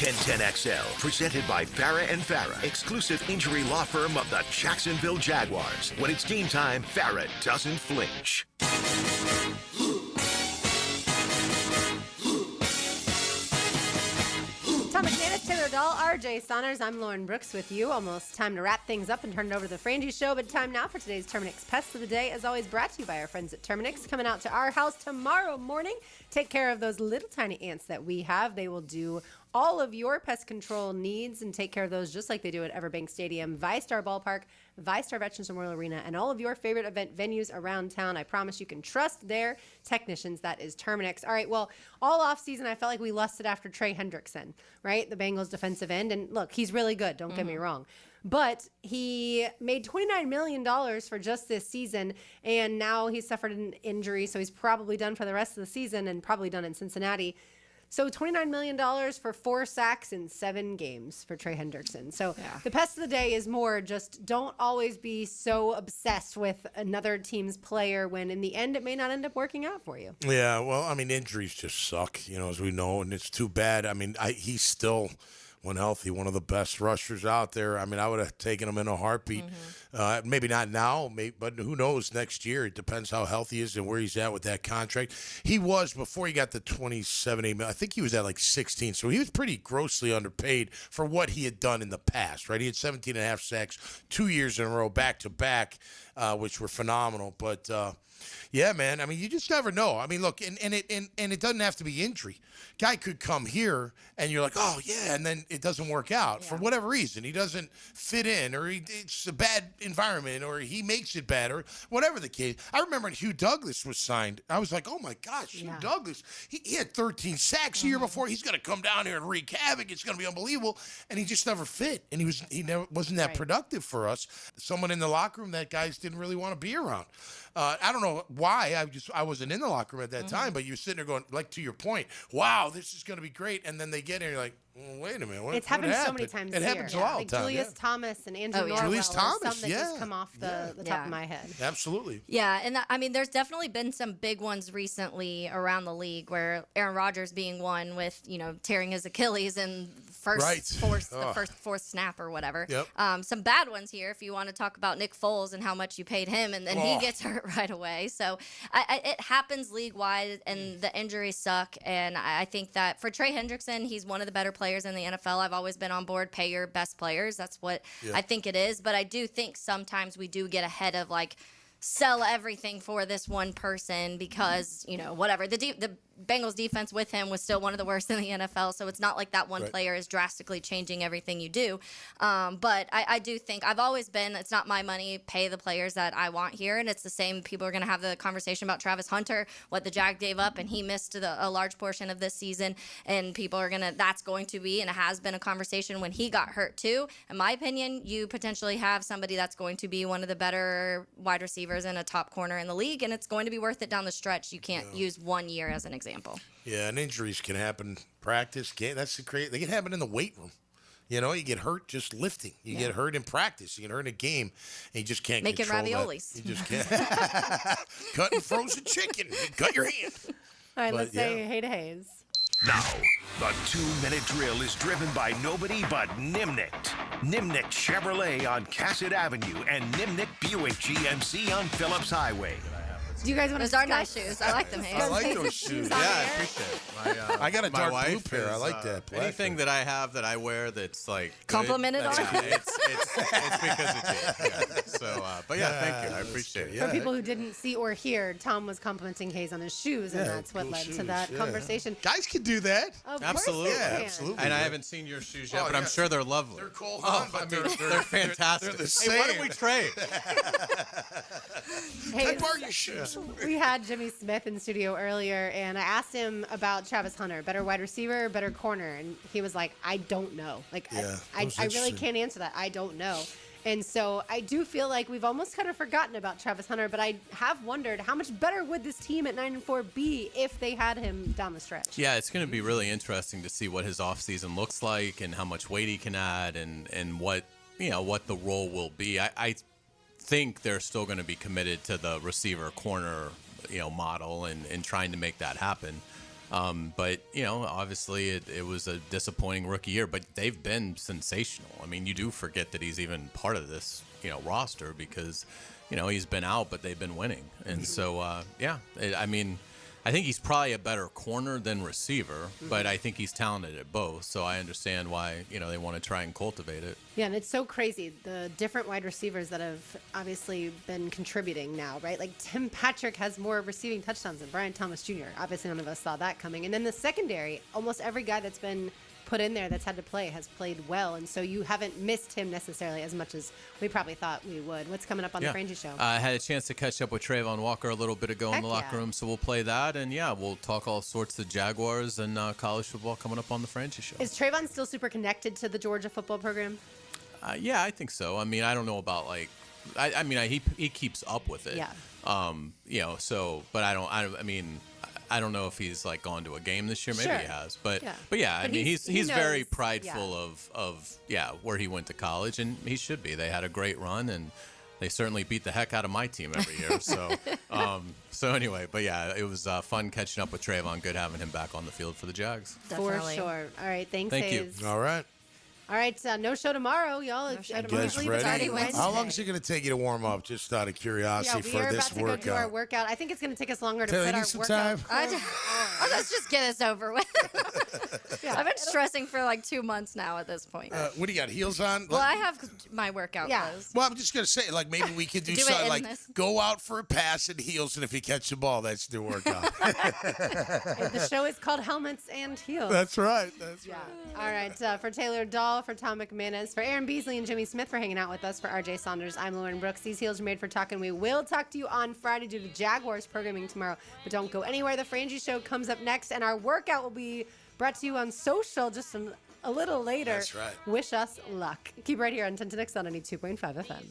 1010XL, presented by Farah and Farah, exclusive injury law firm of the Jacksonville Jaguars. When it's game time, Farah doesn't flinch. Tom McManus, Taylor Dahl, RJ Saunders. I'm Lauren Brooks with you. Almost time to wrap things up and turn it over to the Frangie Show, but time now for today's Terminix Pest of the Day. As always, brought to you by our friends at Terminix, coming out to our house tomorrow morning. Take care of those little tiny ants that we have. They will do all of your pest control needs and take care of those just like they do at Everbank Stadium, ViStar Ballpark, ViStar Veterans Memorial Arena, and all of your favorite event venues around town. I promise you can trust their technicians. That is Terminix. All right, well, all offseason, I felt like we lusted after Trey Hendrickson, right? The Bengals defensive end. And look, he's really good. Don't get me wrong. But he made $29 million for just this season, and now he's suffered an injury, so he's probably done for the rest of the season and probably done in Cincinnati. So $29 million for 4 sacks in 7 games for Trey Hendrickson. So the pest of the day is more just don't always be so obsessed with another team's player when in the end it may not end up working out for you. Yeah, well, I mean, injuries just suck, as we know, and it's too bad. I mean, he's still, when healthy, one of the best rushers out there. I mean, I would have taken him in a heartbeat. Maybe not now, but who knows next year. It depends how healthy he is and where he's at with that contract. He was, before he got the $27 million, I think he was at like 16. So he was pretty grossly underpaid for what he had done in the past, right? He had 17 and a half sacks 2 years in a row, back to back, which were phenomenal. But, yeah, man. I mean, you just never know. I mean, look, and it doesn't have to be injury. Guy could come here, and you're like, oh yeah, and then it doesn't work out for whatever reason. He doesn't fit in, or it's a bad environment, or he makes it bad, or whatever the case. I remember when Hugh Douglas was signed. I was like, oh my gosh, Hugh Douglas. He had 13 sacks a year before. He's going to come down here and wreak havoc. It's going to be unbelievable, and he just never fit, and he never wasn't that productive for us. Someone in the locker room that guys didn't really want to be around. I don't know why. I wasn't in the locker room at that time, but you're sitting there going, like, to your point, wow, this is going to be great. And then they get in and you're like, wait a minute. It's happened so many times. It happens all the time. Julius Thomas and Andrew Norwell. Julius Thomas, some that just come off the top of my head. Absolutely. Yeah, and I mean, there's definitely been some big ones recently around the league where Aaron Rodgers being one with, tearing his Achilles and fourth snap or whatever. Yep. Some bad ones here if you want to talk about Nick Foles and how much you paid him, and then he gets hurt right away. So it happens league-wide, and the injuries suck. And I think that for Trey Hendrickson, he's one of the better players in the NFL. I've always been on board, pay your best players. That's what I think it is. But I do think sometimes we do get ahead of, like, sell everything for this one person because, whatever. The Bengals defense with him was still one of the worst in the NFL, so it's not like that one player is drastically changing everything you do. But I do think I've always been, it's not my money, pay the players that I want here, and it's the same. People are going to have the conversation about Travis Hunter, what the Jag gave up, and he missed a large portion of this season, and people are going to, that's going to be, and it has been a conversation when he got hurt too. In my opinion, you potentially have somebody that's going to be one of the better wide receivers and a top corner in the league, and it's going to be worth it down the stretch. You can't use 1 year as an example. Yeah, and injuries can happen. Practice, that's the crazy. They can happen in the weight room. You get hurt just lifting. You get hurt in practice. You get hurt in a game, and you just can't making control raviolis. That. You just can't. Cutting frozen chicken. Cut your hand. All right, let's say hey to Hayes. Now, the 2-minute drill is driven by nobody but Nimnicht. Nimnicht Chevrolet on Cassett Avenue and Nimnicht Buick GMC on Phillips Highway. Do you guys want to Those are nice shoes. I like them, Hayes. I like those shoes. Yeah, I appreciate it. I got a dark wife blue pair. I like that. Black anything that I have that I wear that's like good, complimented on. It's because it's you. Yeah. So, but thank you. I appreciate it. For people who didn't see or hear, Tom was complimenting Hayes on his shoes, and that's what led to that conversation. Guys can do that. Of absolutely. Course they can. Absolutely. And I haven't seen your shoes yet, but I'm sure they're lovely. They're cold on, but they're fantastic. They're the same. Hey, why don't we trade? Can I borrow your shoes? We had Jimmy Smith in studio earlier, and I asked him about Travis Hunter, better wide receiver, better corner, and he was like, I don't know. Like, I really can't answer that. I don't know. And so I do feel like we've almost kind of forgotten about Travis Hunter, but I have wondered how much better would this team at 9-4 be if they had him down the stretch? Yeah, it's going to be really interesting to see what his offseason looks like and how much weight he can add and what the role will be. I think they're still going to be committed to the receiver corner model and trying to make that happen. But obviously it was a disappointing rookie year, but they've been sensational. I mean, you do forget that he's even part of this, roster because, he's been out, but they've been winning. And so, I think he's probably a better corner than receiver, but I think he's talented at both. So I understand why, they want to try and cultivate it. Yeah, and it's so crazy, the different wide receivers that have obviously been contributing now, right? Like Tim Patrick has more receiving touchdowns than Brian Thomas Jr. Obviously none of us saw that coming. And then the secondary, almost every guy that's been put in there that's had to play has played well, and so you haven't missed him necessarily as much as we probably thought we would. What's coming up on the Frangie Show? I had a chance to catch up with Trayvon Walker a little bit ago in the locker room, so we'll play that, and we'll talk all sorts of Jaguars and college football coming up on the Frangie Show. Is Trayvon still super connected to the Georgia football program? Yeah, I think so. I mean, I don't know about he keeps up with it. Yeah. But I don't know if he's like gone to a game this year. Maybe he has, but I mean, he's very prideful of where he went to college, and he should be. They had a great run, and they certainly beat the heck out of my team every year. So anyway, but it was fun catching up with Trayvon. Good having him back on the field for the Jags. Definitely. For sure. All right, thank you. All right. All right, no show tomorrow, y'all. It's already Wednesday. How long is it going to take you to warm up? Just out of curiosity for this workout. We are about to go do our workout. I think it's going to take us longer to Taylor, put you our need some workout. time? Let's just get this over with. I've been stressing for like 2 months now at this point. What do you got, heels on? Well, I have my workout clothes. Well, I'm just going to say, like, maybe we could do something like go out for a pass in heels, and if you catch the ball, that's the workout. The show is called Helmets and Heels. That's right. All right, for Taylor Dahl, for Tom McManus, for Aaron Beasley and Jimmy Smith for hanging out with us, for RJ Saunders, I'm Lauren Brooks. These heels are made for talking. We will talk to you on Friday due to Jaguars programming tomorrow, but don't go anywhere. The Frangie Show comes up next, and our workout will be brought to you on social just a little later. That's right. Wish us luck. Keep right here on 10 to Next on 92.5 FM.